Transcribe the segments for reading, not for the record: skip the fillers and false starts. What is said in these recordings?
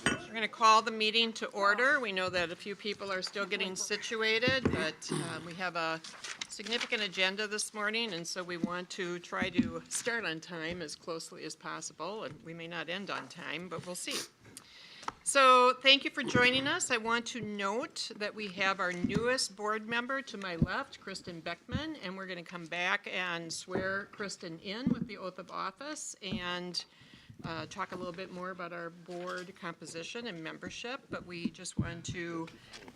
We're going to call the meeting to order. We know that a few people are still getting situated, but we have a significant agenda this morning, and so we want to try to start on time as closely as possible, and we may not end on time, but we'll see. So thank you for joining us. I want to note that we have our newest board member to my left, Kristen Beckman, and we're going to come back and swear Kristen in with the oath of office and talk a little bit more about our board composition and membership, but we just want to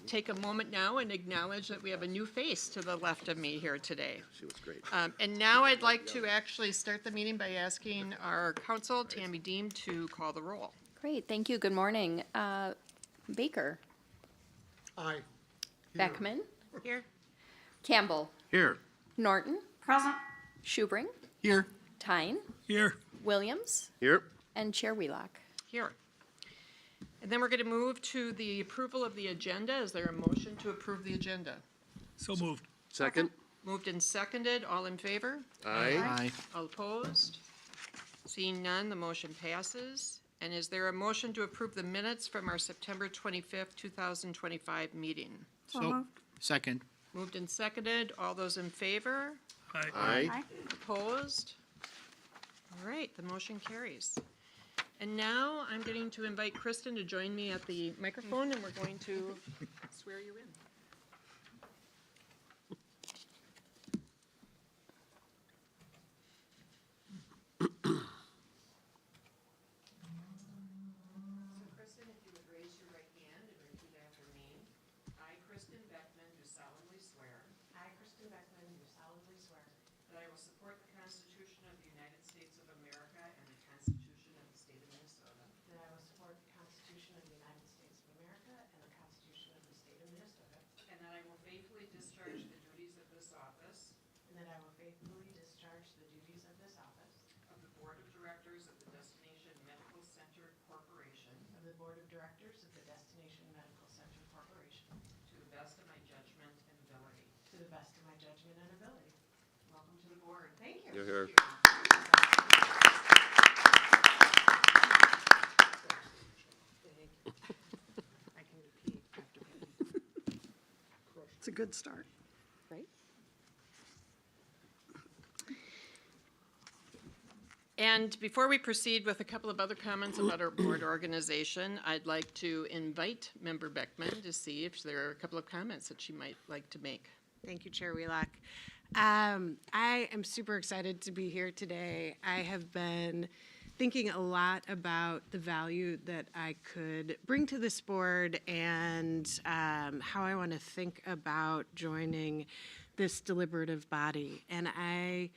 take a moment now and acknowledge that we have a new face to the left of me here today. She was great. And now I'd like to actually start the meeting by asking our counsel, Tammy Deem, to call the roll. Great, thank you. Good morning. Baker. Aye. Beckman. Here. Campbell. Here. Norton. Present. Schubring. Here. Tyne. Here. Williams. Here. And Chair Wheelock. Here. And then we're going to move to the approval of the agenda. Is there a motion to approve the agenda? So moved. Second. Moved and seconded. All in favor? Aye. All opposed? Seeing none, the motion passes. And is there a motion to approve the minutes from our September 25th, 2025 meeting? So second. Moved and seconded. All those in favor? Aye. Aye. Opposed? All right, the motion carries. And now I'm going to invite Kristen to join me at the microphone, and we're going to swear you in. So Kristen, if you would raise your right hand and repeat after me. I, Kristen Beckman, do solemnly swear. I, Kristen Beckman, do solemnly swear That I will support the Constitution of the United States of America and the Constitution of the State of Minnesota. that I will support the Constitution of the United States of America and the Constitution of the State of Minnesota, And that I will faithfully discharge the duties of this office and that I will faithfully discharge the duties of this office of the Board of Directors of the Destination Medical Center Corporation of the Board of Directors of the Destination Medical Center Corporation to the best of my judgment and ability. to the best of my judgment and ability. Welcome to the board. Thank you. You're here. I can repeat after me. It's a good start. Right? And before we proceed with a couple of other comments about our board organization, I'd like to invite Member Beckman to see if there are a couple of comments that she might like to make. Thank you, Chair Wheelock. I am super excited to be here today. I have been thinking a lot about the value that I could bring to this board and how I want to think about joining this deliberative body. And I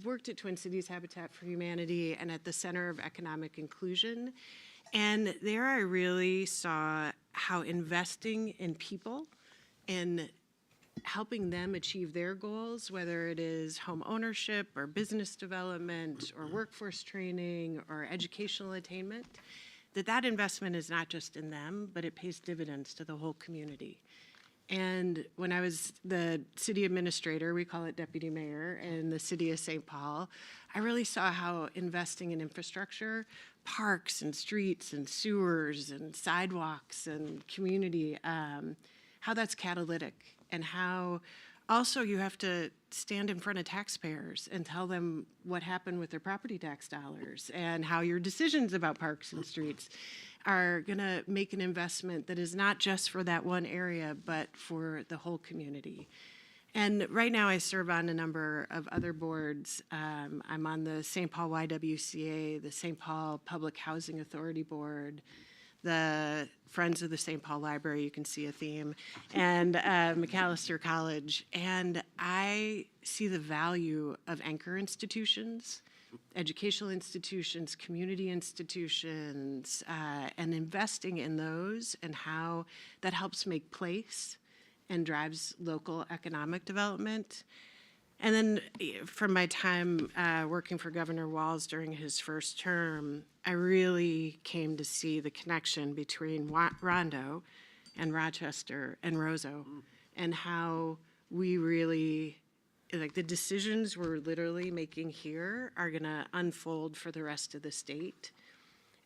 worked at Twin Cities Habitat for Humanity and at the Center of Economic Inclusion. And there I really saw how investing in people and helping them achieve their goals, whether it is home ownership or business development or workforce training or educational attainment, that investment is not just in them, but it pays dividends to the whole community. And when I was the city administrator, we call it deputy mayor, in the city of St. Paul, I really saw how investing in infrastructure, parks and streets and sewers and sidewalks and community, how that's catalytic, and how also you have to stand in front of taxpayers and tell them what happened with their property tax dollars and how your decisions about parks and streets are going to make an investment that is not just for that one area, but for the whole community. And right now I serve on a number of other boards. I'm on the St. Paul YWCA, the St. Paul Public Housing Authority Board, the Friends of the St. Paul Library, you can see a theme, and McAllister College. And I see the value of anchor institutions, educational institutions, community institutions, and investing in those and how that helps make place and drives local economic development. And then from my time working for Governor Walz during his first term, I really came to see the connection between Rondo and Rochester and Roseau, and how we really, like, the decisions we're literally making here are gonna unfold for the rest of the state.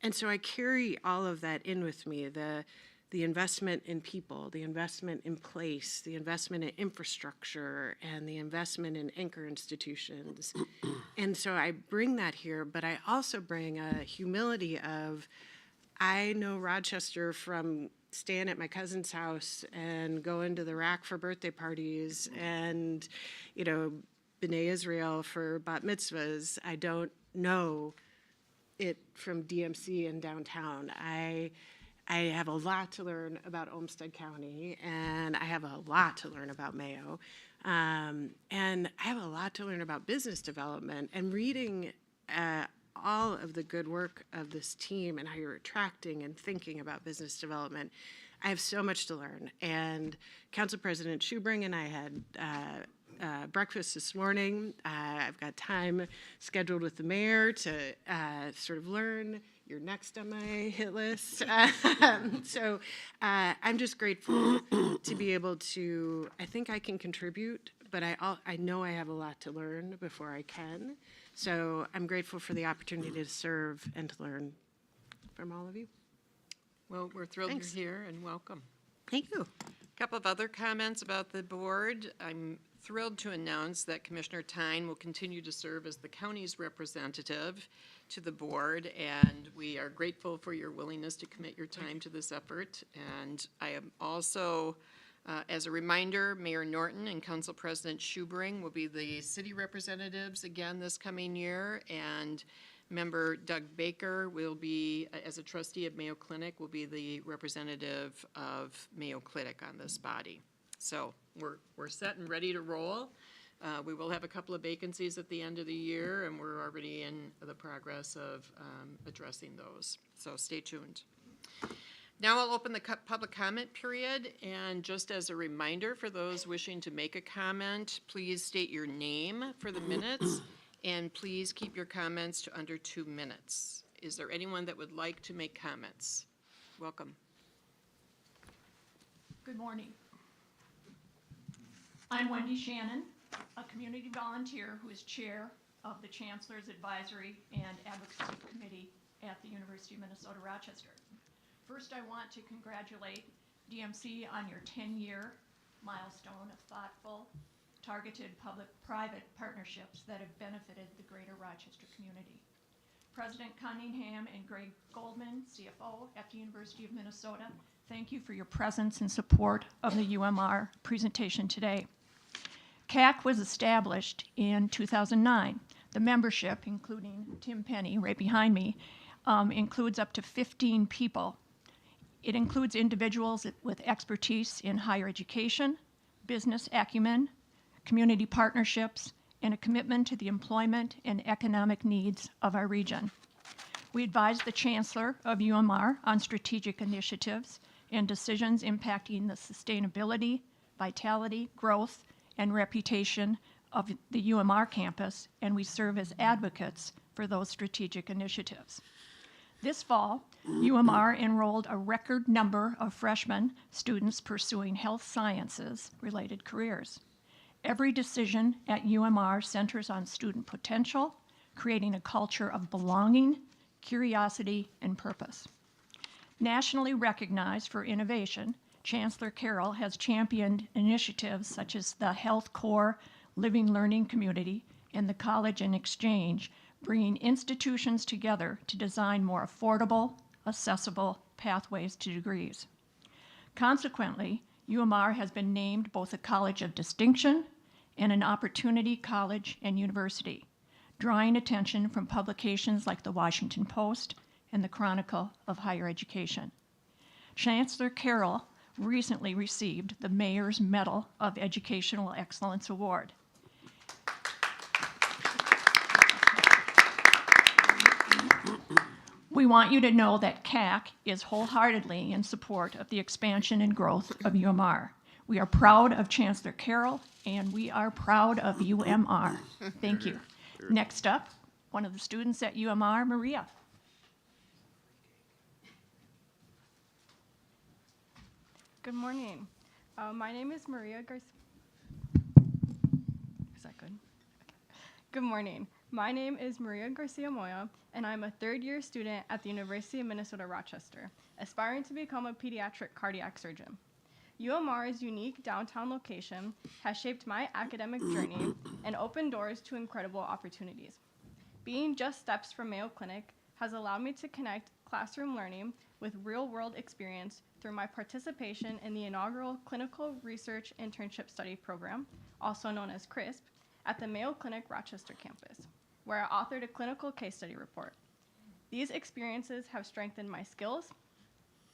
And so I carry all of that in with me, the investment in people, the investment in place, the investment in infrastructure, and the investment in anchor institutions. And so I bring that here, but I also bring a humility of, I know Rochester from staying at my cousin's house and going to the rack for birthday parties and, B'nai Israel for bat mitzvahs. I don't know it from DMC in downtown. I have a lot to learn about Olmsted County, and I have a lot to learn about Mayo. And I have a lot to learn about business development and reading all of the good work of this team and how you're attracting and thinking about business development. I have so much to learn. And Council President Schubring and I had breakfast this morning. I've got time scheduled with the mayor to sort of learn. You're next on my hit list. So I'm just grateful to be able to, I think I can contribute, but I know I have a lot to learn before I can. So I'm grateful for the opportunity to serve and to learn from all of you. Well, we're thrilled Thanks. you're here and welcome. Thank you. A couple of other comments about the board. I'm thrilled to announce that Commissioner Tyne will continue to serve as the county's representative to the board, and we are grateful for your willingness to commit your time to this effort. And I am also, as a reminder, Mayor Norton and Council President Schubring will be the city representatives again this coming year, and Member Doug Baker will be, as a trustee of Mayo Clinic, will be the representative of Mayo Clinic on this body. So we're set and ready to roll. We will have a couple of vacancies at the end of the year, and we're already in the progress of addressing those. So stay tuned. Now I'll open the public comment period, and just as a reminder for those wishing to make a comment, please state your name for the minutes, and please keep your comments to under 2 minutes. Is there anyone that would like to make comments? Welcome. Good morning. I'm Wendy Shannon, a community volunteer who is chair of the Chancellor's Advisory and Advocacy Committee at the University of Minnesota, Rochester. First, I want to congratulate DMC on your 10-year milestone of thoughtful, targeted public-private partnerships that have benefited the greater Rochester community. President Cunningham and Greg Goldman, CFO at the University of Minnesota, thank you for your presence and support of the UMR presentation today. CAC was established in 2009. The membership, including Tim Penny right behind me, includes up to 15 people. It includes individuals with expertise in higher education, business acumen, community partnerships, and a commitment to the employment and economic needs of our region. We advise the Chancellor of UMR on strategic initiatives and decisions impacting the sustainability, vitality, growth, and reputation of the UMR campus, and we serve as advocates for those strategic initiatives. This fall, UMR enrolled a record number of freshman students pursuing health sciences related careers. Every decision at UMR centers on student potential, creating a culture of belonging, curiosity, and purpose. Nationally recognized for innovation, Chancellor Carroll has championed initiatives such as the Health Core Living Learning Community and the College and Exchange, bringing institutions together to design more affordable, accessible pathways to degrees. Consequently, UMR has been named both a College of Distinction and an Opportunity College and University, drawing attention from publications like the Washington Post and the Chronicle of Higher Education. Chancellor Carroll recently received the Mayor's Medal of Educational Excellence Award. We want you to know that CAC is wholeheartedly in support of the expansion and growth of UMR. We are proud of Chancellor Carroll, and we are proud of UMR. Thank you. Next up, one of the students at UMR, Maria. Good morning. My name is Maria Garcia. Is that good? Okay. Good morning. My name is Maria Garcia Moya, and I'm a third-year student at the University of Minnesota Rochester, aspiring to become a pediatric cardiac surgeon. UMR's unique downtown location has shaped my academic journey and opened doors to incredible opportunities. Being just steps from Mayo Clinic has allowed me to connect classroom learning with real-world experience through my participation in the inaugural Clinical Research Internship Study Program, also known as CRISP, at the Mayo Clinic Rochester campus, where I authored a clinical case study report. These experiences have strengthened my skills,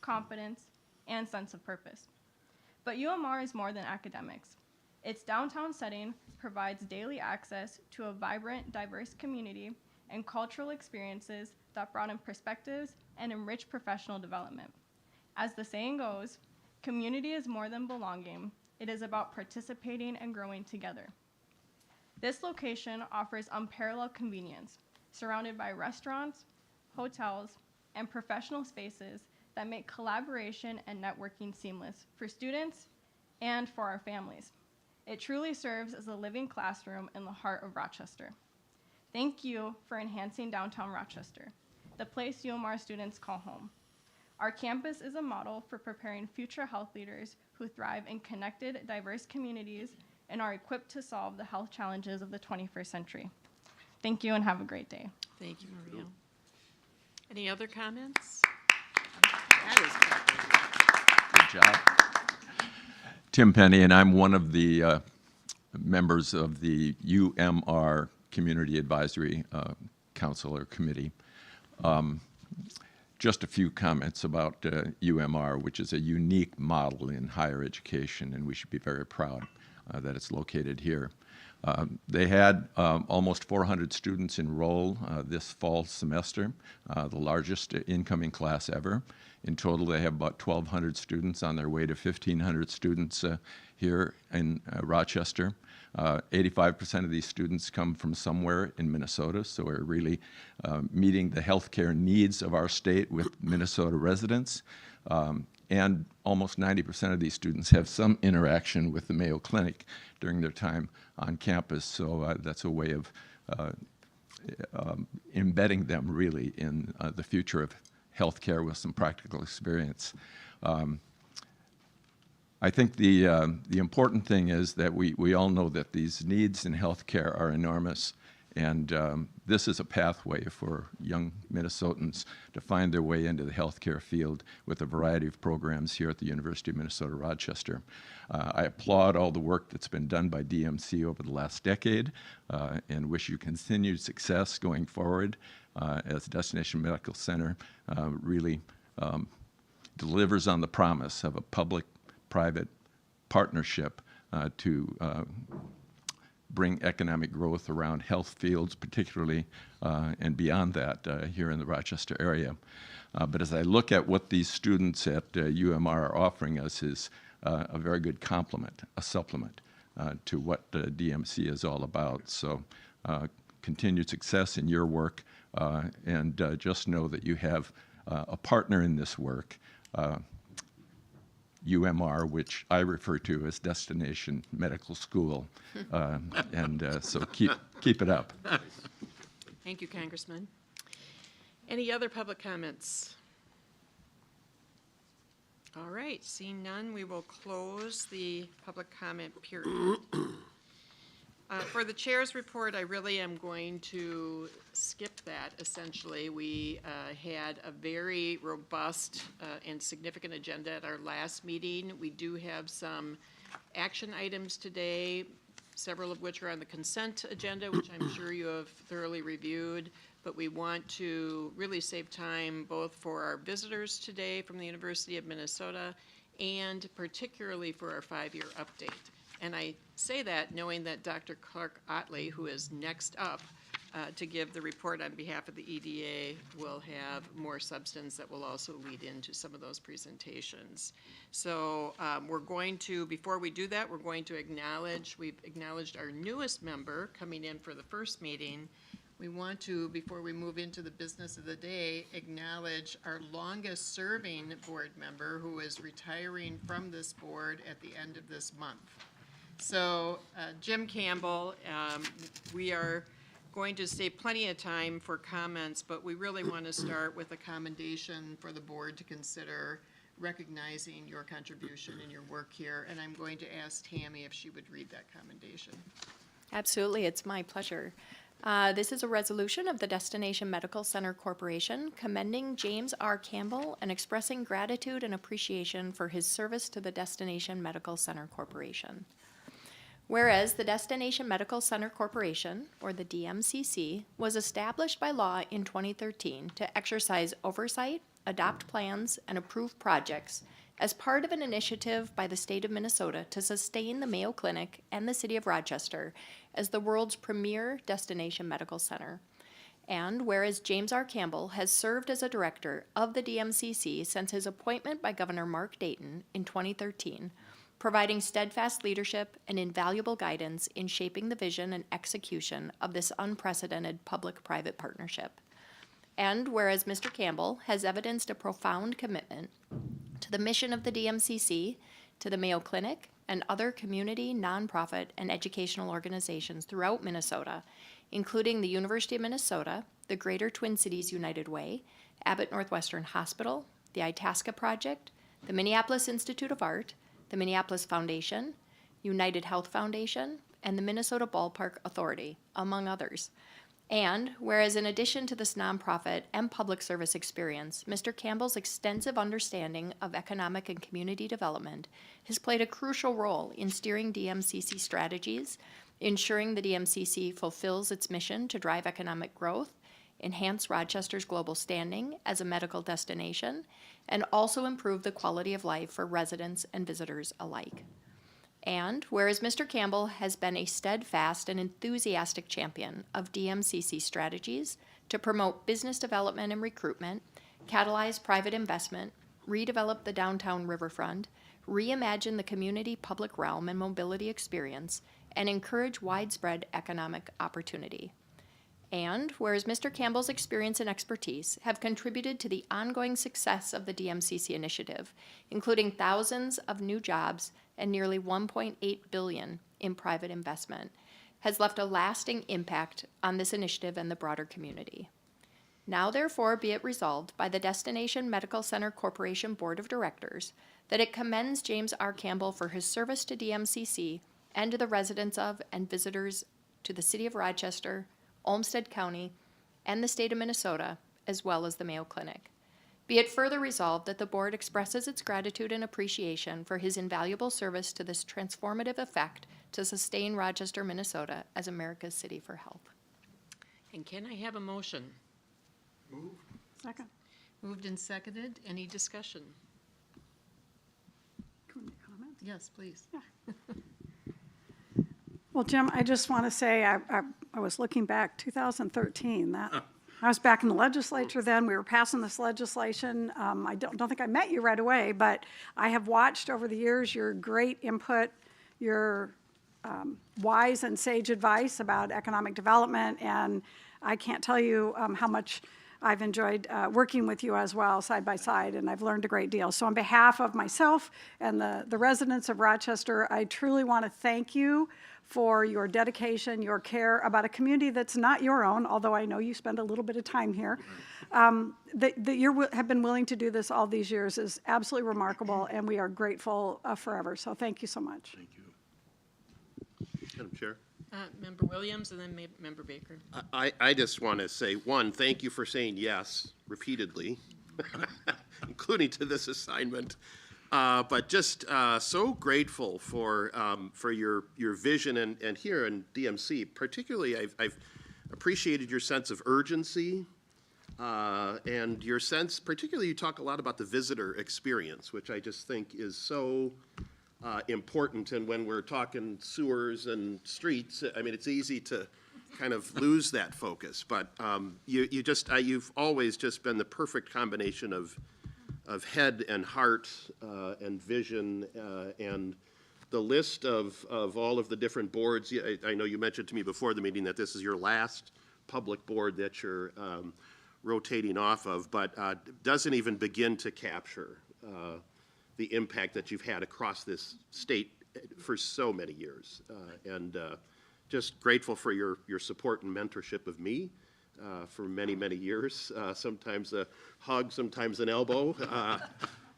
confidence, and sense of purpose. But UMR is more than academics. Its downtown setting provides daily access to a vibrant, diverse community and cultural experiences that broaden perspectives and enrich professional development. As the saying goes, community is more than belonging. It is about participating and growing together. This location offers unparalleled convenience, surrounded by restaurants, hotels, and professional spaces that make collaboration and networking seamless for students and for our families. It truly serves as a living classroom in the heart of Rochester. Thank you for enhancing downtown Rochester, the place UMR students call home. Our campus is a model for preparing future health leaders who thrive in connected, diverse communities and are equipped to solve the health challenges of the 21st century. Thank you and have a great day. Thank you, Maria. Any other comments? That is Good job. Tim Penny, and I'm one of the members of the UMR Community Advisory Council or Committee. Just a few comments about UMR, which is a unique model in higher education, and we should be very proud that it's located here. They had almost 400 students enroll this fall semester, the largest incoming class ever. In total, they have about 1,200 students on their way to 1,500 students here in Rochester. 85% of these students come from somewhere in Minnesota, so we're really meeting the healthcare needs of our state with Minnesota residents. And almost 90% of these students have some interaction with the Mayo Clinic during their time on campus, so that's a way of embedding them really in the future of healthcare with some practical experience. I think the important thing is that we all know that these needs in healthcare are enormous, and this is a pathway for young Minnesotans to find their way into the healthcare field with a variety of programs here at the University of Minnesota Rochester. I applaud all the work that's been done by DMC over the last decade and wish you continued success going forward as Destination Medical Center really delivers on the promise of a public-private partnership to bring economic growth around health fields, particularly, and beyond that here in the Rochester area. But as I look at what these students at UMR are offering us is a very good complement, a supplement to what DMC is all about. So continued success in your work, and just know that you have a partner in this work, UMR, which I refer to as Destination Medical School, and so keep it up. Thank you, Congressman. Any other public comments? All right, seeing none, we will close the public comment period. For the chair's report, I really am going to skip that, essentially. We had a very robust and significant agenda at our last meeting. We do have some action items today, several of which are on the consent agenda, which I'm sure you have thoroughly reviewed, but we want to really save time both for our visitors today from the University of Minnesota and particularly for our 5-year update. And I say that knowing that Dr. Clark Otley, who is next up to give the report on behalf of the EDA, will have more substance that will also lead into some of those presentations. So we're going to, before we do that, we're going to acknowledge, we've acknowledged our newest member coming in for the first meeting. We want to, before we move into the business of the day, acknowledge our longest serving board member who is retiring from this board at the end of this month. So Jim Campbell, we are going to save plenty of time for comments, but we really want to start with a commendation for the board to consider recognizing your contribution and your work here. And I'm going to ask Tammy if she would read that commendation. Absolutely, it's my pleasure. This is a resolution of the Destination Medical Center Corporation commending James R. Campbell and expressing gratitude and appreciation for his service to the Destination Medical Center Corporation. Whereas the Destination Medical Center Corporation, or the DMCC, was established by law in 2013 to exercise oversight, adopt plans, and approve projects as part of an initiative by the state of Minnesota to sustain the Mayo Clinic and the city of Rochester as the world's premier destination medical center. And whereas James R. Campbell has served as a director of the DMCC since his appointment by Governor Mark Dayton in 2013, providing steadfast leadership and invaluable guidance in shaping the vision and execution of this unprecedented public-private partnership. And whereas Mr. Campbell has evidenced a profound commitment to the mission of the DMCC, to the Mayo Clinic, and other community, nonprofit, and educational organizations throughout Minnesota, including the University of Minnesota, the Greater Twin Cities United Way, Abbott Northwestern Hospital, the Itasca Project, the Minneapolis Institute of Art, the Minneapolis Foundation, United Health Foundation, and the Minnesota Ballpark Authority, among others. And whereas in addition to this nonprofit and public service experience, Mr. Campbell's extensive understanding of economic and community development has played a crucial role in steering DMCC strategies, ensuring the DMCC fulfills its mission to drive economic growth, enhance Rochester's global standing as a medical destination, and also improve the quality of life for residents and visitors alike. And whereas Mr. Campbell has been a steadfast and enthusiastic champion of DMCC strategies to promote business development and recruitment, catalyze private investment, redevelop the downtown riverfront, reimagine the community public realm and mobility experience, and encourage widespread economic opportunity. And whereas Mr. Campbell's experience and expertise have contributed to the ongoing success of the DMCC initiative, including thousands of new jobs and nearly $1.8 billion in private investment, has left a lasting impact on this initiative and the broader community. Now therefore be it resolved by the Destination Medical Center Corporation Board of Directors that it commends James R. Campbell for his service to DMCC and to the residents of and visitors to the city of Rochester, Olmsted County, and the state of Minnesota, as well as the Mayo Clinic. Be it further resolved that the board expresses its gratitude and appreciation for his invaluable service to this transformative effect to sustain Rochester, Minnesota as America's city for health. And can I have a motion? Second. Moved and seconded. Any discussion? Can we make comment? Yes, please. Well, Jim, I just want to say I was looking back 2013. I was back in the legislature then. We were passing this legislation. I don't think I met you right away, but I have watched over the years your great input, your wise and sage advice about economic development, and I can't tell you how much I've enjoyed working with you as well, side by side, and I've learned a great deal. So on behalf of myself and the residents of Rochester, I truly want to thank you for your dedication, your care about a community that's not your own, although I know you spend a little bit of time here. That you have been willing to do this all these years is absolutely remarkable, and we are grateful forever. So thank you so much. Thank you. Madam Chair? Member Williams and then Member Baker. I just want to say, one, thank you for saying yes repeatedly, including to this assignment. But just so grateful for your vision and here in DMC. Particularly, I've appreciated your sense of urgency and your sense, particularly you talk a lot about the visitor experience, which I just think is so important. And when we're talking sewers and streets, I mean, it's easy to kind of lose that focus. But you've always just been the perfect combination of head and heart and vision and the list of all of the different boards. I know you mentioned to me before the meeting that this is your last public board that you're rotating off of, but doesn't even begin to capture the impact that you've had across this state for so many years. And just grateful for your support and mentorship of me for many, many years. Sometimes a hug, sometimes an elbow,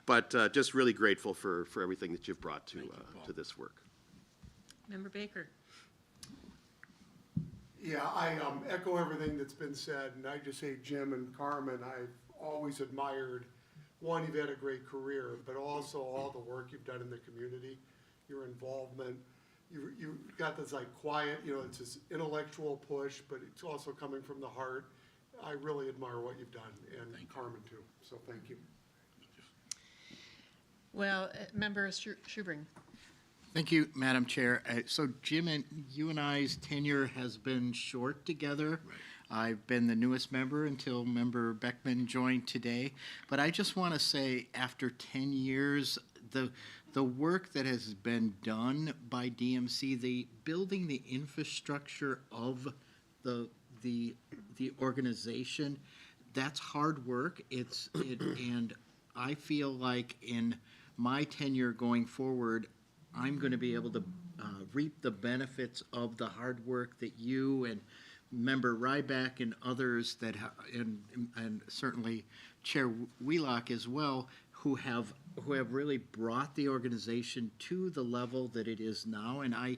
but just really grateful for everything that you've brought to this work. Member Baker. Yeah, I echo everything that's been said, and I just say, Jim and Carmen, I've always admired, one, you've had a great career, but also all the work you've done in the community, your involvement. You got this like quiet, it's this intellectual push, but it's also coming from the heart. I really admire what you've done, and Carmen too, so thank you. Well, Member Schubring. Thank you, Madam Chair. So Jim, and you and I's tenure has been short together. Right. I've been the newest member until Member Beckman joined today. But I just want to say, after 10 years, the work that has been done by DMC, the building the infrastructure of the organization, that's hard work. And I feel like in my tenure going forward, I'm going to be able to reap the benefits of the hard work that you and Member Ryback and others that and certainly Chair Wheelock as well, who have really brought the organization to the level that it is now. And I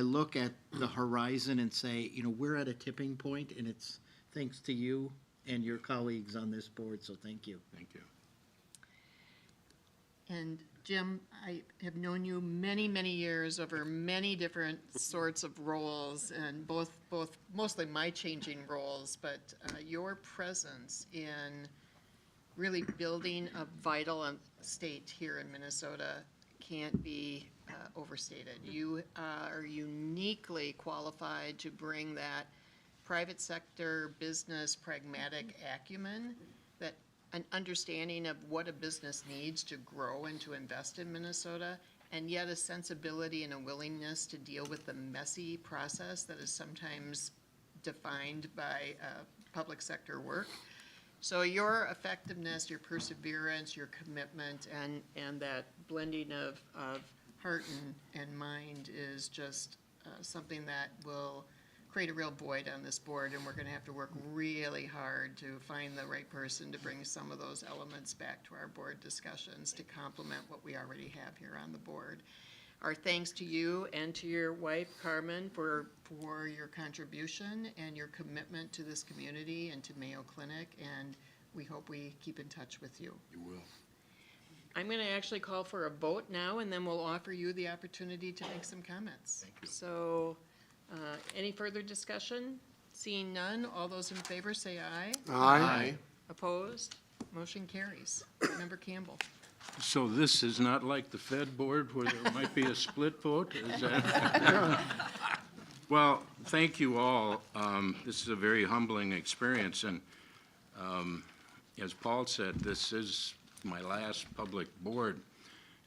look at the horizon and say, we're at a tipping point, and it's thanks to you and your colleagues on this board. So thank you. Thank you. And Jim, I have known you many, many years over many different sorts of roles, and both mostly my changing roles, but your presence in really building a vital state here in Minnesota can't be overstated. You are uniquely qualified to bring that private sector, business, pragmatic acumen, that an understanding of what a business needs to grow and to invest in Minnesota, and yet a sensibility and a willingness to deal with the messy process that is sometimes defined by public sector work. So your effectiveness, your perseverance, your commitment, and that blending of heart and mind is just something that will create a real void on this board, and we're going to have to work really hard to find the right person to bring some of those elements back to our board discussions to complement what we already have here on the board. Our thanks to you and to your wife, Carmen, for your contribution and your commitment to this community and to Mayo Clinic, and we hope we keep in touch with you. You will. I'm going to actually call for a vote now, and then we'll offer you the opportunity to make some comments. Thank you. So, any further discussion? Seeing none, all those in favor say aye. Aye. Opposed? Motion carries. Member Campbell. So this is not like the Fed board where there might be a split vote? Is that? Well, thank you all. This is a very humbling experience, and as Paul said, this is my last public board,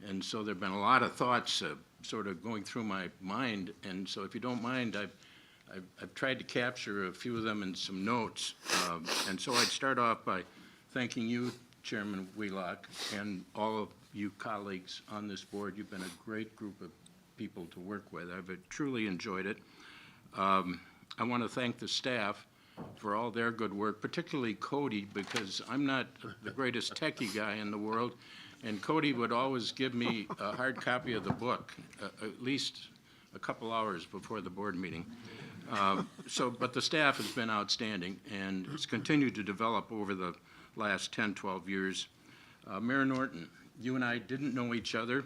and so there have been a lot of thoughts sort of going through my mind, and so if you don't mind, I've tried to capture a few of them in some notes, and so I'd start off by thanking you, Chairman Wheelock, and all of you colleagues on this board. You've been a great group of people to work with. I've truly enjoyed it. I want to thank the staff for all their good work, particularly Cody, because I'm not the greatest techie guy in the world, and Cody would always give me a hard copy of the book, at least a couple hours before the board meeting. But the staff has been outstanding, and it's continued to develop over the last 10, 12 years. Mayor Norton, you and I didn't know each other,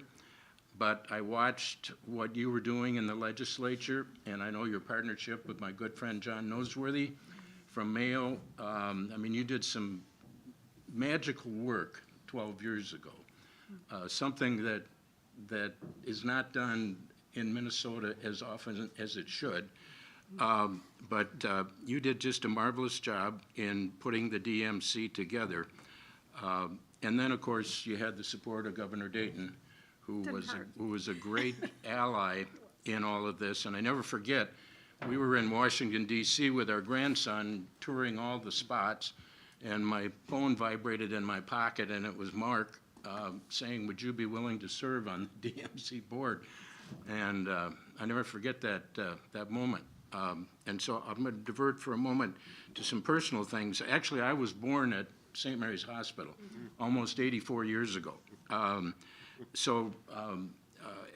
but I watched what you were doing in the legislature, and I know your partnership with my good friend John Noseworthy from Mayo. I mean, you did some magical work 12 years ago, something that is not done in Minnesota as often as it should. But you did just a marvelous job in putting the DMC together. And then, of course, you had the support of Governor Dayton, who was a great ally in all of this. And I never forget, we were in Washington, D.C. with our grandson touring all the spots, and my phone vibrated in my pocket, and it was Mark saying, would you be willing to serve on the DMC board? And I never forget that moment. And so I'm going to divert for a moment to some personal things. Actually, I was born at St. Mary's Hospital almost 84 years ago.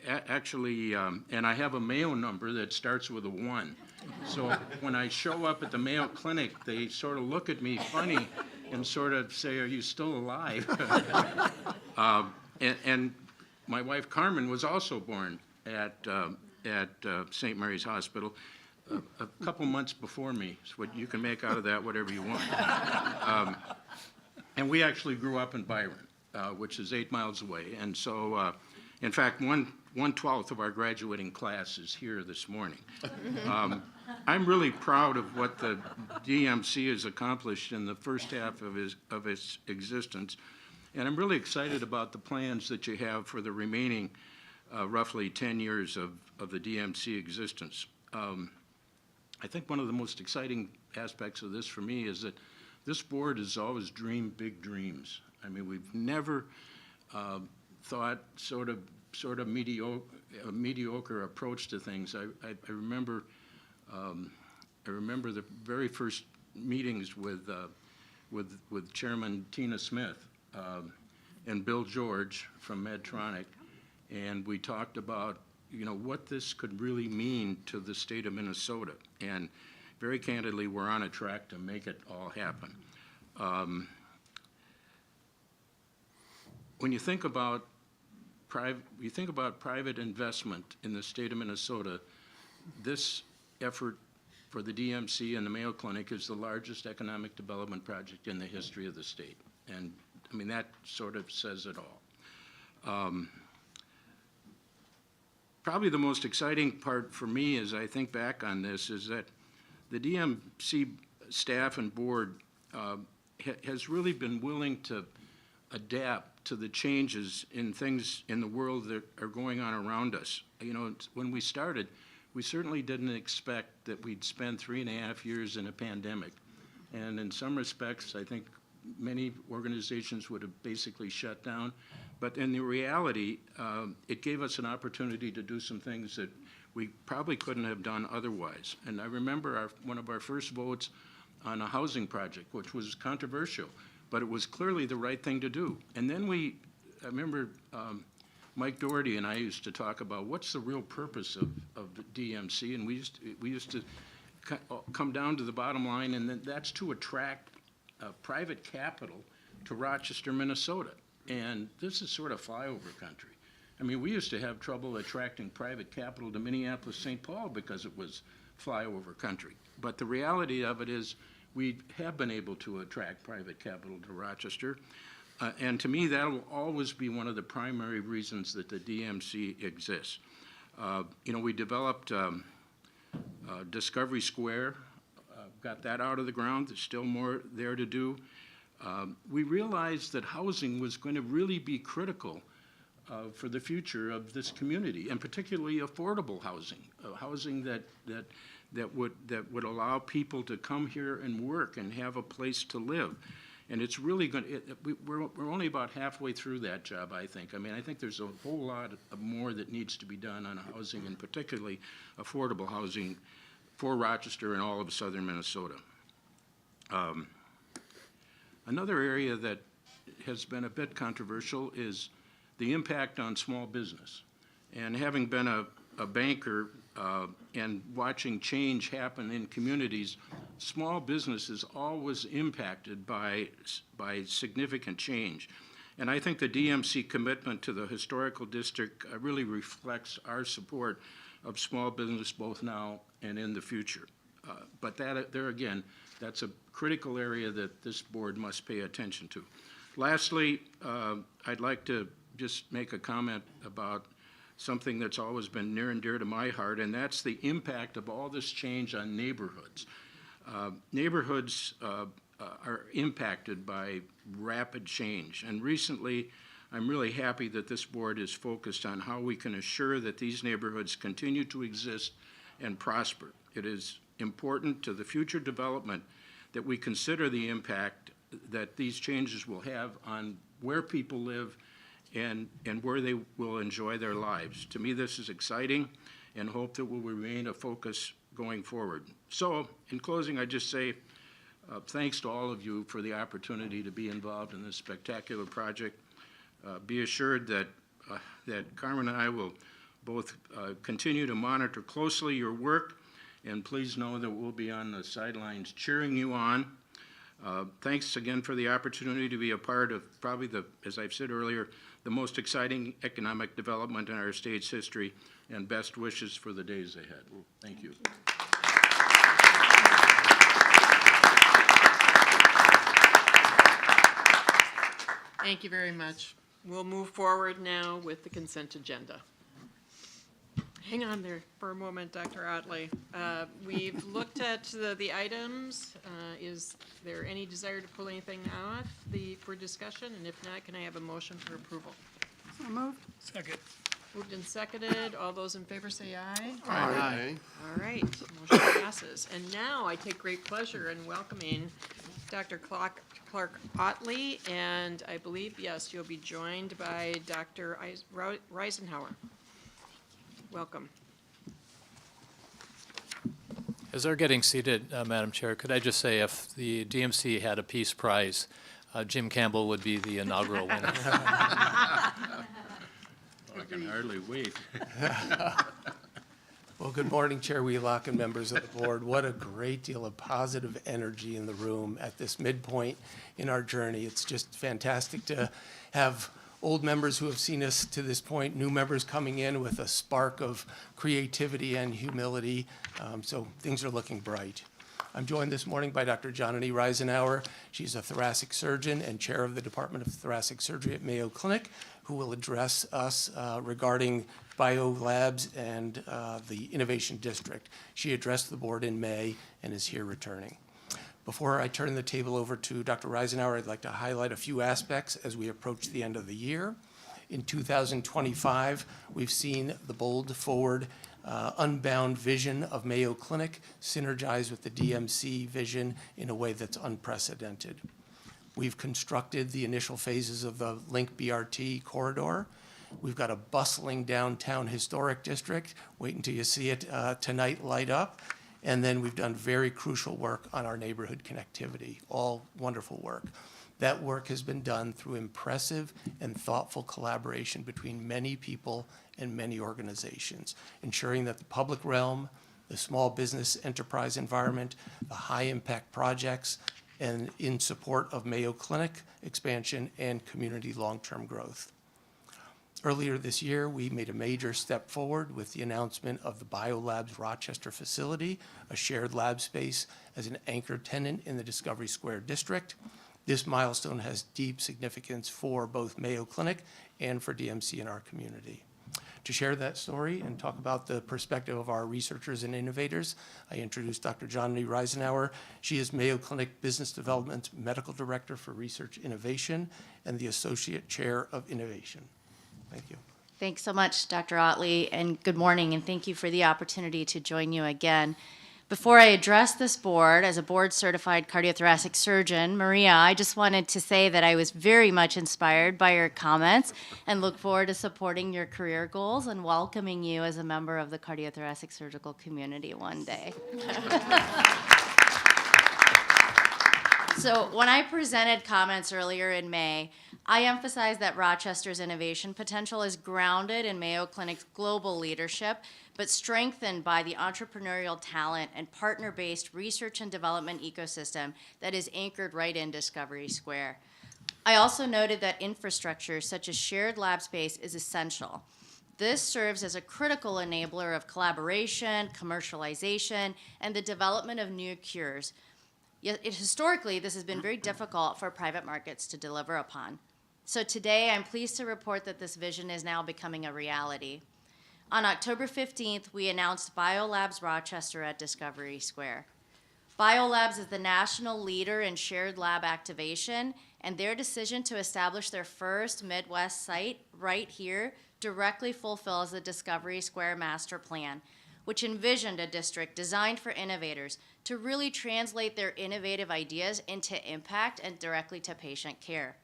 Actually, and I have a Mayo number that starts with a 1. So when I show up at the Mayo Clinic, they sort of look at me funny and sort of say, "Are you still alive?" And my wife Carmen was also born at St. Mary's Hospital a couple months before me. So you can make out of that whatever you want. And we actually grew up in Byron, which is 8 miles away. And so, in fact, 1/12 of our graduating class is here this morning. I'm really proud of what the DMC has accomplished in the first half of its existence. And I'm really excited about the plans that you have for the remaining roughly 10 years of the DMC existence. I think one of the most exciting aspects of this for me is that this board has always dreamed big dreams. I mean, we've never thought sort of mediocre approach to things. I remember the very first meetings with Chairman Tina Smith and Bill George from Medtronic, and we talked about what this could really mean to the state of Minnesota. And very candidly, we're on a track to make it all happen. When you think about private investment in the state of Minnesota, this effort for the DMC and the Mayo Clinic is the largest economic development project in the history of the state. And I mean, that sort of says it all. Probably the most exciting part for me as I think back on this is that the DMC staff and board has really been willing to adapt to the changes in things in the world that are going on around us. When we started, we certainly didn't expect that we'd spend 3.5 years in a pandemic. And in some respects, I think many organizations would have basically shut down. But in the reality, it gave us an opportunity to do some things that we probably couldn't have done otherwise. And I remember one of our first votes on a housing project, which was controversial, but it was clearly the right thing to do. And then I remember Mike Doherty and I used to talk about what's the real purpose of the DMC, and we used to come down to the bottom line, and that's to attract private capital to Rochester, Minnesota. And this is sort of flyover country. I mean, we used to have trouble attracting private capital to Minneapolis, St. Paul because it was flyover country. But the reality of it is we have been able to attract private capital to Rochester. And to me, that will always be one of the primary reasons that the DMC exists. We developed Discovery Square, got that out of the ground. There's still more there to do. We realized that housing was going to really be critical for the future of this community, and particularly affordable housing, housing that would allow people to come here and work and have a place to live. And it's really going to, we're only about halfway through that job, I think. I mean, I think there's a whole lot more that needs to be done on housing, and particularly affordable housing for Rochester and all of southern Minnesota. Another area that has been a bit controversial is the impact on small business. And having been a banker and watching change happen in communities, small business is always impacted by significant change. And I think the DMC commitment to the historical district really reflects our support of small business both now and in the future. But there again, that's a critical area that this board must pay attention to. Lastly, I'd like to just make a comment about something that's always been near and dear to my heart, and that's the impact of all this change on neighborhoods. Neighborhoods are impacted by rapid change, and recently I'm really happy that this board is focused on how we can assure that these neighborhoods continue to exist and prosper. It is important to the future development that we consider the impact that these changes will have on where people live and where they will enjoy their lives. To me, this is exciting, and hope that will remain a focus going forward. So, in closing, I just say thanks to all of you for the opportunity to be involved in this spectacular project. Be assured that Carmen and I will both continue to monitor closely your work, and please know that we'll be on the sidelines cheering you on. Thanks again for the opportunity to be a part of probably as I've said earlier, the most exciting economic development in our state's history, and best wishes for the days ahead. Thank you. Thank you very much. We'll move forward now with the consent agenda. Hang on there for a moment, Dr. Otley. We've looked at the items. Is there any desire to pull anything out for discussion? And if not, can I have a motion for approval? So moved. Second. Moved and seconded. All those in favor say aye. Aye. All right, motion passes. And now I take great pleasure in welcoming Dr. Clark Otley, and I believe, yes, you'll be joined by Dr. Reisenauer. Welcome. As they're getting seated, Madam Chair, could I just say if the DMC had a peace prize, Jim Campbell would be the inaugural winner. I can hardly wait. Well, good morning, Chair Wheelock and members of the board. What a great deal of positive energy in the room at this midpoint in our journey. It's just fantastic to have old members who have seen us to this point, new members coming in with a spark of creativity and humility. So things are looking bright. I'm joined this morning by Dr. Johnny Reisenauer. She's a thoracic surgeon and chair of the Department of Thoracic Surgery at Mayo Clinic, who will address us regarding biolabs and the Innovation District. She addressed the board in May and is here returning. Before I turn the table over to Dr. Reisenauer, I'd like to highlight a few aspects as we approach the end of the year. In 2025, we've seen the bold forward unbound vision of Mayo Clinic synergize with the DMC vision in a way that's unprecedented. We've constructed the initial phases of the Link BRT corridor. We've got a bustling downtown historic district. Wait until you see it tonight light up. And then we've done very crucial work on our neighborhood connectivity, all wonderful work. That work has been done through impressive and thoughtful collaboration between many people and many organizations, ensuring that the public realm, the small business enterprise environment, the high impact projects, and in support of Mayo Clinic expansion and community long-term growth. Earlier this year, we made a major step forward with the announcement of the BioLabs Rochester facility, a shared lab space as an anchor tenant in the Discovery Square district. This milestone has deep significance for both Mayo Clinic and for DMC and our community. To share that story and talk about the perspective of our researchers and innovators, I introduced Dr. Johnny Reisenauer. She is Mayo Clinic Business Development Medical Director for Research Innovation and the Associate Chair of Innovation. Thank you. Thanks so much, Dr. Otley, and good morning, and thank you for the opportunity to join you again. Before I address this board as a board-certified cardiothoracic surgeon, Maria, I just wanted to say that I was very much inspired by your comments and look forward to supporting your career goals and welcoming you as a member of the cardiothoracic surgical community one day. So when I presented comments earlier in May, I emphasized that Rochester's innovation potential is grounded in Mayo Clinic's global leadership, but strengthened by the entrepreneurial talent and partner-based research and development ecosystem that is anchored right in Discovery Square. I also noted that infrastructure such as shared lab space is essential. This serves as a critical enabler of collaboration, commercialization, and the development of new cures. Yet historically, this has been very difficult for private markets to deliver upon. So today, I'm pleased to report that this vision is now becoming a reality. On October 15th, we announced BioLabs Rochester at Discovery Square. BioLabs is the national leader in shared lab activation, and their decision to establish their first Midwest site right here directly fulfills the Discovery Square Master Plan, which envisioned a district designed for innovators to really translate their innovative ideas into impact and directly to patient care.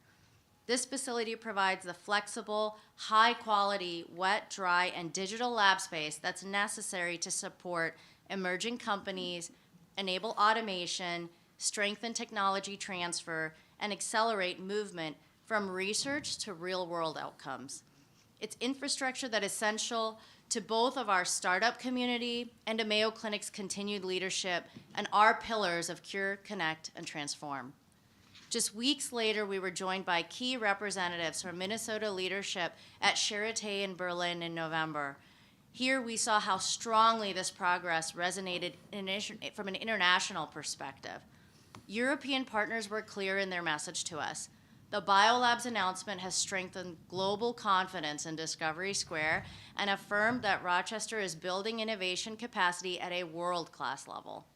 This facility provides the flexible, high-quality, wet, dry, and digital lab space that's necessary to support emerging companies, enable automation, strengthen technology transfer, and accelerate movement from research to real-world outcomes. It's infrastructure that is essential to both of our startup community and to Mayo Clinic's continued leadership and our pillars of Cure, Connect, and Transform. Just weeks later, we were joined by key representatives from Minnesota leadership at Charité in Berlin in November. Here we saw how strongly this progress resonated from an international perspective. European partners were clear in their message to us. The BioLabs announcement has strengthened global confidence in Discovery Square and affirmed that Rochester is building innovation capacity at a world-class level.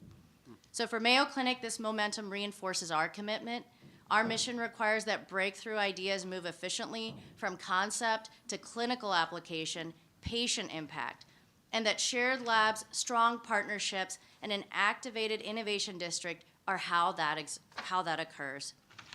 So for Mayo Clinic, this momentum reinforces our commitment. Our mission requires that breakthrough ideas move efficiently from concept to clinical application, patient impact, and that shared labs, strong partnerships, and an activated innovation district are how that occurs.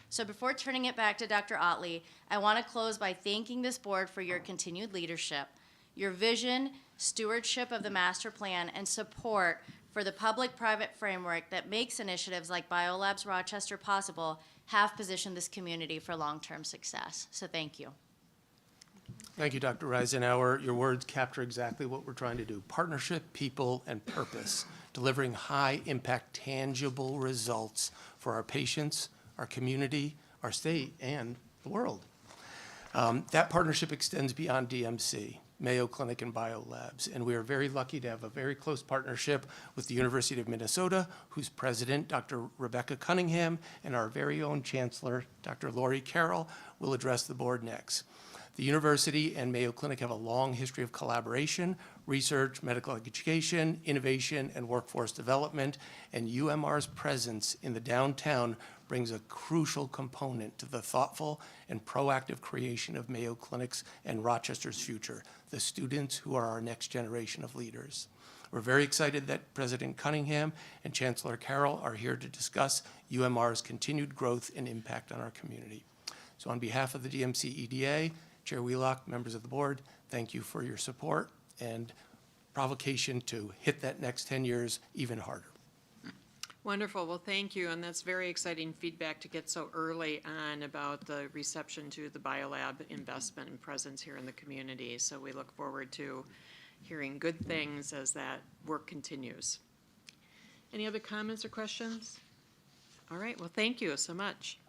So before turning it back to Dr. Otley, I want to close by thanking this board for your continued leadership, your vision, stewardship of the master plan, and support for the public-private framework that makes initiatives like BioLabs Rochester possible have positioned this community for long-term success. So thank you. Thank you, Dr. Reisenauer. Your words capture exactly what we're trying to do. Partnership, people, and purpose, delivering high-impact, tangible results for our patients, our community, our state, and the world. That partnership extends beyond DMC, Mayo Clinic, and BioLabs, and we are very lucky to have a very close partnership with the University of Minnesota, whose president, Dr. Rebecca Cunningham, and our very own chancellor, Dr. Lori Carroll, will address the board next. The university and Mayo Clinic have a long history of collaboration, research, medical education, innovation, and workforce development, and UMR's presence in the downtown brings a crucial component to the thoughtful and proactive creation of Mayo Clinic's and Rochester's future, the students who are our next generation of leaders. We're very excited that President Cunningham and Chancellor Carroll are here to discuss UMR's continued growth and impact on our community. So on behalf of the DMC EDA, Chair Wheelock, members of the board, thank you for your support and provocation to hit that next 10 years even harder. Wonderful. Well, thank you. And that's very exciting feedback to get so early on about the reception to the BioLab investment and presence here in the community. So we look forward to hearing good things as that work continues. Any other comments or questions? All right. Well, thank you so much.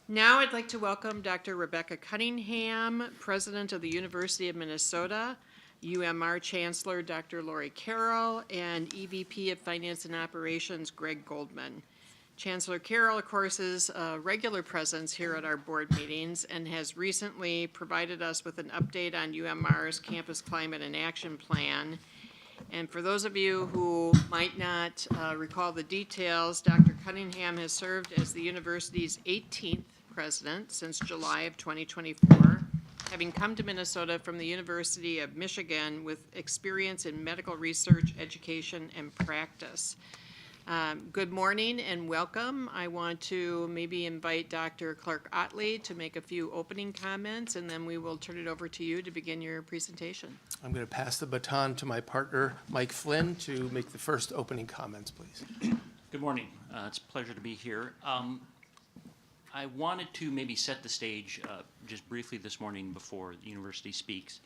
Now I'd like to welcome Dr. Rebecca Cunningham, President of the University of Minnesota, UMR Chancellor Dr. Lori Carroll, and EVP of Finance and Operations Greg Goldman. Chancellor Carroll, of course, is a regular presence here at our board meetings and has recently provided us with an update on UMR's Campus Climate and Action Plan. And for those of you who might not recall the details, Dr. Cunningham has served as the university's 18th president since July of 2024, having come to Minnesota from the University of Michigan with experience in medical research, education, and practice. Good morning and welcome. I want to maybe invite Dr. Clark Otley to make a few opening comments, and then we will turn it over to you to begin your presentation. I'm going to pass the baton to my partner, Mike Flynn, to make the first opening comments, please. Good morning. It's a pleasure to be here. I wanted to maybe set the stage just briefly this morning before the university speaks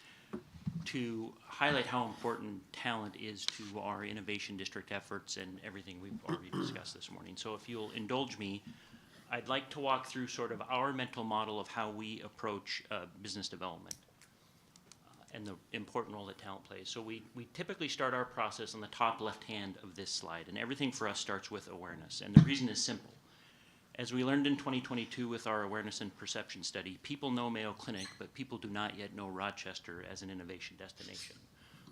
to highlight how important talent is to our innovation district efforts and everything we've already discussed this morning. So if you'll indulge me, I'd like to walk through sort of our mental model of how we approach business development and the important role that talent plays. So we typically start our process on the top left hand of this slide, and everything for us starts with awareness. And the reason is simple. As we learned in 2022 with our awareness and perception study, people know Mayo Clinic, but people do not yet know Rochester as an innovation destination.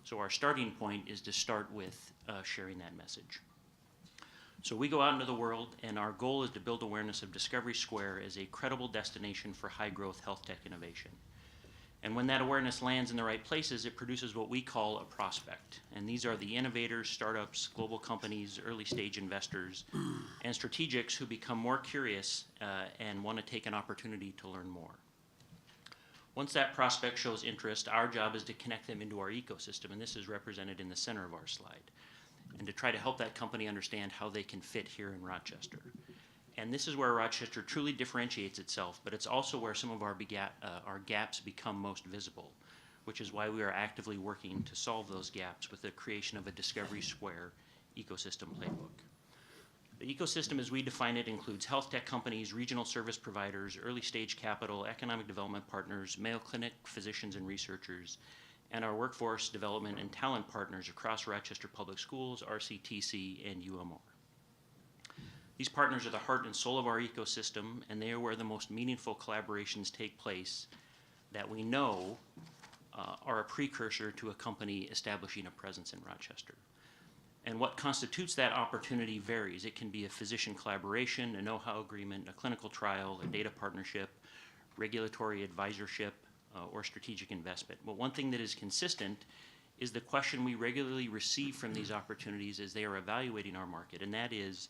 So our starting point is to start with sharing that message. So we go out into the world, and our goal is to build awareness of Discovery Square as a credible destination for high-growth health tech innovation. And when that awareness lands in the right places, it produces what we call a prospect. And these are the innovators, startups, global companies, early-stage investors, and strategics who become more curious and want to take an opportunity to learn more. Once that prospect shows interest, our job is to connect them into our ecosystem, and this is represented in the center of our slide, and to try to help that company understand how they can fit here in Rochester. And this is where Rochester truly differentiates itself, but it's also where some of our gaps become most visible, which is why we are actively working to solve those gaps with the creation of a Discovery Square ecosystem playbook. The ecosystem as we define it includes health tech companies, regional service providers, early stage capital, economic development partners, Mayo Clinic physicians and researchers, and our workforce development and talent partners across Rochester Public Schools, RCTC, and UMR. These partners are the heart and soul of our ecosystem, and they are where the most meaningful collaborations take place that we know are a precursor to a company establishing a presence in Rochester. And what constitutes that opportunity varies. It can be a physician collaboration, a know-how agreement, a clinical trial, a data partnership, regulatory advisorship, or strategic investment. But one thing that is consistent is the question we regularly receive from these opportunities as they are evaluating our market, and that is,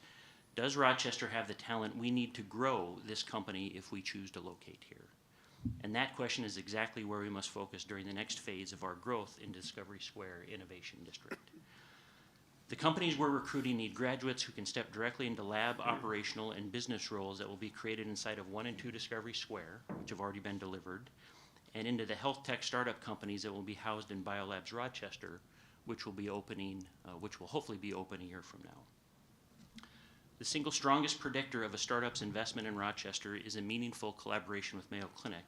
does Rochester have the talent we need to grow this company if we choose to locate here? And that question is exactly where we must focus during the next phase of our growth in Discovery Square Innovation District. The companies we're recruiting need graduates who can step directly into lab, operational, and business roles that will be created inside of 1 and 2 Discovery Square, which have already been delivered, and into the health tech startup companies that will be housed in Biolabs Rochester, which will hopefully be open a year from now. The single strongest predictor of a startup's investment in Rochester is a meaningful collaboration with Mayo Clinic.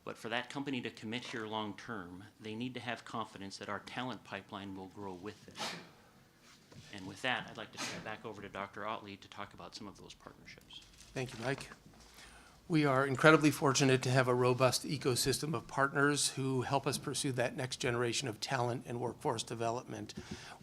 But for that company to commit here long term, they need to have confidence that our talent pipeline will grow with them. And with that, I'd like to turn it back over to Dr. Otley to talk about some of those partnerships. Thank you, Mike. We are incredibly fortunate to have a robust ecosystem of partners who help us pursue that next generation of talent and workforce development.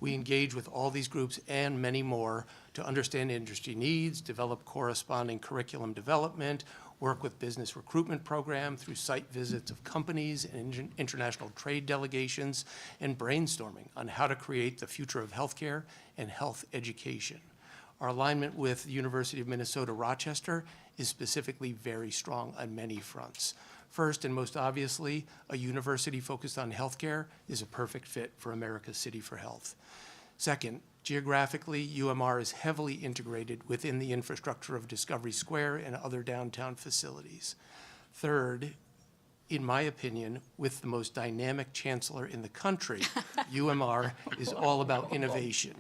We engage with all these groups and many more to understand industry needs, develop corresponding curriculum development, work with business recruitment program through site visits of companies and international trade delegations, and brainstorming on how to create the future of healthcare and health education. Our alignment with the University of Minnesota Rochester is specifically very strong on many fronts. First, and most obviously, a university focused on healthcare is a perfect fit for America's City for Health. Second, geographically, UMR is heavily integrated within the infrastructure of Discovery Square and other downtown facilities. Third, in my opinion, with the most dynamic chancellor in the country, UMR is all about innovation,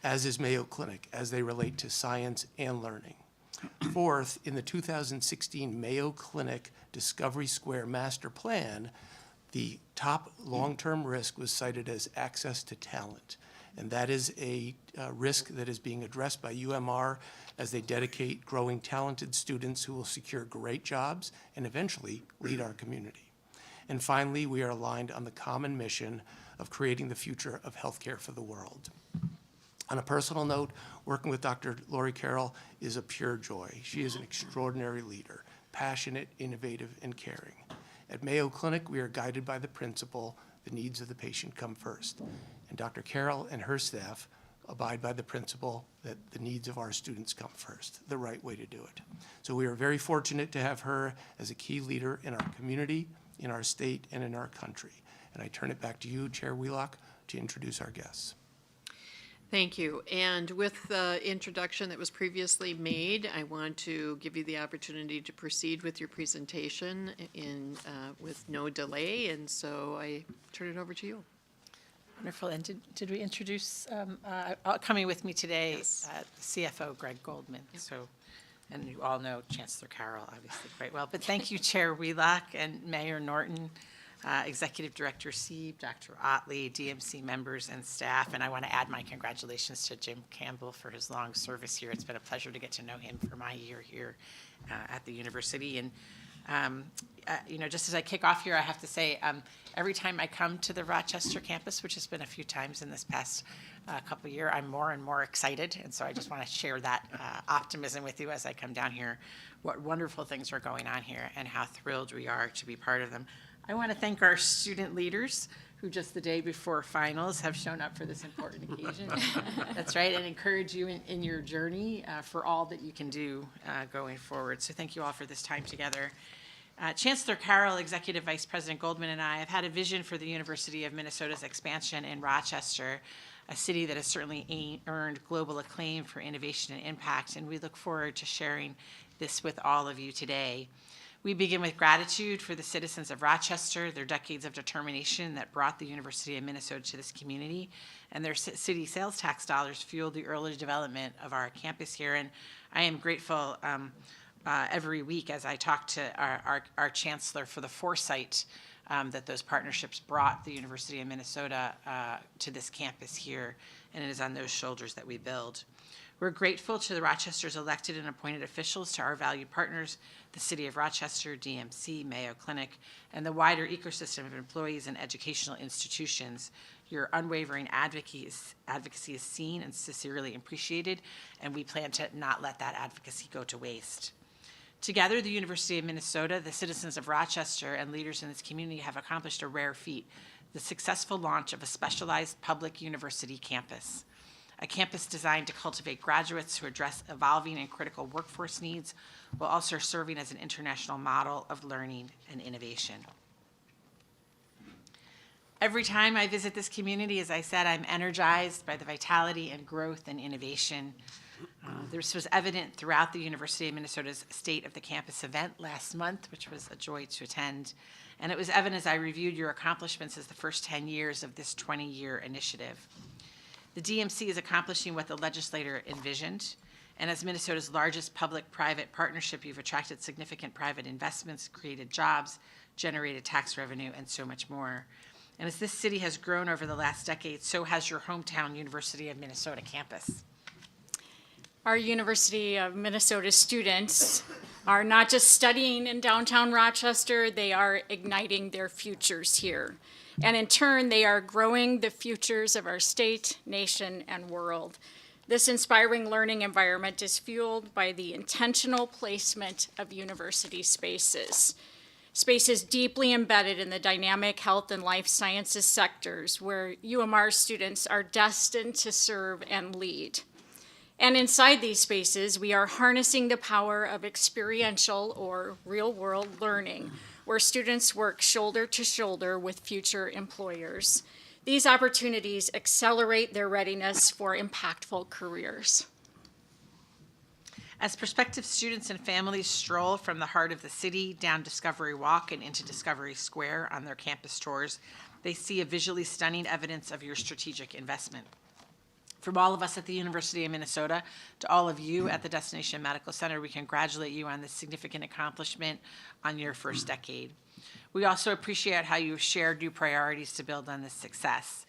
as is Mayo Clinic, as they relate to science and learning. Fourth, in the 2016 Mayo Clinic Discovery Square Master Plan, the top long-term risk was cited as access to talent. And that is a risk that is being addressed by UMR as they dedicate growing talented students who will secure great jobs and eventually lead our community. And finally, we are aligned on the common mission of creating the future of healthcare for the world. On a personal note, working with Dr. Lori Carroll is a pure joy. She is an extraordinary leader, passionate, innovative, and caring. At Mayo Clinic, we are guided by the principle, the needs of the patient come first. And Dr. Carroll and her staff abide by the principle that the needs of our students come first, the right way to do it. So we are very fortunate to have her as a key leader in our community, in our state, and in our country. And I turn it back to you, Chair Wheelock, to introduce our guests. Thank you. And with the introduction that was previously made, I want to give you the opportunity to proceed with your presentation with no delay. And so I turn it over to you. Wonderful. And did we introduce, coming with me today, yes, CFO Greg Goldman. Yep. So, and you all know Chancellor Carroll, obviously, quite well. But thank you, Chair Wheelock and Mayor Norton, Executive Director Sieb, Dr. Otley, DMC members and staff. And I want to add my congratulations to Jim Campbell for his long service here. It's been a pleasure to get to know him for my year here at the university. And just as I kick off here, I have to say, every time I come to the Rochester campus, which has been a few times in this past couple of years, I'm more and more excited. And so I just want to share that optimism with you as I come down here, what wonderful things are going on here and how thrilled we are to be part of them. I want to thank our student leaders who just the day before finals have shown up for this important occasion. That's right, and encourage you in your journey for all that you can do going forward. So thank you all for this time together. Chancellor Carroll, Executive Vice President Goldman, and I have had a vision for the University of Minnesota's expansion in Rochester, a city that has certainly earned global acclaim for innovation and impact, and we look forward to sharing this with all of you today. We begin with gratitude for the citizens of Rochester, their decades of determination that brought the University of Minnesota to this community, and their city sales tax dollars fueled the early development of our campus here. And I am grateful every week as I talk to our chancellor for the foresight that those partnerships brought the University of Minnesota to this campus here, and it is on those shoulders that we build. We're grateful to the Rochester's elected and appointed officials, to our valued partners, the City of Rochester, DMC, Mayo Clinic, and the wider ecosystem of employees and educational institutions. Your unwavering advocacy is seen and sincerely appreciated, and we plan to not let that advocacy go to waste. Together, the University of Minnesota, the citizens of Rochester, and leaders in this community have accomplished a rare feat, the successful launch of a specialized public university campus. A campus designed to cultivate graduates who address evolving and critical workforce needs, while also serving as an international model of learning and innovation. Every time I visit this community, as I said, I'm energized by the vitality and growth and innovation. This was evident throughout the University of Minnesota's State of the Campus event last month, which was a joy to attend. And it was evident as I reviewed your accomplishments as the first 10 years of this 20-year initiative. The DMC is accomplishing what the legislator envisioned, and as Minnesota's largest public-private partnership, you've attracted significant private investments, created jobs, generated tax revenue, and so much more. And as this city has grown over the last decade, so has your hometown University of Minnesota campus. Our University of Minnesota students are not just studying in downtown Rochester, they are igniting their futures here. And in turn, they are growing the futures of our state, nation, and world. This inspiring learning environment is fueled by the intentional placement of university spaces. Spaces deeply embedded in the dynamic health and life sciences sectors where UMR students are destined to serve and lead. And inside these spaces, we are harnessing the power of experiential or real-world learning, where students work shoulder to shoulder with future employers. These opportunities accelerate their readiness for impactful careers. As prospective students and families stroll from the heart of the city down Discovery Walk and into Discovery Square on their campus tours, they see a visually stunning evidence of your strategic investment. From all of us at the University of Minnesota to all of you at the Destination Medical Center, we congratulate you on this significant accomplishment on your first decade. We also appreciate how you've shared new priorities to build on this success.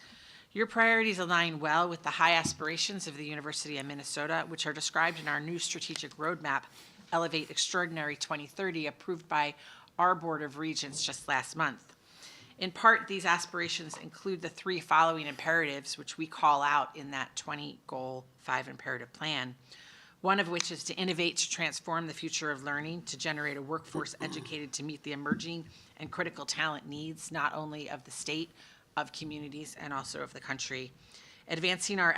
Your priorities align well with the high aspirations of the University of Minnesota, which are described in our new strategic roadmap, Elevate Extraordinary 2030, approved by our Board of Regents just last month. In part, these aspirations include the 3 following imperatives, which we call out in that 20-goal, 5-imperative plan, one of which is to innovate to transform the future of learning, to generate a workforce educated to meet the emerging and critical talent needs, not only of the state, of communities, and also of the country. Advancing our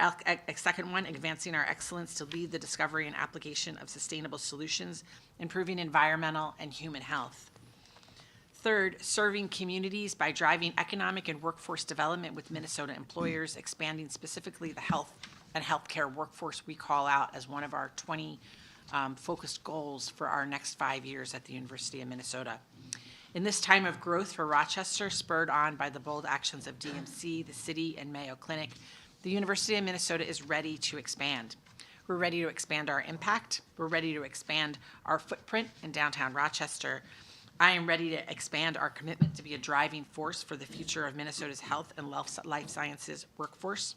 excellence to lead the discovery and application of sustainable solutions, improving environmental and human health. Third, serving communities by driving economic and workforce development with Minnesota employers, expanding specifically the health and healthcare workforce we call out as one of our 20 focused goals for our next 5 years at the University of Minnesota. In this time of growth for Rochester, spurred on by the bold actions of DMC, the city, and Mayo Clinic, the University of Minnesota is ready to expand. We're ready to expand our impact. We're ready to expand our footprint in downtown Rochester. I am ready to expand our commitment to be a driving force for the future of Minnesota's health and life sciences workforce.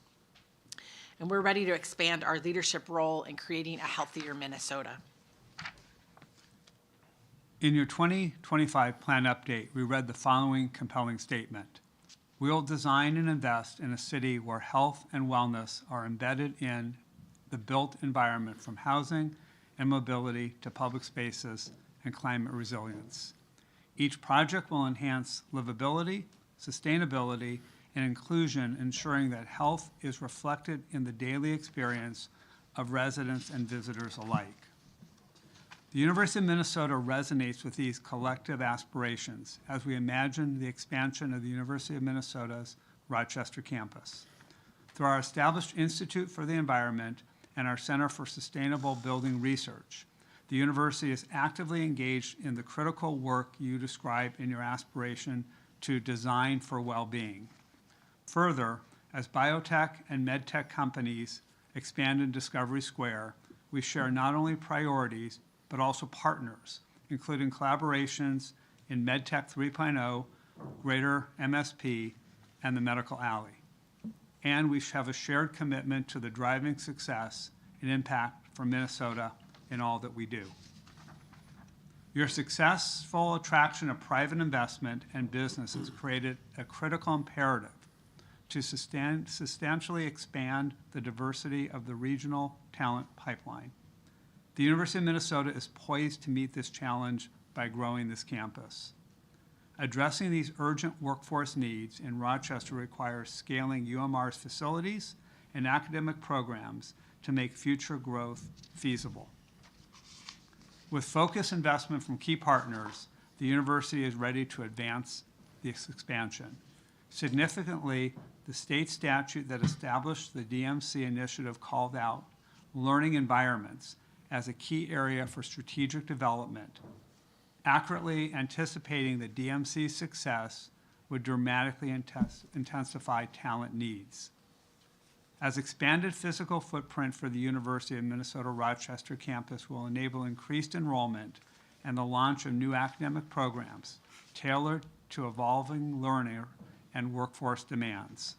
And we're ready to expand our leadership role in creating a healthier Minnesota. In your 2025 plan update, we read the following compelling statement. We will design and invest in a city where health and wellness are embedded in the built environment, from housing and mobility to public spaces and climate resilience. Each project will enhance livability, sustainability, and inclusion, ensuring that health is reflected in the daily experience of residents and visitors alike. The University of Minnesota resonates with these collective aspirations as we imagine the expansion of the University of Minnesota's Rochester campus. Through our established Institute for the Environment and our Center for Sustainable Building Research, the university is actively engaged in the critical work you describe in your aspiration to design for well-being. Further, as biotech and medtech companies expand in Discovery Square, we share not only priorities, but also partners, including collaborations in MedTech 3.0, Greater MSP, and the Medical Alley. And we have a shared commitment to the driving success and impact for Minnesota in all that we do. Your successful attraction of private investment and business has created a critical imperative to substantially expand the diversity of the regional talent pipeline. The University of Minnesota is poised to meet this challenge by growing this campus. Addressing these urgent workforce needs in Rochester requires scaling UMR's facilities and academic programs to make future growth feasible. With focused investment from key partners, the university is ready to advance this expansion. Significantly, the state statute that established the DMC initiative called out learning environments as a key area for strategic development, accurately anticipating that DMC's success would dramatically intensify talent needs. As expanded physical footprint for the University of Minnesota Rochester campus will enable increased enrollment and the launch of new academic programs tailored to evolving learner and workforce demands.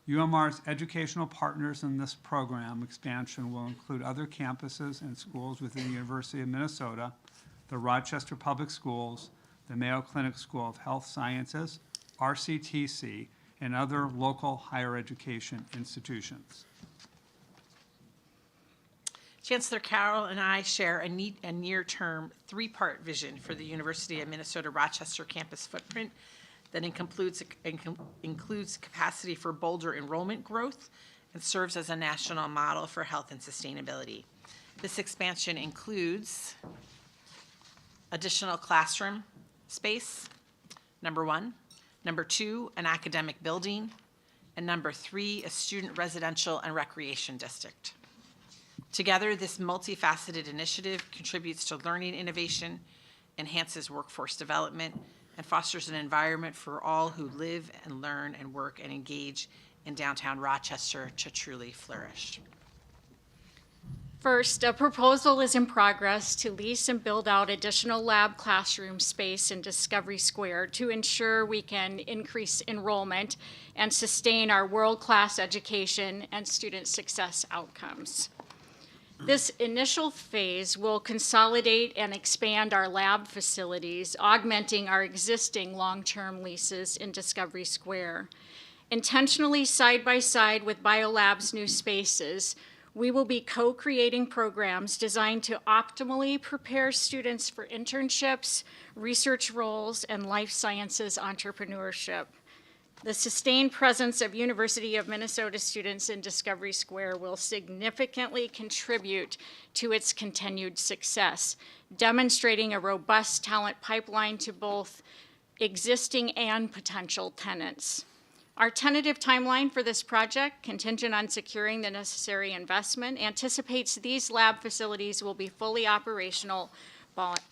UMR's educational partners in this program expansion will include other campuses and schools within the University of Minnesota, the Rochester Public Schools, the Mayo Clinic School of Health Sciences, RCTC, and other local higher education institutions. Chancellor Carroll and I share a neat and near-term three-part vision for the University of Minnesota Rochester campus footprint that includes capacity for bolder enrollment growth and serves as a national model for health and sustainability. This expansion includes additional classroom space, number one. Number two, an academic building. And number three, a student residential and recreation district. Together, this multifaceted initiative contributes to learning innovation, enhances workforce development, and fosters an environment for all who live and learn and work and engage in downtown Rochester to truly flourish. First, a proposal is in progress to lease and build out additional lab classroom space in Discovery Square to ensure we can increase enrollment and sustain our world-class education and student success outcomes. This initial phase will consolidate and expand our lab facilities, augmenting our existing long-term leases in Discovery Square. Intentionally side by side with BioLab's new spaces, we will be co-creating programs designed to optimally prepare students for internships, research roles, and life sciences entrepreneurship. The sustained presence of University of Minnesota students in Discovery Square will significantly contribute to its continued success, demonstrating a robust talent pipeline to both existing and potential tenants. Our tentative timeline for this project, contingent on securing the necessary investment, anticipates these lab facilities will be fully operational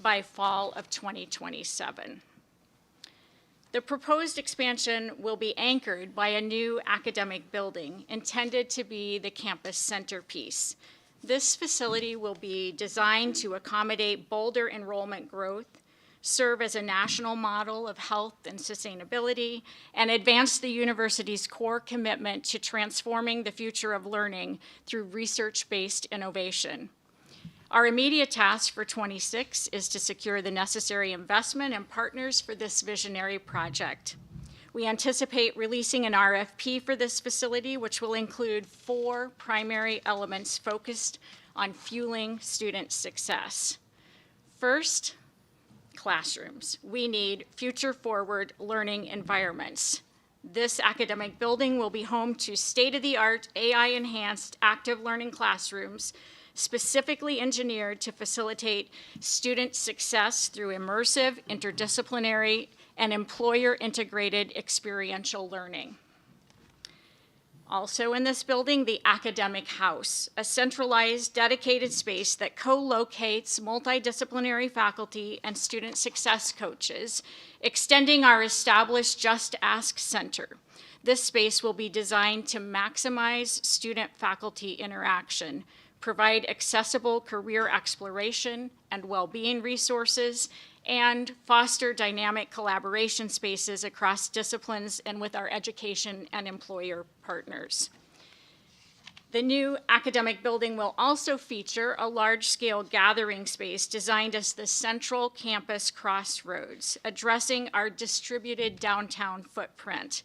by fall of 2027. The proposed expansion will be anchored by a new academic building intended to be the campus centerpiece. This facility will be designed to accommodate bolder enrollment growth, serve as a national model of health and sustainability, and advance the university's core commitment to transforming the future of learning through research-based innovation. Our immediate task for 26 is to secure the necessary investment and partners for this visionary project. We anticipate releasing an RFP for this facility, which will include 4 primary elements focused on fueling student success. First, classrooms. We need future-forward learning environments. This academic building will be home to state-of-the-art, AI-enhanced active learning classrooms specifically engineered to facilitate student success through immersive, interdisciplinary, and employer-integrated experiential learning. Also in this building, the Academic House, a centralized, dedicated space that co-locates multidisciplinary faculty and student success coaches, extending our established Just Ask Center. This space will be designed to maximize student-faculty interaction, provide accessible career exploration and well-being resources, and foster dynamic collaboration spaces across disciplines and with our education and employer partners. The new academic building will also feature a large-scale gathering space designed as the central campus crossroads, addressing our distributed downtown footprint.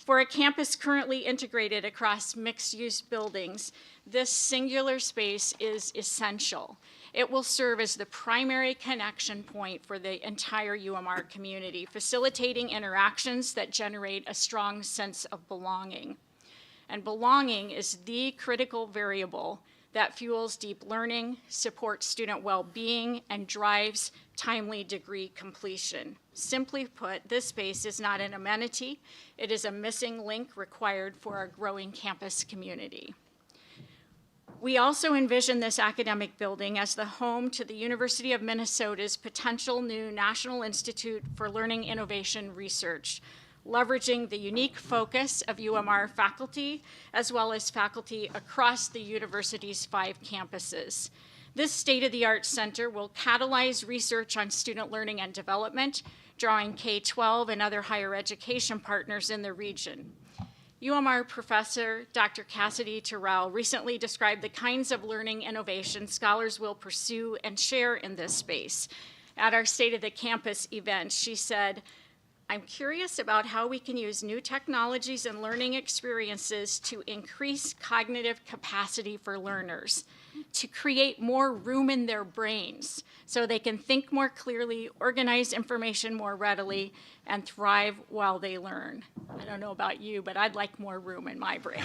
For a campus currently integrated across mixed-use buildings, this singular space is essential. It will serve as the primary connection point for the entire UMR community, facilitating interactions that generate a strong sense of belonging. And belonging is the critical variable that fuels deep learning, supports student well-being, and drives timely degree completion. Simply put, this space is not an amenity, it is a missing link required for a growing campus community. We also envision this academic building as the home to the University of Minnesota's potential new National Institute for Learning Innovation Research, leveraging the unique focus of UMR faculty, as well as faculty across the university's 5 campuses. This state-of-the-art center will catalyze research on student learning and development, drawing K-12 and other higher education partners in the region. UMR professor Dr. Cassidy Terrell recently described the kinds of learning innovation scholars will pursue and share in this space. At our State of the Campus event, she said, "I'm curious about how we can use new technologies and learning experiences to increase cognitive capacity for learners, to create more room in their brains so they can think more clearly, organize information more readily, and thrive while they learn." I don't know about you, but I'd like more room in my brain.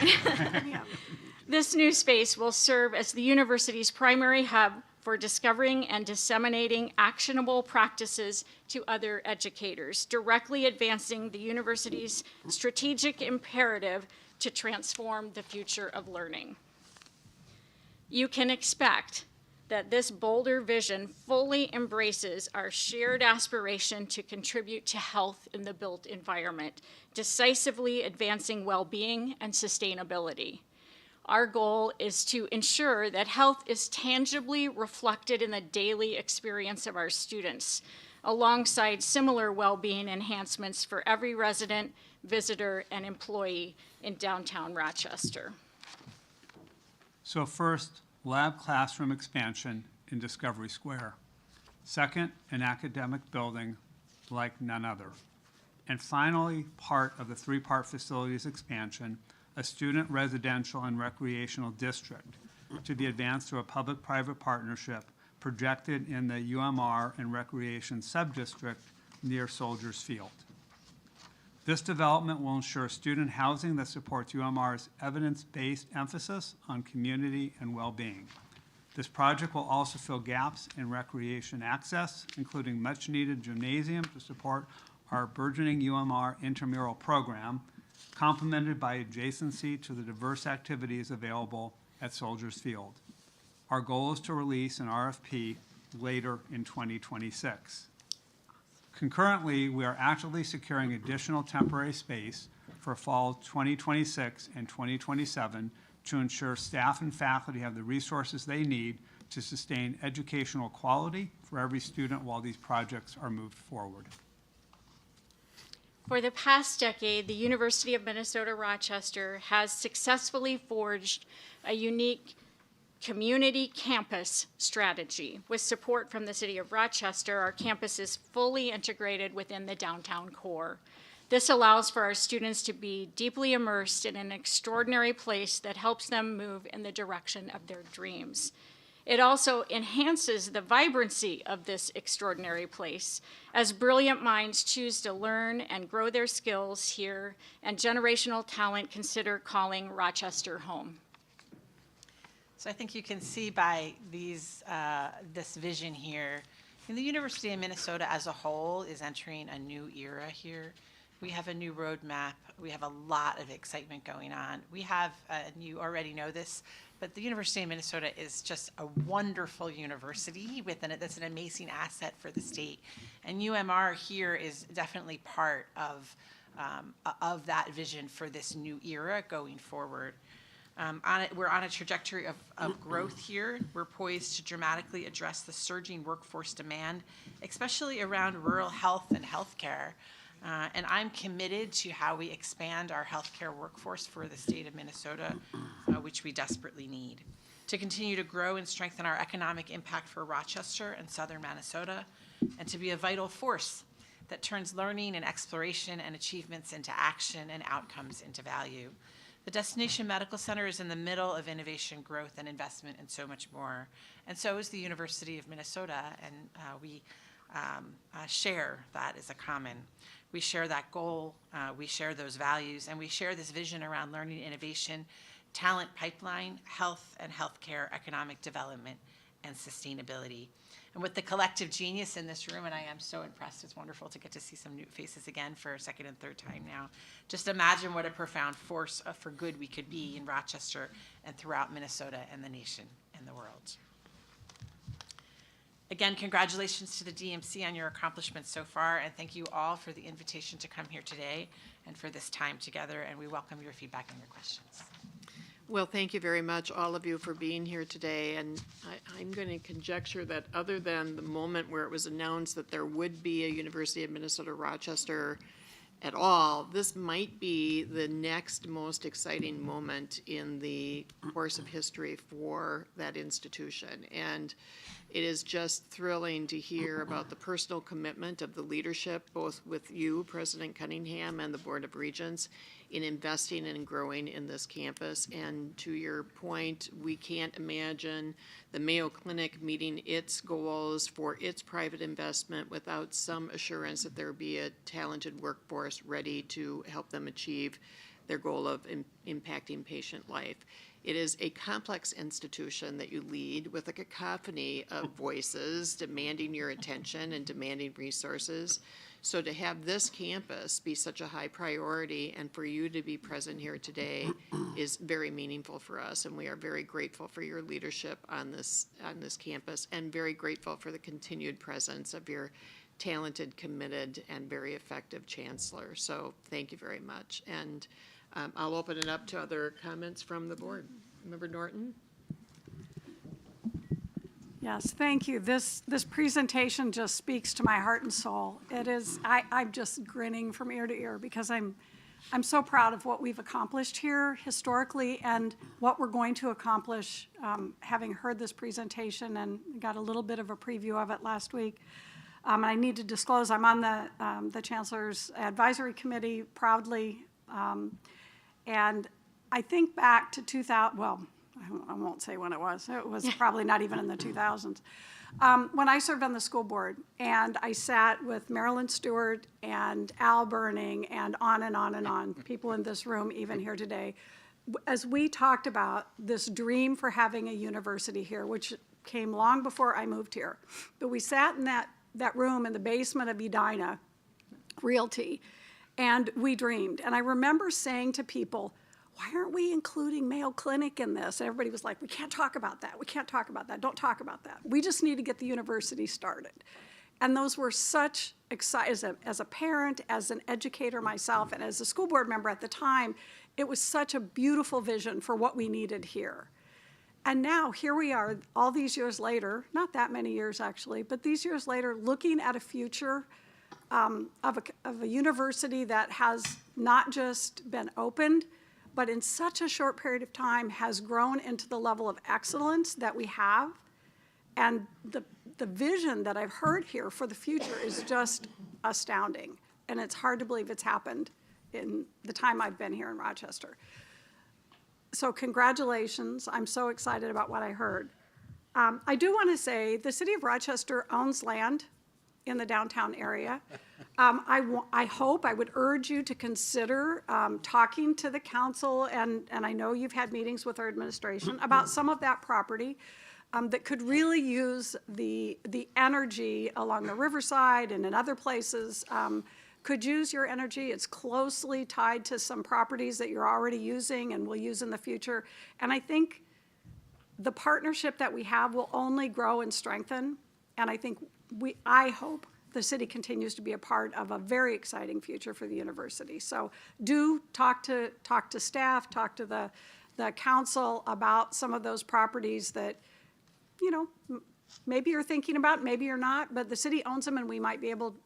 This new space will serve as the university's primary hub for discovering and disseminating actionable practices to other educators, directly advancing the university's strategic imperative to transform the future of learning. You can expect that this bolder vision fully embraces our shared aspiration to contribute to health in the built environment, decisively advancing well-being and sustainability. Our goal is to ensure that health is tangibly reflected in the daily experience of our students, alongside similar well-being enhancements for every resident, visitor, and employee in downtown Rochester. So first, lab classroom expansion in Discovery Square. Second, an academic building like none other. And finally, part of the 3-part facilities expansion, a student residential and recreational district to be advanced through a public-private partnership projected in the UMR and Recreation Subdistrict near Soldiers Field. This development will ensure student housing that supports UMR's evidence-based emphasis on community and well-being. This project will also fill gaps in recreation access, including much-needed gymnasium to support our burgeoning UMR intramural program, complemented by adjacency to the diverse activities available at Soldiers Field. Our goal is to release an RFP later in 2026. Concurrently, we are actively securing additional temporary space for fall 2026 and 2027 to ensure staff and faculty have the resources they need to sustain educational quality for every student while these projects are moved forward. For the past decade, the University of Minnesota Rochester has successfully forged a unique community campus strategy. With support from the City of Rochester, our campus is fully integrated within the downtown core. This allows for our students to be deeply immersed in an extraordinary place that helps them move in the direction of their dreams. It also enhances the vibrancy of this extraordinary place as brilliant minds choose to learn and grow their skills here, and generational talent consider calling Rochester home. So I think you can see by these, this vision here, and the University of Minnesota as a whole is entering a new era here. We have a new roadmap. We have a lot of excitement going on. We have, and you already know this, but the University of Minnesota is just a wonderful university with that's an amazing asset for the state. And UMR here is definitely part of that vision for this new era going forward. We're on a trajectory of growth here. We're poised to dramatically address the surging workforce demand, especially around rural health and healthcare. And I'm committed to how we expand our healthcare workforce for the state of Minnesota, which we desperately need. To continue to grow and strengthen our economic impact for Rochester and southern Minnesota, and to be a vital force that turns learning and exploration and achievements into action and outcomes into value. The Destination Medical Center is in the middle of innovation, growth, and investment, and so much more. And so is the University of Minnesota, and we share that as a common. We share that goal, we share those values, and we share this vision around learning, innovation, talent pipeline, health and healthcare, economic development, and sustainability. And with the collective genius in this room, and I am so impressed, it's wonderful to get to see some new faces again for a second and third time now. Just imagine what a profound force for good we could be in Rochester and throughout Minnesota and the nation and the world. Again, congratulations to the DMC on your accomplishments so far, and thank you all for the invitation to come here today and for this time together, and we welcome your feedback and your questions. Well, thank you very much, all of you, for being here today. And I'm going to conjecture that other than the moment where it was announced that there would be a University of Minnesota Rochester at all, this might be the next most exciting moment in the course of history for that institution. And it is just thrilling to hear about the personal commitment of the leadership, both with you, President Cunningham, and the Board of Regents, in investing and growing in this campus. And to your point, we can't imagine the Mayo Clinic meeting its goals for its private investment without some assurance that there be a talented workforce ready to help them achieve their goal of impacting patient life. It is a complex institution that you lead with a cacophony of voices demanding your attention and demanding resources. So to have this campus be such a high priority and for you to be present here today is very meaningful for us, and we are very grateful for your leadership on this campus, and very grateful for the continued presence of your talented, committed, and very effective chancellor. So thank you very much. And I'll open it up to other comments from the board. Member Norton? Yes, thank you. This presentation just speaks to my heart and soul. It is, I'm just grinning from ear to ear because I'm so proud of what we've accomplished here historically and what we're going to accomplish, having heard this presentation and got a little bit of a preview of it last week. I need to disclose I'm on the Chancellor's Advisory Committee proudly. And I think back to 2000, well, I won't say when it was. It was probably not even in the 2000s. When I served on the school board, and I sat with Marilyn Stewart and Al Burning and on and on and on, people in this room, even here today, as we talked about this dream for having a university here, which came long before I moved here. But we sat in that room in the basement of Edina Realty, and we dreamed. And I remember saying to people, why aren't we including Mayo Clinic in this? And everybody was like, we can't talk about that. We can't talk about that. Don't talk about that. We just need to get the university started. And those were such exciting, as a parent, as an educator myself, and as a school board member at the time, it was such a beautiful vision for what we needed here. And now here we are, all these years later, not that many years actually, but these years later, looking at a future of a university that has not just been opened, but in such a short period of time has grown into the level of excellence that we have. And the vision that I've heard here for the future is just astounding. And it's hard to believe it's happened in the time I've been here in Rochester. So congratulations. I'm so excited about what I heard. I do want to say the city of Rochester owns land in the downtown area. I would urge you to consider talking to the council, and I know you've had meetings with our administration about some of that property that could really use the energy along the riverside and in other places. Could use your energy. It's closely tied to some properties that you're already using and will use in the future. And I think the partnership that we have will only grow and strengthen. And I think I hope the city continues to be a part of a very exciting future for the university. So do talk to staff, talk to the council about some of those properties that, you know, maybe you're thinking about, maybe you're not, but the city owns them, and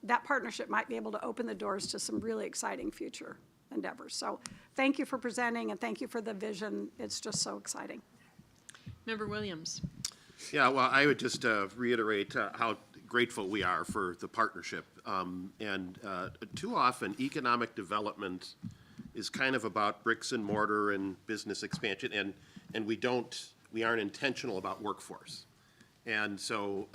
that partnership might be able to open the doors to some really exciting future endeavors. So thank you for presenting, and thank you for the vision. It's just so exciting. Member Williams. Yeah, well, I would just reiterate how grateful we are for the partnership. Too often, economic development is kind of about bricks and mortar and business expansion, and we aren't intentional about workforce. And so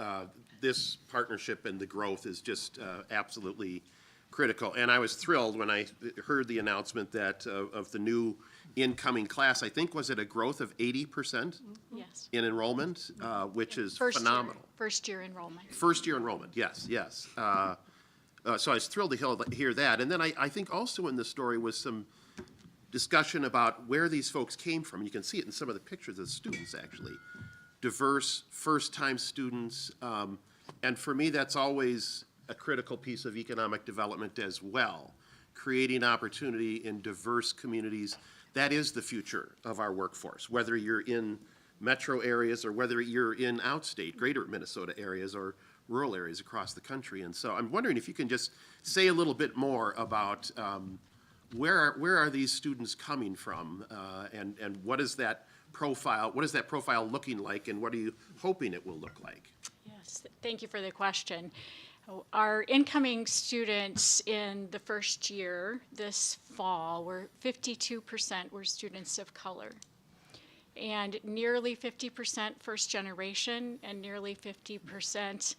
this partnership and the growth is just absolutely critical. And I was thrilled when I heard the announcement that of the new incoming class. I think, was it a growth of 80% Yes. in enrollment, which is phenomenal. First year enrollment. First year enrollment, yes. So I was thrilled to hear that. And then I think also in the story was some discussion about where these folks came from. You can see it in some of the pictures of the students, actually. Diverse, first-time students. And for me, that's always a critical piece of economic development as well. Creating opportunity in diverse communities. That is the future of our workforce, whether you're in metro areas or whether you're in outstate, greater Minnesota areas or rural areas across the country. And so I'm wondering if you can just say a little bit more about where are these students coming from, and what is that profile looking like, and what are you hoping it will look like? Yes, thank you for the question. Our incoming students in the first year this fall were 52% were students of color, and nearly 50% first generation, and nearly 50%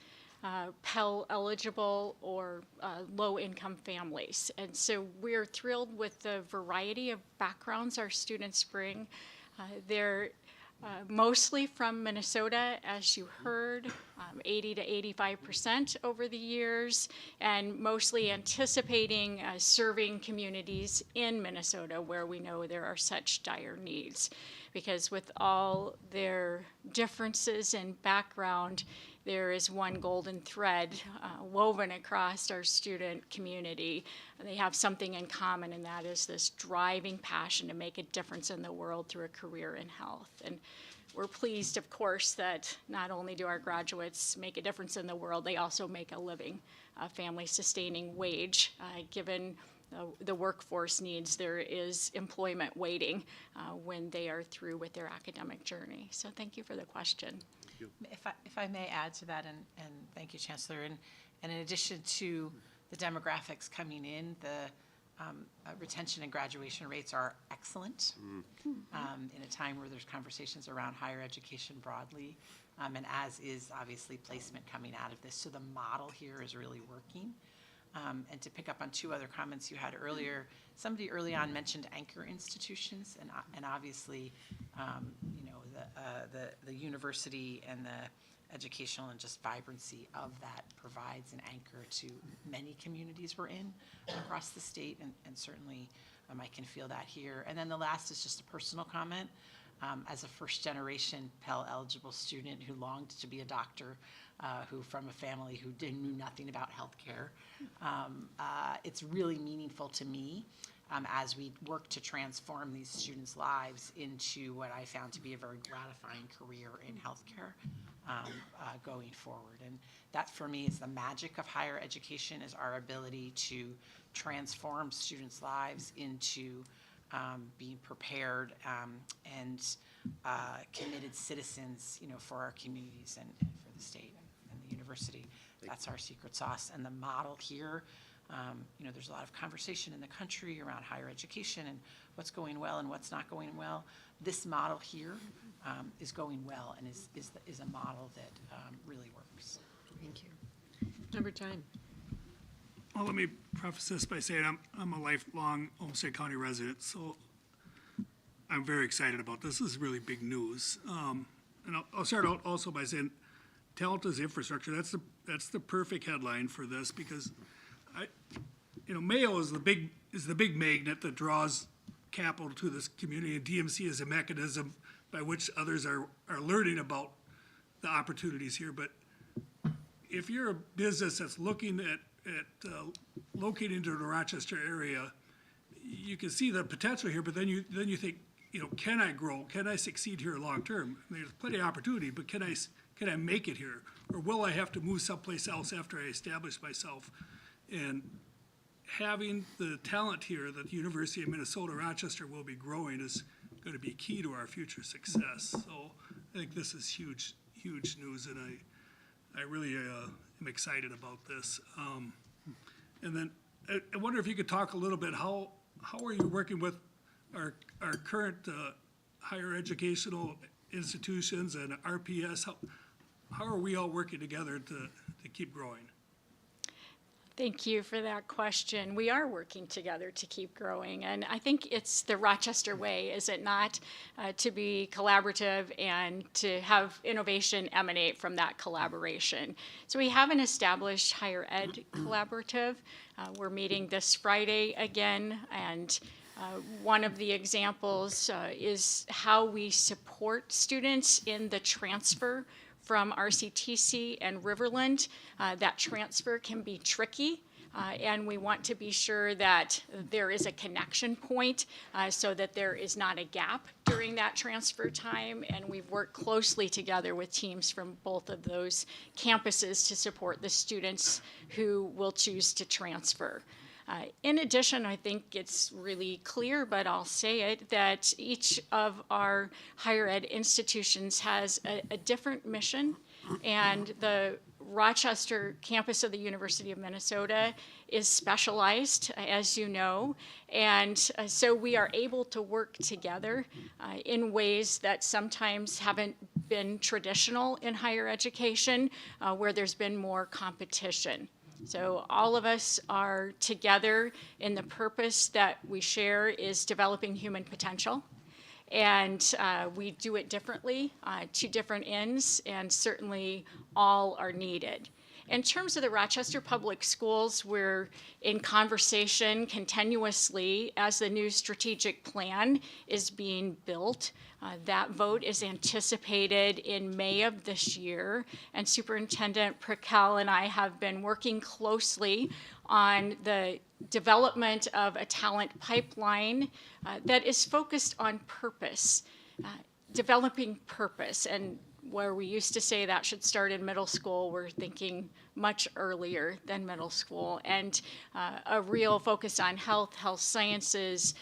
Pell eligible or low income families. And so we're thrilled with the variety of backgrounds our students bring. They're mostly from Minnesota, as you heard, 80 to 85% over the years, and mostly anticipating serving communities in Minnesota where we know there are such dire needs. Because with all their differences in background, there is one golden thread woven across our student community. They have something in common, and that is this driving passion to make a difference in the world through a career in health. And we're pleased, of course, that not only do our graduates make a difference in the world, they also make a living, family-sustaining wage. Given the workforce needs, there is employment waiting when they are through with their academic journey. So thank you for the question. If I may add to that, and thank you, Chancellor, and in addition to the demographics coming in, the retention and graduation rates are excellent in a time where there's conversations around higher education broadly, and as is obviously placement coming out of this. So the model here is really working. And to pick up on two other comments you had earlier, somebody early on mentioned anchor institutions, and obviously, you know, the university and the educational and just vibrancy of that provides an anchor to many communities we're in across the state, and certainly I can feel that here. And then the last is just a personal comment. As a first-generation Pell eligible student who longed to be a doctor, who from a family who knew nothing about healthcare, it's really meaningful to me as we work to transform these students' lives into what I found to be a very gratifying career in healthcare going forward. And that, for me, is the magic of higher education, is our ability to transform students' lives into being prepared and committed citizens, you know, for our communities and for the state and the university. That's our secret sauce. And the model here, you know, there's a lot of conversation in the country around higher education and what's going well and what's not going well. This model here is going well and is a model that really works. Thank you. Member Time. Well, let me preface this by saying I'm a lifelong Olmsted County resident, so I'm very excited about this. This is really big news. And I'll start out also by saying, talent is infrastructure. That's the perfect headline for this, because Mayo is the big magnet that draws capital to this community, and DMC is a mechanism by which others are learning about the opportunities here. But if you're a business that's looking at locating into the Rochester area, you can see the potential here, but then you think, can I grow? Can I succeed here long term? There's plenty of opportunity, but can I make it here? Or will I have to move someplace else after I establish myself? And having the talent here that the University of Minnesota Rochester will be growing is going to be key to our future success. So I think this is huge news, and I really am excited about this. And then I wonder if you could talk a little bit, how are you working with our current higher educational institutions and RPS? How are we all working together to keep growing? Thank you for that question. We are working together to keep growing, and I think it's the Rochester way, is it not? To be collaborative and to have innovation emanate from that collaboration. So we have an established higher ed collaborative. We're meeting this Friday again, and one of the examples is how we support students in the transfer from RCTC and Riverland. That transfer can be tricky, and we want to be sure that there is a connection point so that there is not a gap during that transfer time, and we've worked closely together with teams from both of those campuses to support the students who will choose to transfer. In addition, I think it's really clear, but I'll say it, that each of our higher ed institutions has a different mission, and the Rochester campus of the University of Minnesota is specialized, as you know, and so we are able to work together in ways that sometimes haven't been traditional in higher education, where there's been more competition. So all of us are together in the purpose that we share is developing human potential. And we do it differently to different ends, and certainly all are needed. In terms of the Rochester Public Schools, we're in conversation continuously as the new strategic plan is being built. That vote is anticipated in May of this year, and Superintendent Prickell and I have been working closely on the development of a talent pipeline that is focused on purpose, developing purpose. And where we used to say that should start in middle school, we're thinking much earlier than middle school, and a real focus on health sciences,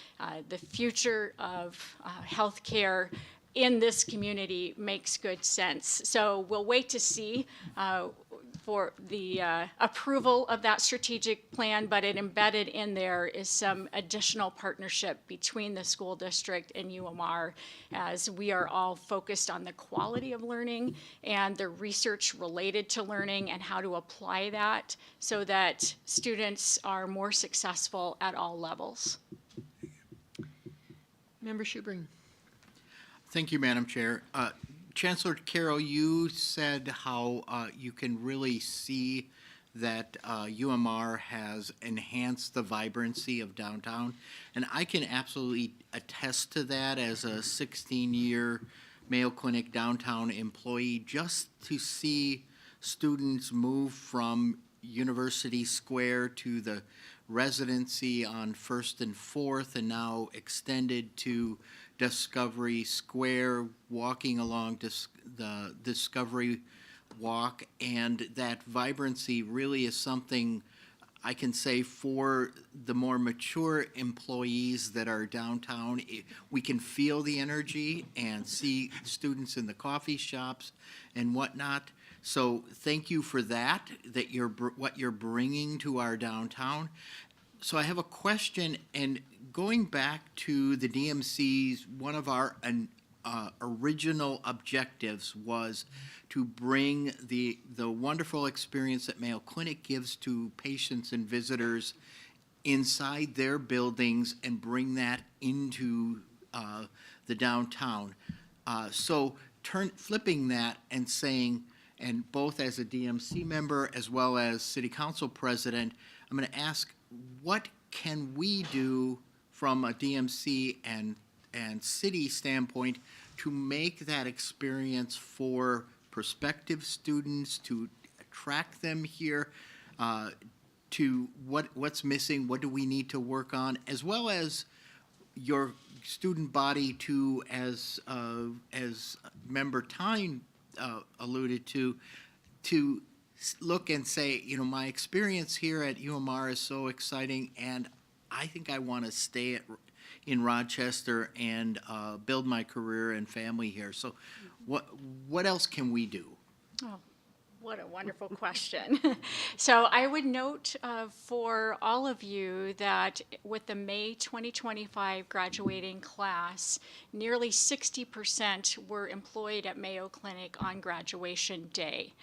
the future of healthcare in this community makes good sense. So we'll wait to see for the approval of that strategic plan, but embedded in there is some additional partnership between the school district and UMR, as we are all focused on the quality of learning and the research related to learning and how to apply that so that students are more successful at all levels. Member Schubring. Thank you, Madam Chair. Chancellor Carroll, you said how you can really see that UMR has enhanced the vibrancy of downtown, and I can absolutely attest to that as a 16-year Mayo Clinic downtown employee. Just to see students move from University Square to the residency on 1st and 4th, and now extended to Discovery Square, walking along the Discovery Walk, and that vibrancy really is something I can say for the more mature employees that are downtown. We can feel the energy and see students in the coffee shops and whatnot. So thank you for that what you're bringing to our downtown. So I have a question, and going back to the DMC's, one of our original objectives was to bring the wonderful experience that Mayo Clinic gives to patients and visitors inside their buildings and bring that into the downtown. So flipping that and saying, and both as a DMC member as well as City Council President, I'm going to ask, what can we do from a DMC and city standpoint to make that experience for prospective students, to attract them here, to what's missing, what do we need to work on, as well as your student body to, as Member Tyne alluded to look and say, you know, my experience here at UMR is so exciting, and I think I want to stay in Rochester and build my career and family here. So what else can we do? Oh, what a wonderful question. So I would note for all of you that with the May 2025 graduating class, nearly 60% were employed at Mayo Clinic on graduation day.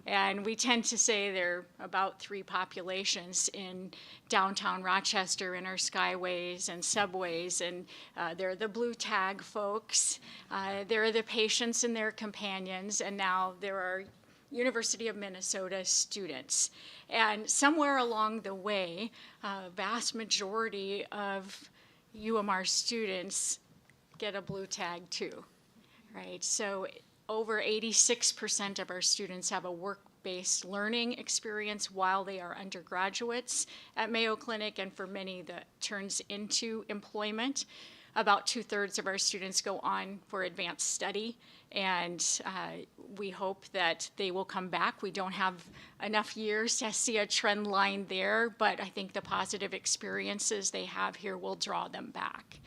And we tend to say there are about 3 populations in downtown Rochester in our skyways and subways, and there are the blue tag folks, there are the patients and their companions, and now there are University of Minnesota students. And somewhere along the way, a vast majority of UMR students get a blue tag too, right? So over 86% of our students have a work-based learning experience while they are undergraduates at Mayo Clinic, and for many that turns into employment. About 2/3 of our students go on for advanced study, and we hope that they will come back. We don't have enough years to see a trend line there, but I think the positive experiences they have here will draw them back.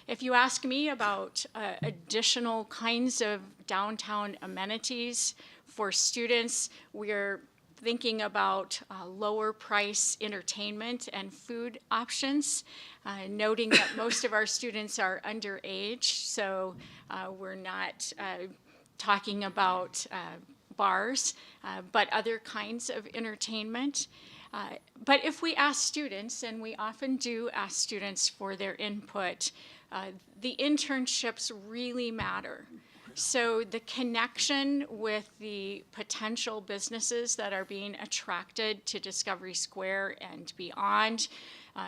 If you ask me about additional kinds of downtown amenities for students, we're thinking about lower price entertainment and food options, noting that most of our students are underage, so we're not talking about bars, but other kinds of entertainment. But if we ask students, and we often do ask students for their input, the internships really matter. So the connection with the potential businesses that are being attracted to Discovery Square and beyond,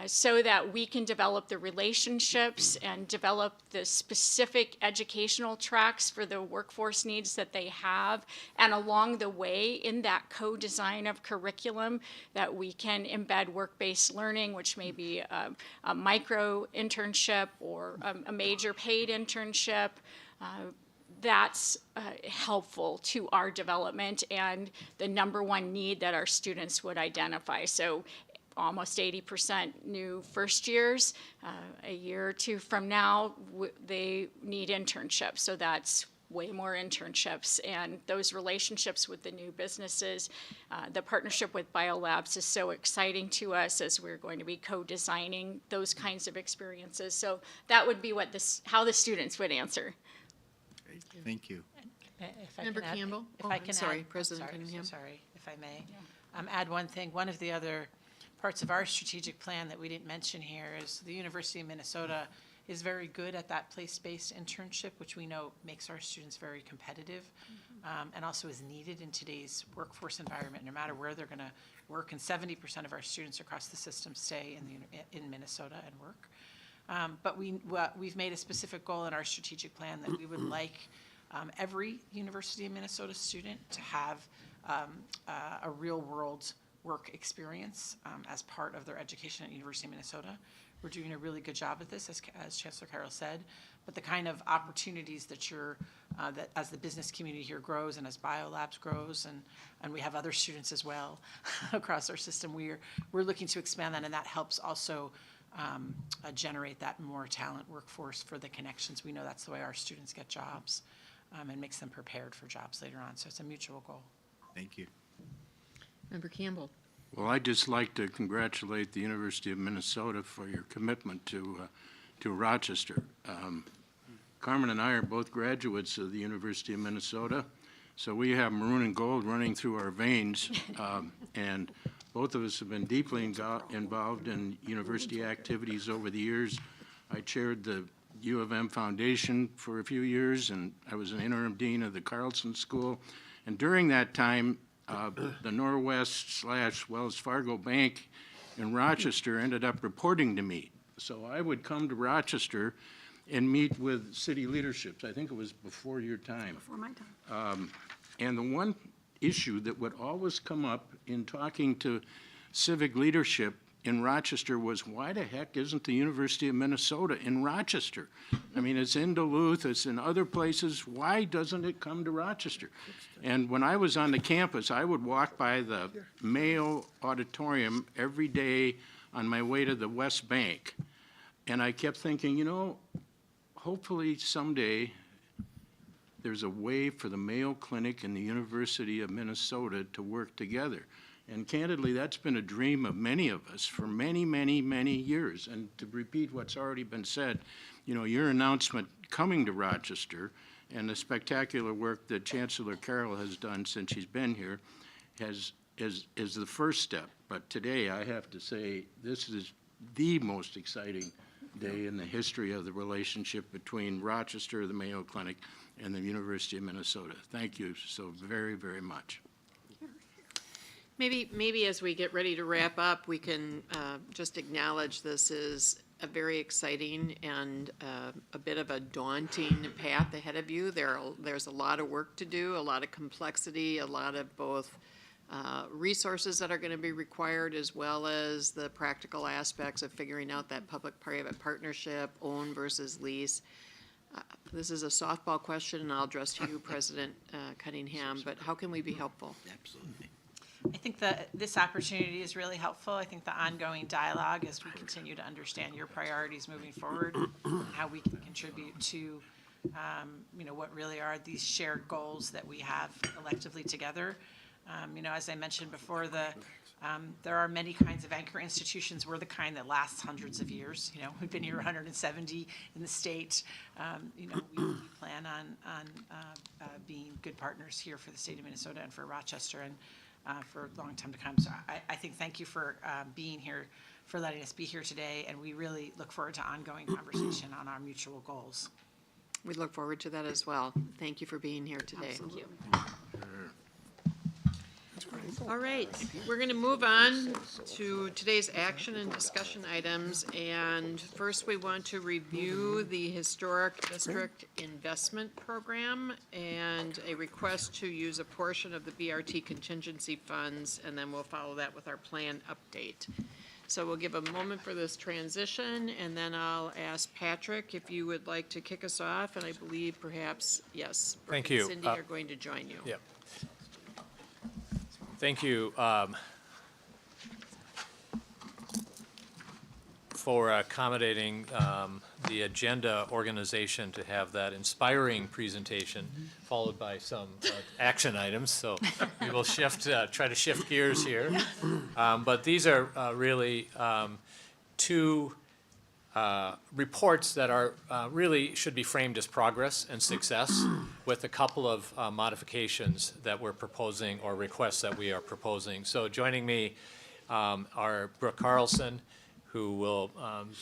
so that we can develop the relationships and develop the specific educational tracks for the workforce needs that they have, and along the way in that co-design of curriculum that we can embed work-based learning, which may be a micro internship or a major paid internship. That's helpful to our development and the #1 need that our students would identify. So almost 80% new first years. A year or two from now, they need internships. So that's way more internships, and those relationships with the new businesses. The partnership with BioLabs is so exciting to us as we're going to be co-designing those kinds of experiences. So that would be how the students would answer. Thank you. If I Member can add- Campbell? If Oh, I I'm can sorry, add- President sorry, Cunningham. Sorry, if I may. Add one thing. One of the other parts of our strategic plan that we didn't mention here is the University of Minnesota is very good at that place-based internship, which we know makes our students very competitive, and also is needed in today's workforce environment, no matter where they're going to work. And 70% of our students across the system stay in Minnesota and work. But we've made a specific goal in our strategic plan that we would like every University of Minnesota student to have a real-world work experience as part of their education at University of Minnesota. We're doing a really good job at this, as Chancellor Carroll said, but the kind of opportunities that that as the business community here grows and as BioLabs grows, and we have other students as well across our system, we're looking to expand that, and that helps also generate that more talent workforce for the connections. We know that's the way our students get jobs, and makes them prepared for jobs later on. So it's a mutual goal. Thank you. Member Campbell. Well, I'd just like to congratulate the University of Minnesota for your commitment to Rochester. Carmen and I are both graduates of the University of Minnesota, so we have maroon and gold running through our veins, and both of us have been deeply involved in university activities over the years. I chaired the U of M Foundation for a few years, and I was an interim dean of the Carlson School. And during that time, the Norwest/Wells Fargo Bank in Rochester ended up reporting to me. So I would come to Rochester and meet with city leaderships. I think it was before your time. Before my time. And the one issue that would always come up in talking to civic leadership in Rochester was, why the heck isn't the University of Minnesota in Rochester? I mean, it's in Duluth, it's in other places. Why doesn't it come to Rochester? And when I was on the campus, I would walk by the Mayo Auditorium every day on my way to the West Bank. And I kept thinking, you know, hopefully someday there's a way for the Mayo Clinic and the University of Minnesota to work together. And candidly, that's been a dream of many of us for many, many, many years. And to repeat what's already been said, you know, your announcement coming to Rochester and the spectacular work that Chancellor Carroll has done since she's been here is the first step. But today, I have to say, this is the most exciting day in the history of the relationship between Rochester, the Mayo Clinic, and the University of Minnesota. Thank you so very, very much. Maybe as we get ready to wrap up, we can just acknowledge this is a very exciting and a bit of a daunting path ahead of you. There's a lot of work to do, a lot of complexity, a lot of both resources that are going to be required, as well as the practical aspects of figuring out that public-private partnership, own versus lease. This is a softball question, and I'll address to you, President Cunningham, but how can we be helpful? Absolutely. I think that this opportunity is really helpful. I think the ongoing dialogue as we continue to understand your priorities moving forward, and how we can contribute to, you know, what really are these shared goals that we have collectively together. You know, as I mentioned before, there are many kinds of anchor institutions. We're the kind that lasts hundreds of years. You know, we've been here 170 in the state. You know, we plan on being good partners here for the state of Minnesota and for Rochester, and for a long time to come. So I think thank you for being here, for letting us be here today, and we really look forward to ongoing conversation on our mutual goals. We look forward to that as well. Thank you for being here today. Thank you. All right, we're going to move on to today's action and discussion items. And first, we want to review the Historic District Investment Program and a request to use a portion of the BRT contingency funds, and then we'll follow that with our plan update. So we'll give a moment for this transition, and then I'll ask Patrick if you would like to kick us off, and I believe perhaps, yes, Brooke Thank and you. Cindy are going to join you. Yep. Thank you for accommodating the agenda organization to have that inspiring presentation, followed by some action items. So we will try to shift gears here. But these are really two reports that are really should be framed as progress and success, with a couple of modifications that we're proposing, or requests that we are proposing. So joining me are Brooke Carlson, who will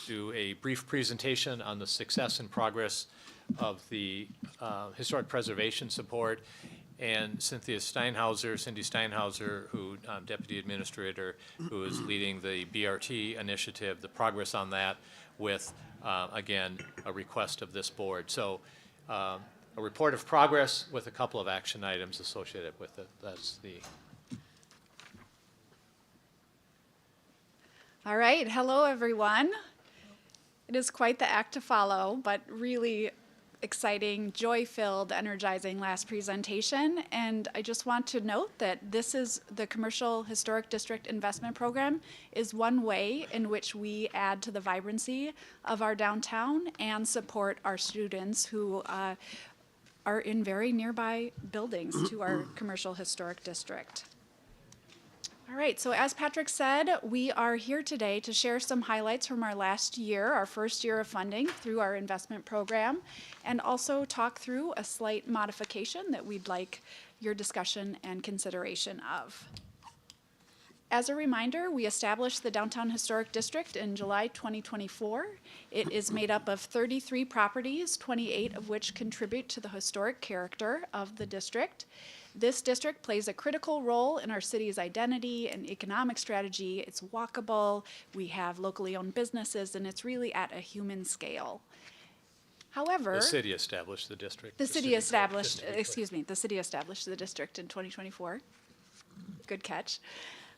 do a brief presentation on the success and progress of the historic preservation support, and Cindy Steinhauser, who Deputy Administrator, who is leading the BRT initiative, the progress on that, with, again, a request of this board. So a report of progress with a couple of action items associated with it. That's the... All right, hello everyone. It is quite the act to follow, but really exciting, joy-filled, energizing last presentation. And I just want to note that this is the Commercial Historic District Investment Program is one way in which we add to the vibrancy of our downtown and support our students who are in very nearby buildings to our Commercial Historic District. All right, so as Patrick said, we are here today to share some highlights from our last year, our first year of funding through our investment program, and also talk through a slight modification that we'd like your discussion and consideration of. As a reminder, we established the Downtown Historic District in July 2024. It is made up of 33 properties, 28 of which contribute to the historic character of the district. This district plays a critical role in our city's identity and economic strategy. It's walkable, we have locally owned businesses, and it's really at a human scale. However, The city established the district. the city established the district in 2024. Good catch.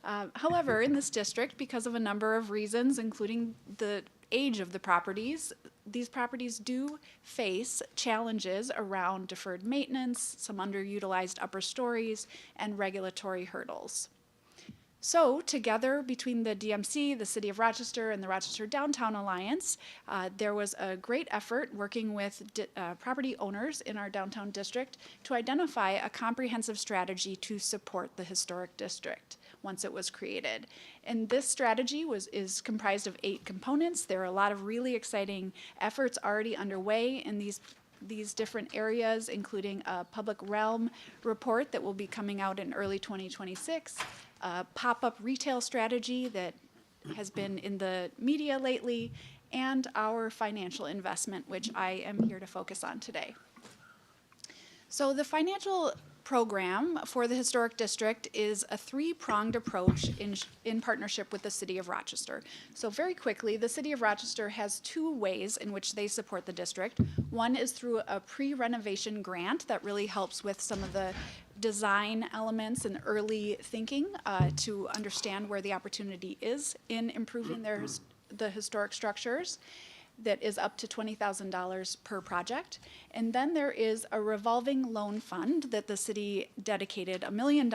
However, in this district, because of a number of reasons, including the age of the properties, these properties do face challenges around deferred maintenance, some underutilized upper stories, and regulatory hurdles. So together between the DMC, the City of Rochester, and the Rochester Downtown Alliance, there was a great effort working with property owners in our downtown district to identify a comprehensive strategy to support the historic district once it was created. And this strategy is comprised of 8 components. There are a lot of really exciting efforts already underway in these different areas, including a public realm report that will be coming out in early 2026, a pop-up retail strategy that has been in the media lately, and our financial investment, which I am here to focus on today. So the financial program for the historic district is a 3-pronged approach in partnership with the City of Rochester. So very quickly, the City of Rochester has 2 ways in which they support the district. One is through a pre-renovation grant that really helps with some of the design elements and early thinking to understand where the opportunity is in improving the historic structures. That is up to $20,000 per project. And then there is a revolving loan fund that the city dedicated $1 million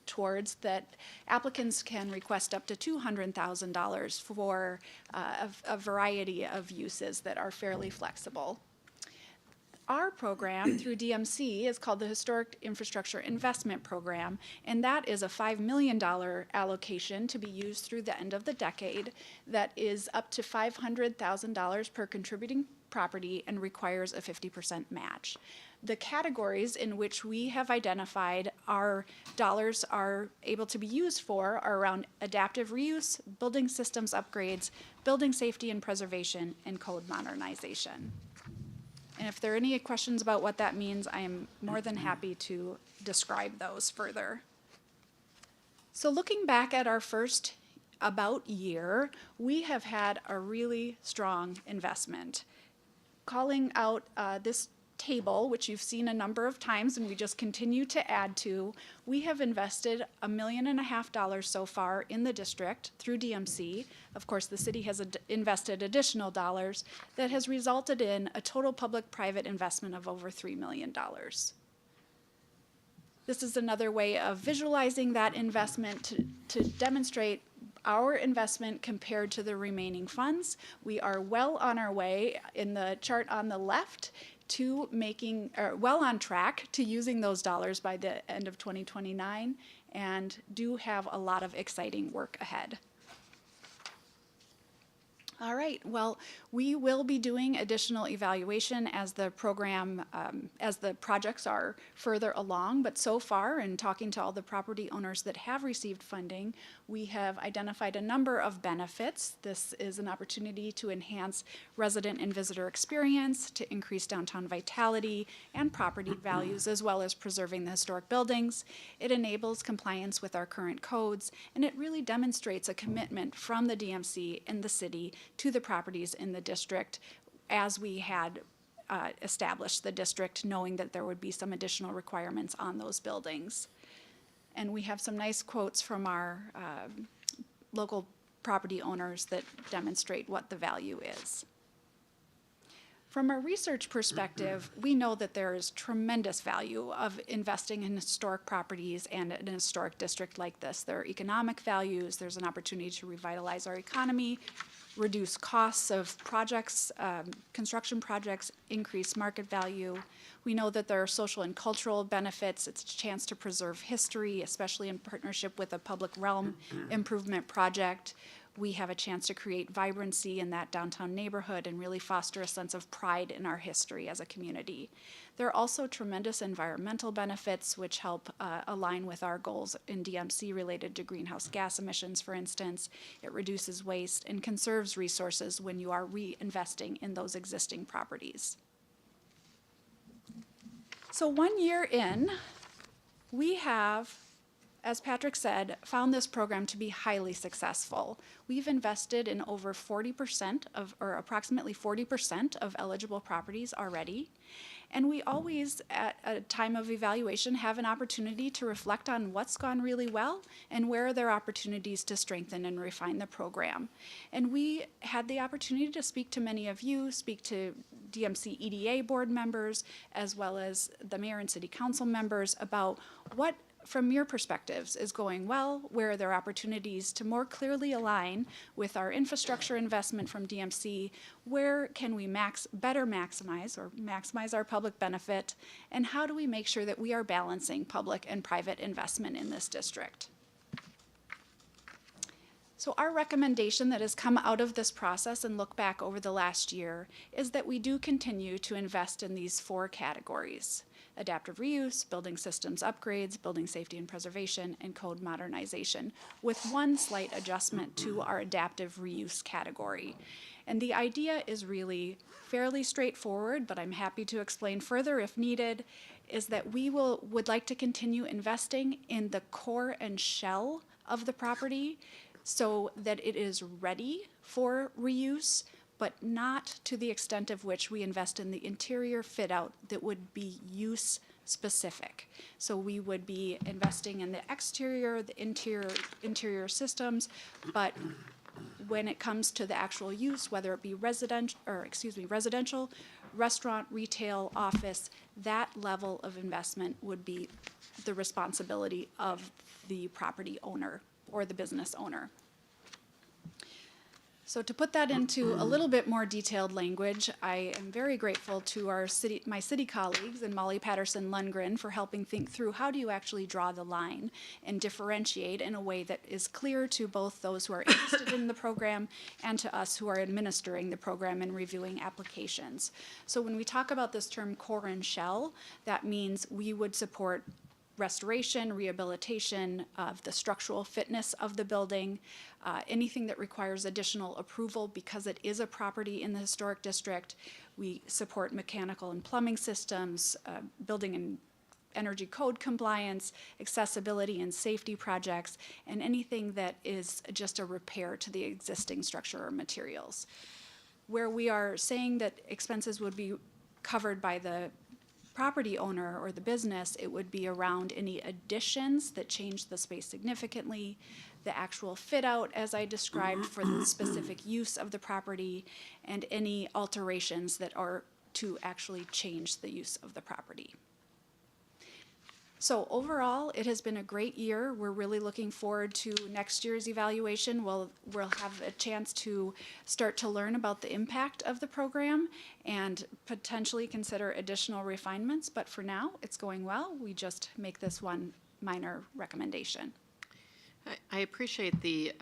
towards, that applicants can request up to $200,000 for a variety of uses that are fairly flexible. Our program through DMC is called the Historic Infrastructure Investment Program, and that is a $5 million allocation to be used through the end of the decade that is up to $500,000 per contributing property and requires a 50% match. The categories in which we have identified our dollars are able to be used for are around adaptive reuse, building systems upgrades, building safety and preservation, and code modernization. And if there are any questions about what that means, I am more than happy to describe those further. So looking back at our first about year, we have had a really strong investment. Calling out this table, which you've seen a number of times and we just continue to add to, we have invested $1.5 million so far in the district through DMC. Of course, the city has invested additional dollars that has resulted in a total public-private investment of over $3 million. This is another way of visualizing that investment to demonstrate our investment compared to the remaining funds. We are well on our way in the chart on the left to making, or well on track to using those dollars by the end of 2029, and do have a lot of exciting work ahead. All right, well, we will be doing additional evaluation as the program, as the projects are further along, but so far, in talking to all the property owners that have received funding, we have identified a number of benefits. This is an opportunity to enhance resident and visitor experience, to increase downtown vitality and property values, as well as preserving the historic buildings. It enables compliance with our current codes, and it really demonstrates a commitment from the DMC and the city to the properties in the district as we had established the district, knowing that there would be some additional requirements on those buildings. And we have some nice quotes from our local property owners that demonstrate what the value is. From a research perspective, we know that there is tremendous value of investing in historic properties and in a historic district like this. There are economic values, there's an opportunity to revitalize our economy, reduce costs of projects, construction projects, increase market value. We know that there are social and cultural benefits. It's a chance to preserve history, especially in partnership with a public realm improvement project. We have a chance to create vibrancy in that downtown neighborhood and really foster a sense of pride in our history as a community. There are also tremendous environmental benefits which help align with our goals in DMC related to greenhouse gas emissions, for instance. It reduces waste and conserves resources when you are reinvesting in those existing properties. So 1 year in, we have, as Patrick said, found this program to be highly successful. We've invested in over 40% or approximately 40% of eligible properties already. And we always, at a time of evaluation, have an opportunity to reflect on what's gone really well and where are there opportunities to strengthen and refine the program. And we had the opportunity to speak to many of you, speak to DMC EDA board members, as well as the mayor and city council members about what, from your perspectives, is going well, where there are opportunities to more clearly align with our infrastructure investment from DMC, where can we better maximize our public benefit, and how do we make sure that we are balancing public and private investment in this district. So our recommendation that has come out of this process and look back over the last year is that we do continue to invest in these 4 categories: adaptive reuse, building systems upgrades, building safety and preservation, and code modernization, with one slight adjustment to our adaptive reuse category. And the idea is really fairly straightforward, but I'm happy to explain further if needed, is that we would like to continue investing in the core and shell of the property so that it is ready for reuse, but not to the extent of which we invest in the interior fit out that would be use specific. So we would be investing in the exterior, the interior systems, but when it comes to the actual use, whether it be residential, restaurant, retail, office, that level of investment would be the responsibility of the property owner or the business owner. So to put that into a little bit more detailed language, I am very grateful to my city colleagues and Molly Patterson-Lundgren for helping think through how do you actually draw the line and differentiate in a way that is clear to both those who are interested in the program and to us who are administering the program and reviewing applications. So when we talk about this term core and shell, that means we would support restoration, rehabilitation of the structural fitness of the building, anything that requires additional approval because it is a property in the historic district. We support mechanical and plumbing systems, building and energy code compliance, accessibility and safety projects, and anything that is just a repair to the existing structure or materials. Where we are saying that expenses would be covered by the property owner or the business, it would be around any additions that change the space significantly, the actual fit out as I described for the specific use of the property, and any alterations that are to actually change the use of the property. So overall, it has been a great year. We're really looking forward to next year's evaluation. We'll have a chance to start to learn about the impact of the program and potentially consider additional refinements. But for now, it's going well. We just make this one minor recommendation. I appreciate the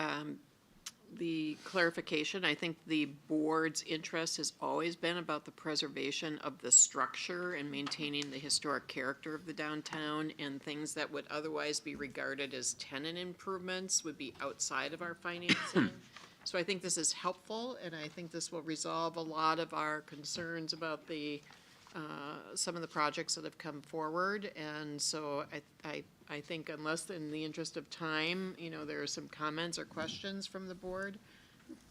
clarification. I think the board's interest has always been about the preservation of the structure and maintaining the historic character of the downtown, and things that would otherwise be regarded as tenant improvements would be outside of our financing. So I think this is helpful, and I think this will resolve a lot of our concerns about some of the projects that have come forward. And so I think, unless in the interest of time, there are some comments or questions from the board.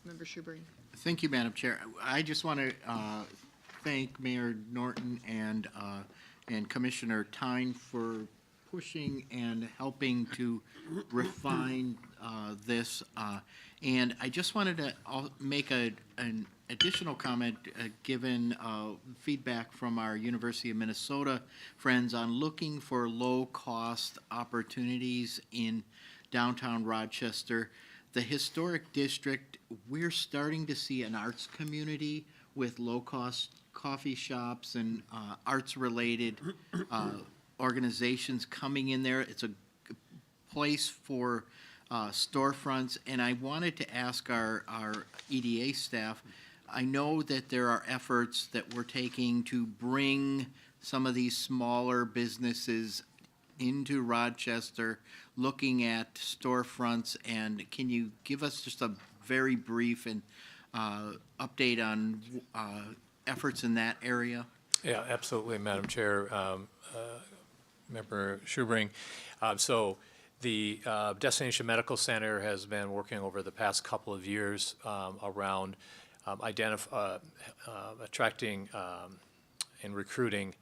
Member Shoebury. Thank you, Madam Chair. I just want to thank Mayor Norton and Commissioner Tyne for pushing and helping to refine this. And I just wanted to make an additional comment given feedback from our University of Minnesota friends on looking for low-cost opportunities in downtown Rochester. the historic district, we're starting to see an arts community with low-cost coffee shops and arts-related organizations coming in there. It's a place for storefronts, and I wanted to ask our EDA staff, I know that there are efforts that we're taking to bring some of these smaller businesses into Rochester, looking at storefronts, and can you give us just a very brief and update on efforts in that area? Yeah, absolutely, Madam Chair. Member Schubring. So the Destination Medical Center has been working over the past couple of years around attracting and recruiting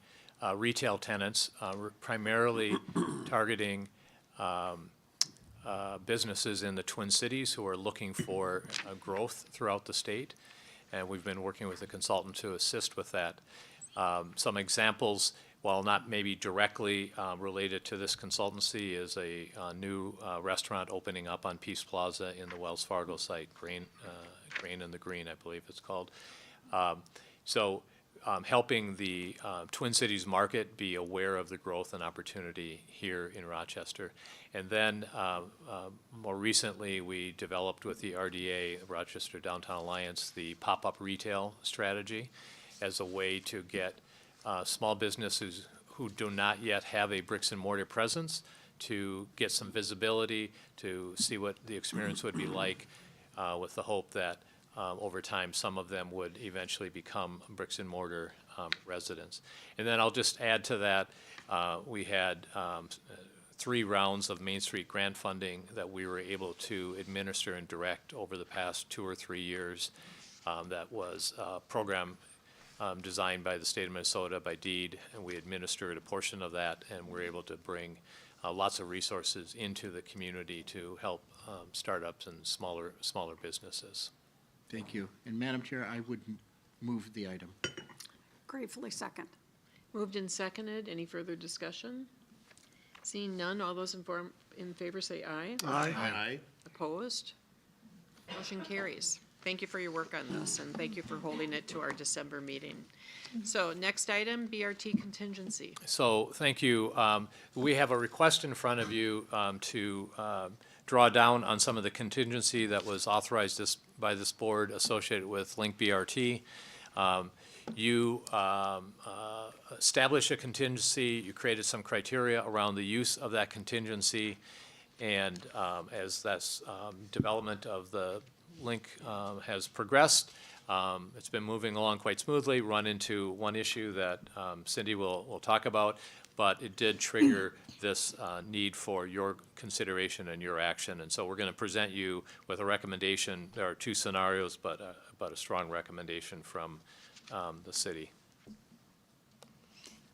retail tenants, primarily targeting businesses in the Twin Cities who are looking for growth throughout the state. And we've been working with a consultant to assist with that. Some examples, while not maybe directly related to this consultancy, is a new restaurant opening up on Peace Plaza in the Wells Fargo site, Grain and the Green, I believe it's called. Helping the Twin Cities market be aware of the growth and opportunity here in Rochester. And then more recently, we developed with the RDA, Rochester Downtown Alliance, the pop-up retail strategy as a way to get small businesses who do not yet have a bricks and mortar presence to get some visibility, to see what the experience would be like, with the hope that over time, some of them would eventually become bricks and mortar residents. And then I'll just add to that, we had 3 rounds of Main Street grant funding that we were able to administer and direct over the past 2 or 3 years. That was a program designed by the state of Minnesota by deed, and we administered a portion of that, and we're able to bring lots of resources into the community to help startups and smaller businesses. Thank you. And Madam Chair, I would move the item. Gratefully second. Moved and seconded. Any further discussion? Seeing none, all those in favor say aye. Aye. Aye. Opposed? Motion carries. Thank you for your work on this, and thank you for holding it to our December meeting. So next item, BRT contingency. So thank you. We have a request in front of you to draw down on some of the contingency that was authorized by this board associated with Link BRT. You established a contingency, you created some criteria around the use of that contingency, and as that's development of the Link has progressed, it's been moving along quite smoothly, run into one issue that Cindy will talk about, but it did trigger this need for your consideration and your action. And so we're going to present you with a recommendation. There are 2 scenarios, but a strong recommendation from the city.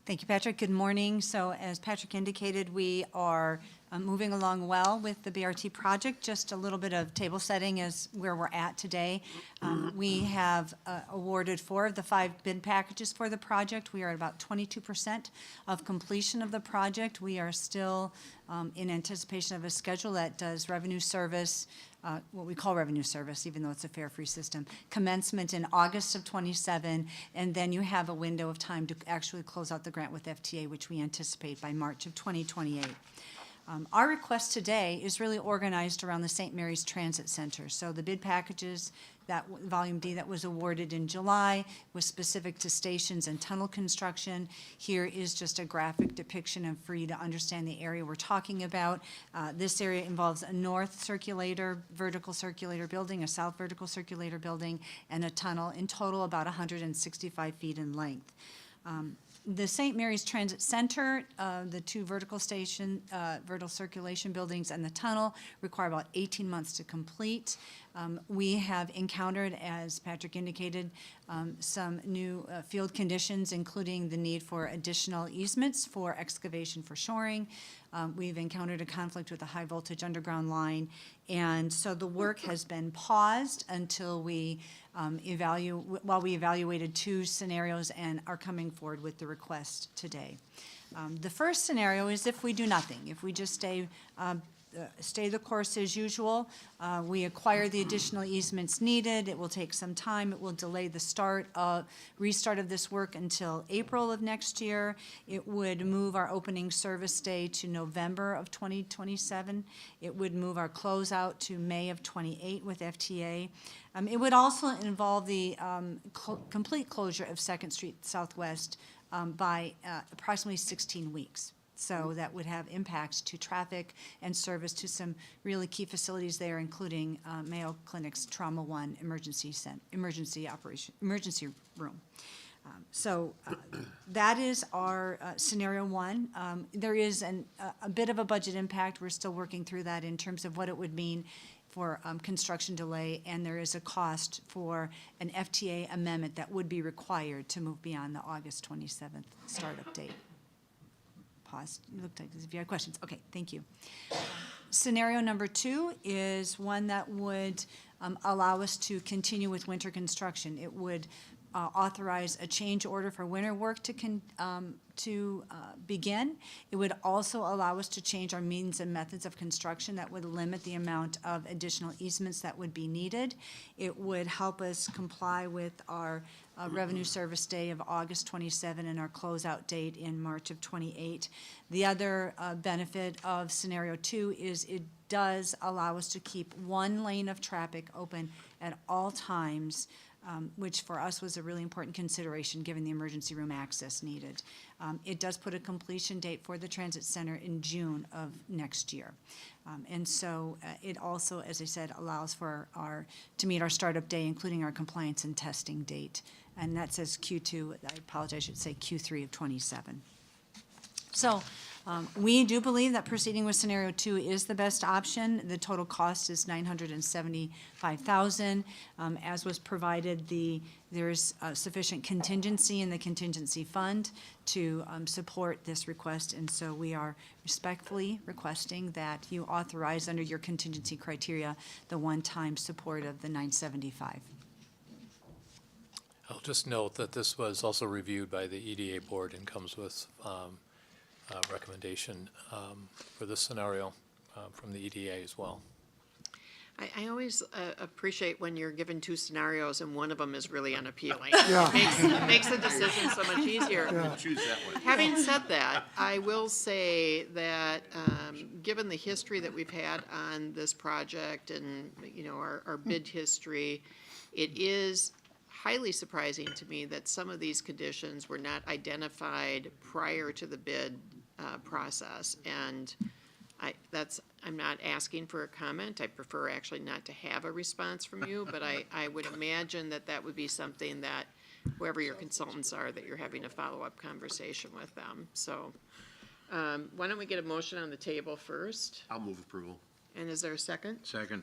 Thank you, Patrick. Good morning. So as Patrick indicated, we are moving along well with the BRT project. Just a little bit of table setting is where we're at today. We have awarded 4 of the 5 bid packages for the project. We are at about 22% of completion of the project. We are still in anticipation of a schedule that does revenue service, what we call revenue service, even though it's a fare-free system, commencement in August of '27, and then you have a window of time to actually close out the grant with FTA, which we anticipate by March of 2028. Our request today is really organized around the St. Mary's Transit Center. So the bid packages, that Volume D that was awarded in July was specific to stations and tunnel construction. Here is just a graphic depiction and for you to understand the area we're talking about. This area involves a north circulator, vertical circulator building, a south vertical circulator building, and a tunnel, in total about 165 feet in length. The St. Mary's Transit Center, the 2 vertical circulation buildings and the tunnel require about 18 months to complete. We have encountered, as Patrick indicated, some new field conditions, including the need for additional easements for excavation for shoring. We've encountered a conflict with a high voltage underground line, and so the work has been paused until we while we evaluated 2 scenarios and are coming forward with the request today. The first scenario is if we do nothing, if we just stay stay the course as usual. We acquire the additional easements needed. It will take some time. It will delay the restart of this work until April of next year. It would move our opening service day to November of 2027. It would move our closeout to May of 28 with FTA. It would also involve the complete closure of Second Street Southwest by approximately 16 weeks. So that would have impacts to traffic and service to some really key facilities there, including Mayo Clinic's Trauma One emergency room. So that is our scenario one. There is a bit of a budget impact. We're still working through that in terms of what it would mean for construction delay, and there is a cost for an FTA amendment that would be required to move beyond the August 27th startup date. Pause. You looked like as if you had questions. Okay, thank you. Scenario number two is one that would allow us to continue with winter construction. It would authorize a change order for winter work to begin. It would also allow us to change our means and methods of construction that would limit the amount of additional easements that would be needed. It would help us comply with our revenue service day of August 27 and our closeout date in March of 28. The other benefit of scenario two is it does allow us to keep one lane of traffic open at all times, which for us was a really important consideration given the emergency room access needed. It does put a completion date for the transit center in June of next year. And so it also, as I said, allows for to meet our startup day, including our compliance and testing date. And that says Q2, I apologize, I should say Q3 of 27. So we do believe that proceeding with scenario two is the best option. The total cost is $975,000. As was provided, there's sufficient contingency in the contingency fund to support this request, and so we are respectfully requesting that you authorize under your contingency criteria the one-time support of the $975,000. I'll just note that this was also reviewed by the EDA board and comes with recommendation for this scenario from the EDA as well. I always appreciate when you're given two scenarios and one of them is really unappealing. Yeah. It makes the decision so much easier. Yeah. Choose that one. Having said that, I will say that given the history that we've had on this project and, you know, our bid history, it is highly surprising to me that some of these conditions were not identified prior to the bid process. And I'm not asking for a comment. I prefer actually not to have a response from you, but I would imagine that would be something that whoever your consultants are, that you're having a follow-up conversation with them. So why don't we get a motion on the table first? I'll move approval. And is there a second? Second.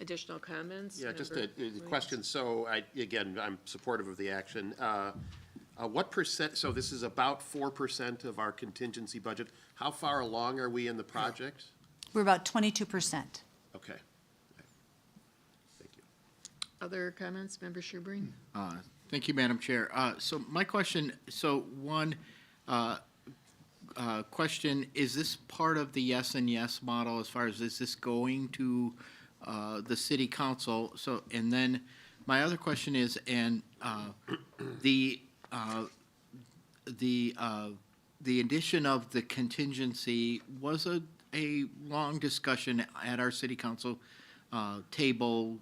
Additional comments? Yeah, just Member a Williams? question. So again, I'm supportive of the action. What percent, so this is about 4% of our contingency budget. How far along are we in the project? We're about 22%. Okay. Thank you. Other comments, Member Schubring? Thank you, Madam Chair. So my question, one question, is this part of the yes and yes model as far as is this going to the city council? So, and then my other question is, and the addition of the contingency was a long discussion at our city council table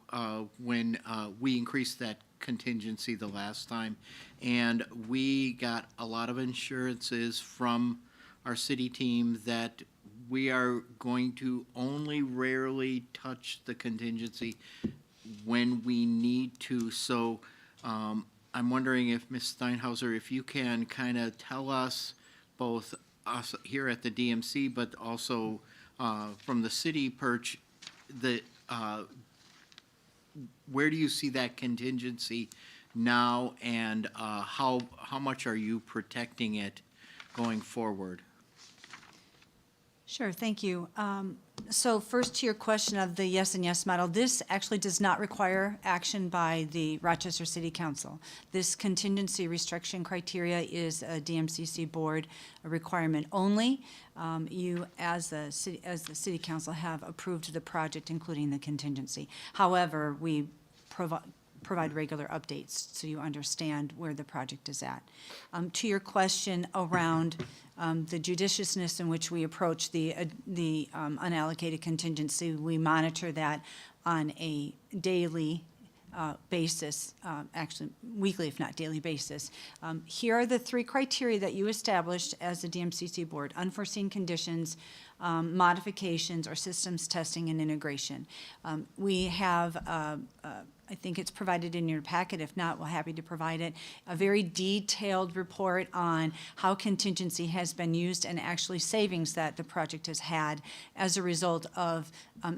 when we increased that contingency the last time. And we got a lot of assurances from our city team that we are going to only rarely touch the contingency when we need to. So I'm wondering if Ms. Steinhauser, if you can kind of tell us, both us here at the DMC, but also from the city perch, where do you see that contingency now, and how much are you protecting it going forward? Sure, thank you. So first to your question of the yes and yes model, this actually does not require action by the Rochester City Council. This contingency restriction criteria is a DMCC board requirement only. You, as the city council, have approved the project, including the contingency. However, we provide regular updates so you understand where the project is at. To your question around the judiciousness in which we approach the unallocated contingency, we monitor that on a daily basis, actually weekly if not daily basis. Here are the 3 criteria that you established as the DMCC board: unforeseen conditions, modifications, or systems testing and integration. We have I think it's provided in your packet. If not, we're happy to provide it. A very detailed report on how contingency has been used and actually savings that the project has had as a result of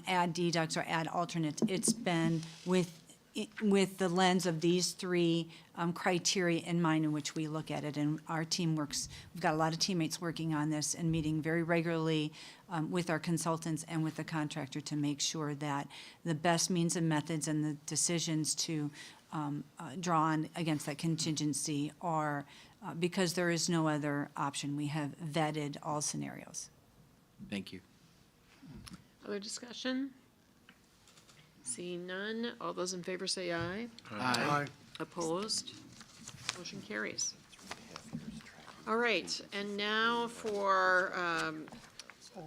add deducts or add alternates. It's been with the lens of these 3 criteria in mind in which we look at it. And our team works, we've got a lot of teammates working on this and meeting very regularly with our consultants and with the contractor to make sure that the best means and methods and the decisions to draw on against that contingency are, because there is no other option. We have vetted all scenarios. Thank you. Other discussion? Seeing none, all those in favor say aye. Aye. Opposed? Motion carries. All right, and now for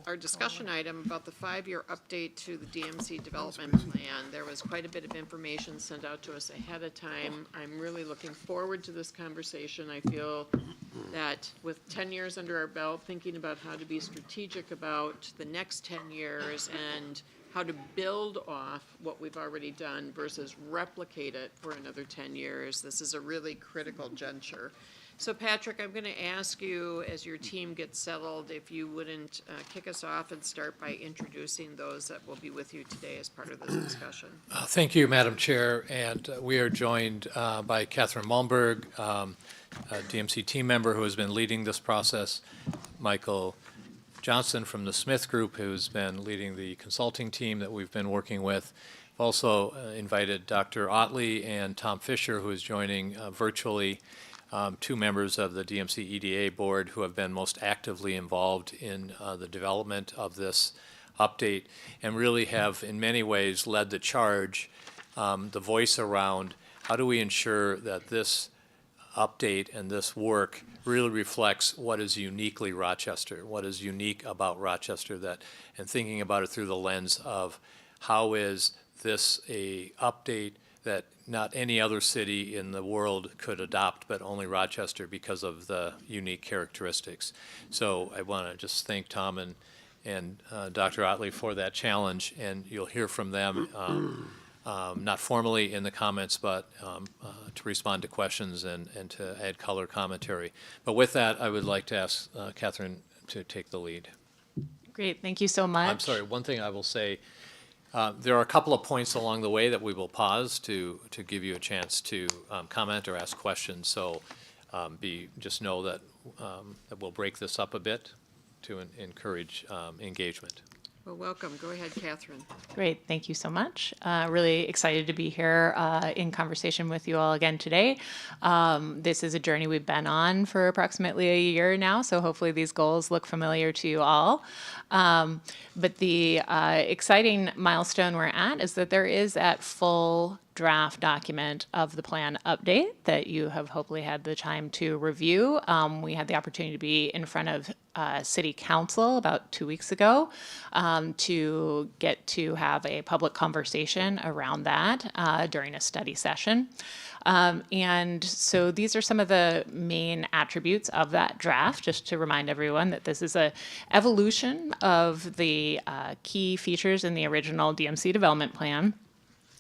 our discussion item about the 5-year update to the DMC development plan. There was quite a bit of information sent out to us ahead of time. I'm really looking forward to this conversation. I feel that with 10 years under our belt, thinking about how to be strategic about the next 10 years and how to build off what we've already done versus replicate it for another 10 years. This is a really critical juncture. So Patrick, I'm going to ask you, as your team gets settled, if you wouldn't kick us off and start by introducing those that will be with you today as part of this discussion. Thank you, Madam Chair, and we are joined by Catherine Malmberg, a DMC team member who has been leading this process, Michael Johnson from the Smith Group, who's been leading the consulting team that we've been working with. I've also invited Dr. Otley and Tom Fisher, who is joining virtually, 2 members of the DMC EDA board who have been most actively involved in the development of this update and really have in many ways led the charge, the voice around how do we ensure that this update and this work really reflects what is uniquely Rochester, what is unique about Rochester, that, and thinking about it through the lens of how is this a update that not any other city in the world could adopt, but only Rochester because of the unique characteristics. So I want to just thank Tom and Dr. Otley for that challenge, and you'll hear from them not formally in the comments, but to respond to questions and to add color commentary. But with that, I would like to ask Catherine to take the lead. Great, thank you so much. I'm sorry, one thing I will say, there are a couple of points along the way that we will pause to give you a chance to comment or ask questions. So just know that, that we'll break this up a bit to encourage engagement. Well, welcome. Go ahead, Catherine. Great, thank you so much. Really excited to be here in conversation with you all again today. This is a journey we've been on for approximately a year now, so hopefully these goals look familiar to you all. But the exciting milestone we're at is that there is that full draft document of the plan update that you have hopefully had the time to review. We had the opportunity to be in front of City Council about 2 weeks ago to get to have a public conversation around that during a study session. And so these are some of the main attributes of that draft, just to remind everyone that this is an evolution of the key features in the original DMC development plan.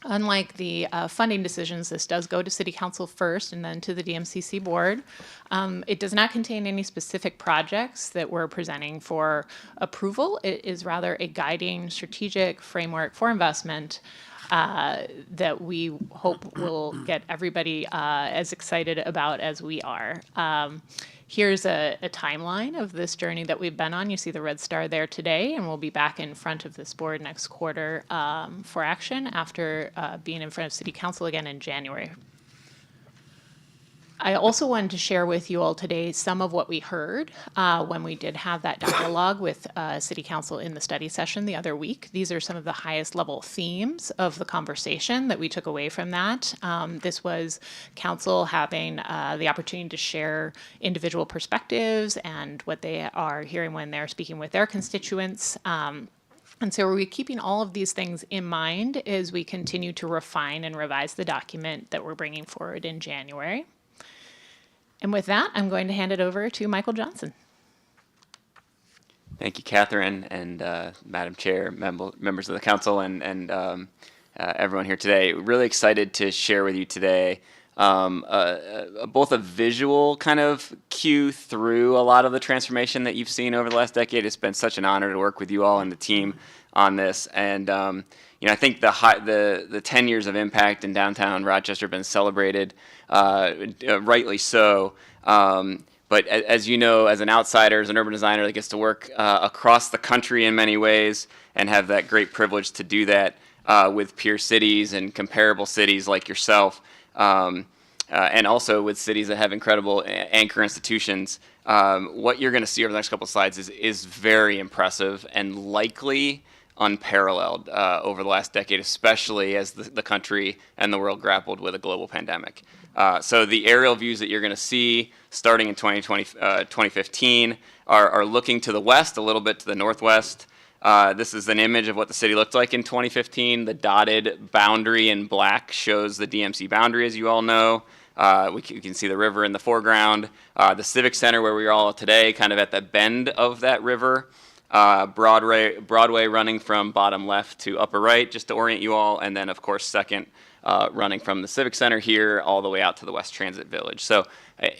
Unlike the funding decisions, this does go to City Council first and then to the DMCC board. It does not contain any specific projects that we're presenting for approval. It is rather a guiding strategic framework for investment that we hope will get everybody as excited about as we are. Here's a timeline of this journey that we've been on. You see the red star there today, and we'll be back in front of this board next quarter for action after being in front of City Council again in January. I also wanted to share with you all today some of what we heard when we did have that dialogue with City Council in the study session the other week. These are some of the highest level themes of the conversation that we took away from that. This was Council having the opportunity to share individual perspectives and what they are hearing when they're speaking with their constituents. And so we're keeping all of these things in mind as we continue to refine and revise the document that we're bringing forward in January. And with that, I'm going to hand it over to Michael Johnson. Thank you, Catherine, and Madam Chair, members of the council, and everyone here today. Really excited to share with you today both a visual kind of cue through a lot of the transformation that you've seen over the last decade. It's been such an honor to work with you all and the team on this. And I think the 10 years of impact in downtown Rochester have been celebrated, rightly so. But as you know, as an outsider, as an urban designer that gets to work across the country in many ways and have that great privilege to do that with peer cities and comparable cities like yourself, and also with cities that have incredible anchor institutions, what you're going to see over the next couple of slides is very impressive and likely unparalleled over the last decade, especially as the country and the world grappled with a global pandemic. So the aerial views that you're going to see starting in 2015 are looking to the west, a little bit to the northwest. This is an image of what the city looked like in 2015. The dotted boundary in black shows the DMC boundary, as you all know. We can see the river in the foreground. The Civic Center, where we are all today, kind of at the bend of that river. Broadway running from bottom left to upper right, just to orient you all, and then of course second running from the Civic Center here all the way out to the West Transit Village. So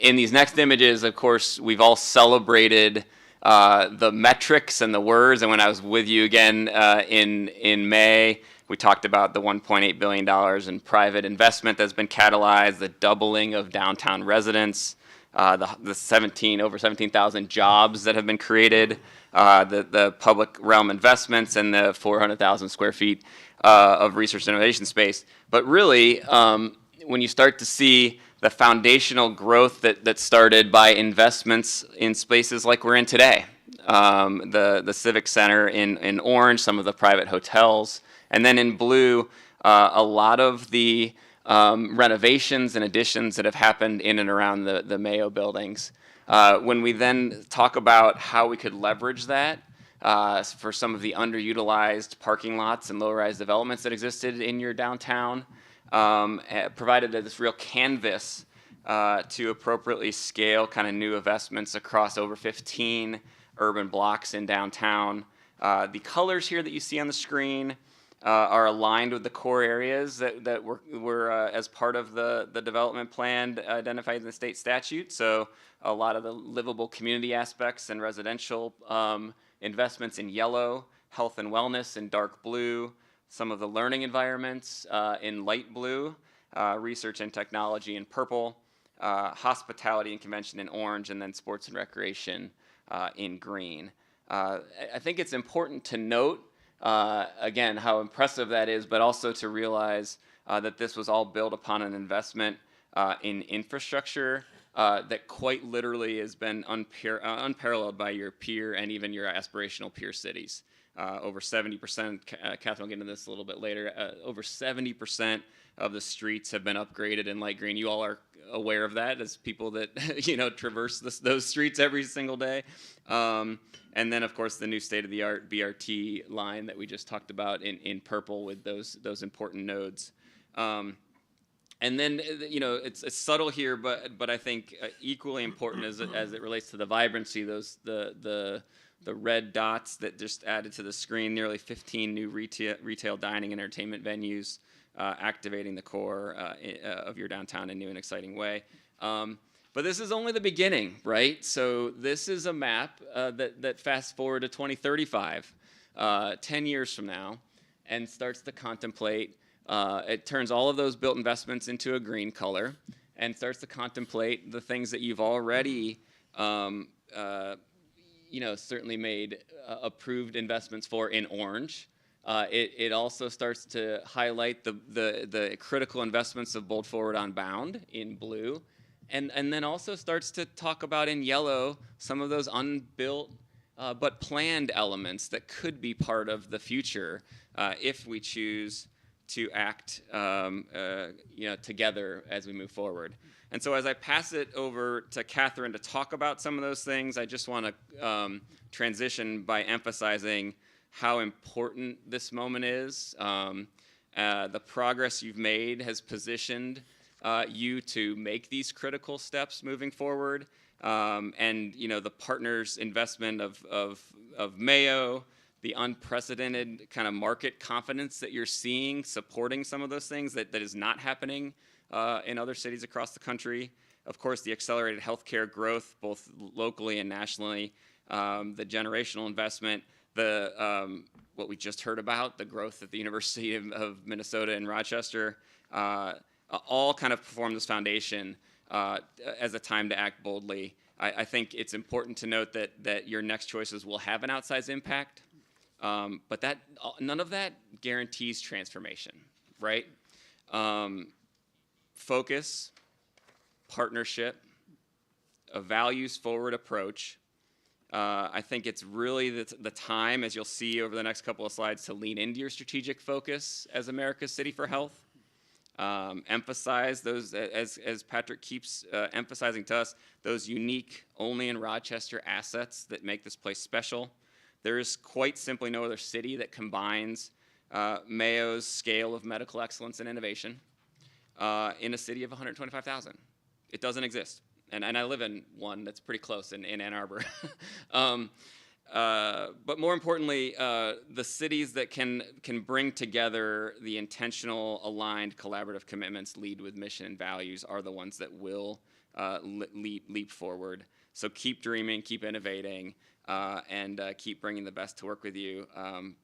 in these next images, of course, we've all celebrated the metrics and the words, and when I was with you again in May, we talked about the $1.8 billion in private investment that's been catalyzed, the doubling of downtown residents, the over 17,000 jobs that have been created, the public realm investments, and the 400,000 square feet of research and innovation space. But really, when you start to see the foundational growth that started by investments in spaces like we're in today, the Civic Center in orange, some of the private hotels, and then in blue, a lot of the renovations and additions that have happened in and around the Mayo buildings. When we then talk about how we could leverage that for some of the underutilized parking lots and low-rise developments that existed in your downtown, provided this real canvas to appropriately scale kind of new investments across over 15 urban blocks in downtown. The colors here that you see on the screen are aligned with the core areas that were as part of the development plan identified in the state statute. So a lot of the livable community aspects and residential investments in yellow, health and wellness in dark blue, some of the learning environments in light blue, research and technology in purple, hospitality and convention in orange, and then sports and recreation in green. I think it's important to note again, how impressive that is, but also to realize that this was all built upon an investment in infrastructure that quite literally has been unparalleled by your peer and even your aspirational peer cities. Over 70%, Catherine will get into this a little bit later, over 70% of the streets have been upgraded in light green. You all are aware of that as people that traverse those streets every single day. And then, of course, the new state-of-the-art BRT line that we just talked about in purple with those important nodes. And then, it's subtle here, but I think equally important as it relates to the vibrancy, the red dots that just added to the screen, nearly 15 new retail dining and entertainment venues activating the core of your downtown in a new and exciting way. But this is only the beginning, right? So this is a map that fast forward to 2035, 10 years from now, and starts to contemplate, it turns all of those built investments into a green color and starts to contemplate the things that you've already certainly made approved investments for in orange. It also starts to highlight the critical investments of Bold Forward on Bound in blue, and then also starts to talk about in yellow some of those unbuilt but planned elements that could be part of the future if we choose to act together as we move forward. And so as I pass it over to Catherine to talk about some of those things, I just want to transition by emphasizing how important this moment is. The progress you've made has positioned you to make these critical steps moving forward. And the partners' investment of Mayo, the unprecedented kind of market confidence that you're seeing supporting some of those things that is not happening in other cities across the country. Of course, the accelerated healthcare growth, both locally and nationally, the generational investment, what we just heard about, the growth at the University of Minnesota in Rochester, all kind of form this foundation as a time to act boldly. I think it's important to note that your next choices will have an outsized impact, but none of that guarantees transformation, right? Focus, partnership, a values-forward approach. I think it's really the time, as you'll see over the next couple of slides, to lean into your strategic focus as America's City for Health. Emphasize those, as Patrick keeps emphasizing to us, those unique, only in Rochester assets that make this place special. There is quite simply no other city that combines Mayo's scale of medical excellence and innovation in a city of 125,000. It doesn't exist. And I live in one that's pretty close in Ann Arbor. But more importantly, the cities that can bring together the intentional, aligned, collaborative commitments, lead with mission and values, are the ones that will leap forward. So keep dreaming, keep innovating, and keep bringing the best to work with you,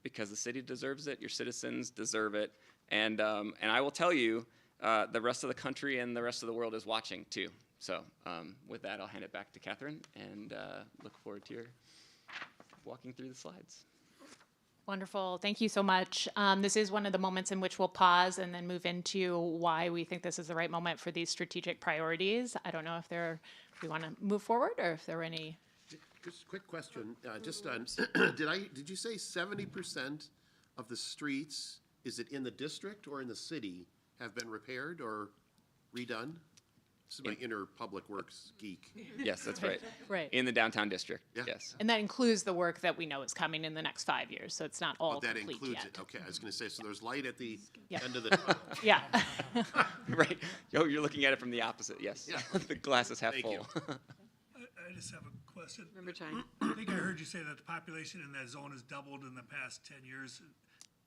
because the city deserves it, your citizens deserve it, and I will tell you, the rest of the country and the rest of the world is watching too. So with that, I'll hand it back to Catherine, and look forward to your walking through the slides. Wonderful. Thank you so much. This is one of the moments in which we'll pause and then move into why we think this is the right moment for these strategic priorities. I don't know if we want to move forward or if there are any. Just a quick question, just on, did you say 70% of the streets, is it in the district or in the city, have been repaired or redone? This is my inner public works geek. Yes, that's right. Right. In the downtown district, Yeah. yes. And that includes the work that we know is coming in the next 5 years, so it's not all Oh, that complete includes yet. it, okay, I was gonna say, so there's light at the Yeah. end of the tunnel. Yeah. Right. Oh, you're looking at it from the opposite, yes. Yeah. The glass is half Thank full. you. I just have a question. Remember time. I think I heard you say that the population in that zone has doubled in the past 10 years.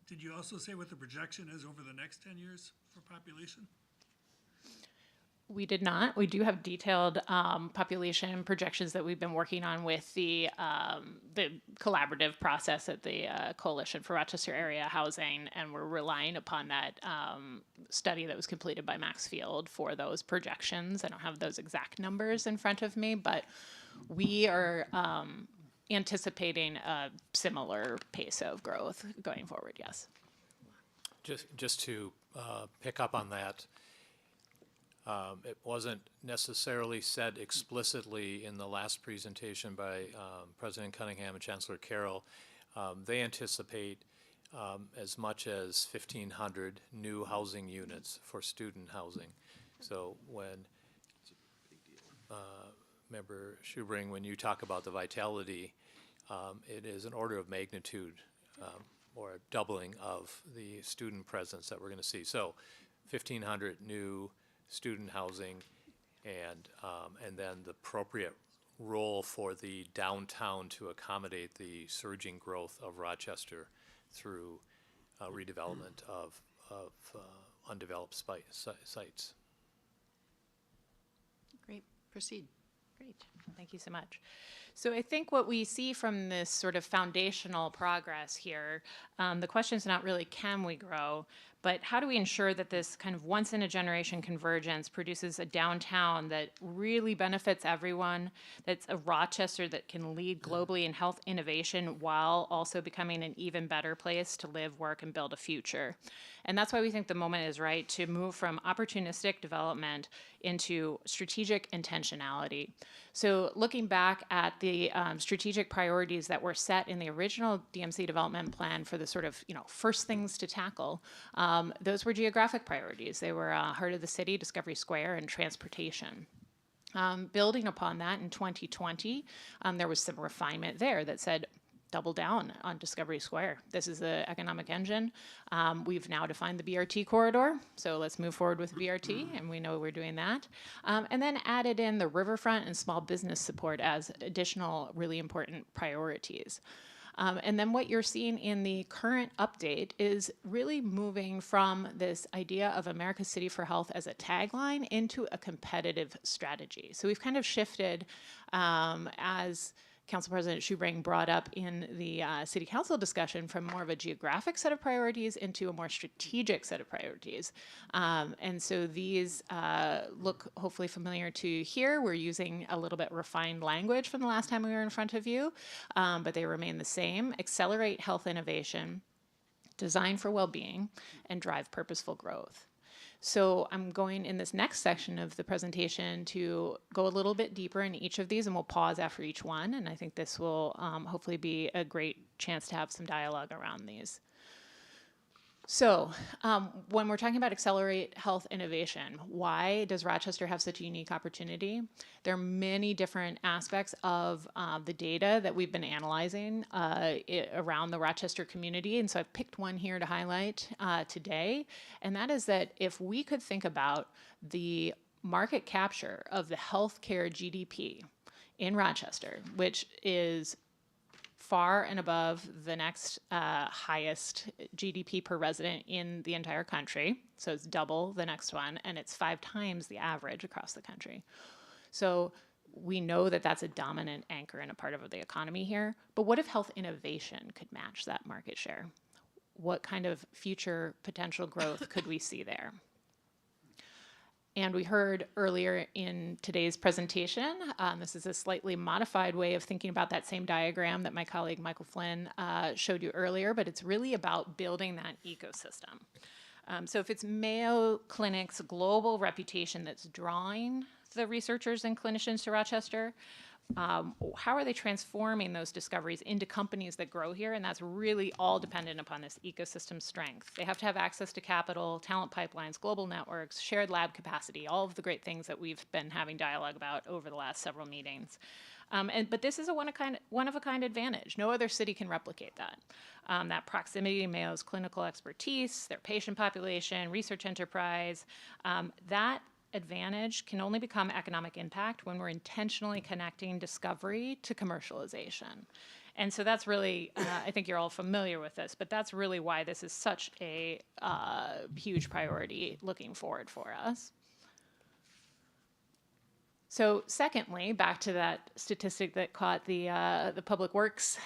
Did you also say what the projection is over the next 10 years for population? We did not. We do have detailed population projections that we've been working on with the collaborative process at the Coalition for Rochester Area Housing, and we're relying upon that study that was completed by Maxfield for those projections. I don't have those exact numbers in front of me, but we are anticipating a similar pace of growth going forward, yes. Just to pick up on that, it wasn't necessarily said explicitly in the last presentation by President Cunningham and Chancellor Carroll. They anticipate as much as 1,500 new housing units for student housing. So when Member Schubring, when you talk about the vitality, it is an order of magnitude or a doubling of the student presence that we're going to see. So 1,500 new student housing, and then the appropriate role for the downtown to accommodate the surging growth of Rochester through redevelopment of undeveloped sites. Great, proceed. Great, thank you so much. So I think what we see from this sort of foundational progress here, the question is not really can we grow, But how do we ensure that this kind of once-in-a-generation convergence produces a downtown that really benefits everyone, that's a Rochester that can lead globally in health innovation while also becoming an even better place to live, work, and build a future? And that's why we think the moment is right to move from opportunistic development into strategic intentionality. So looking back at the strategic priorities that were set in the original DMC development plan for the sort of, first things to tackle, those were geographic priorities. They were heart of the city, Discovery Square, and transportation. Building upon that in 2020, there was some refinement there that said, double down on Discovery Square. This is the economic engine. We've now defined the BRT corridor, so let's move forward with BRT, and we know we're doing that. And then added in the riverfront and small business support as additional really important priorities. And then what you're seeing in the current update is really moving from this idea of America's City for Health as a tagline into a competitive strategy. So we've kind of shifted as Council President Schubring brought up in the City Council discussion from more of a geographic set of priorities into a more strategic set of priorities. And so these look hopefully familiar to here. We're using a little bit refined language from the last time we were in front of you, but they remain the same. Accelerate health innovation, design for well-being, and drive purposeful growth. So I'm going in this next section of the presentation to go a little bit deeper in each of these, and we'll pause after each one. And I think this will hopefully be a great chance to have some dialogue around these. So when we're talking about accelerate health innovation, why does Rochester have such a unique opportunity? There are many different aspects of the data that we've been analyzing around the Rochester community. And so I've picked one here to highlight today. And that is that if we could think about the market capture of the healthcare GDP in Rochester, which is far and above the next highest GDP per resident in the entire country. So it's double the next one, and it's 5 times the average across the country. So we know that that's a dominant anchor and a part of the economy here. But what if health innovation could match that market share? What kind of future potential growth could we see there? And we heard earlier in today's presentation, this is a slightly modified way of thinking about that same diagram that my colleague Michael Flynn showed you earlier, but it's really about building that ecosystem. So if it's Mayo Clinic's global reputation that's drawing the researchers and clinicians to Rochester, how are they transforming those discoveries into companies that grow here? And that's really all dependent upon this ecosystem strength. They have to have access to capital, talent pipelines, global networks, shared lab capacity, all of the great things that we've been having dialogue about over the last several meetings. But this is a one-of-a-kind advantage. No other city can replicate that. That proximity to Mayo's clinical expertise, their patient population, research enterprise, that advantage can only become economic impact when we're intentionally connecting discovery to commercialization. And so that's really, I think you're all familiar with this, but that's really why this is such a huge priority looking forward for us. So secondly, back to that statistic that caught the public works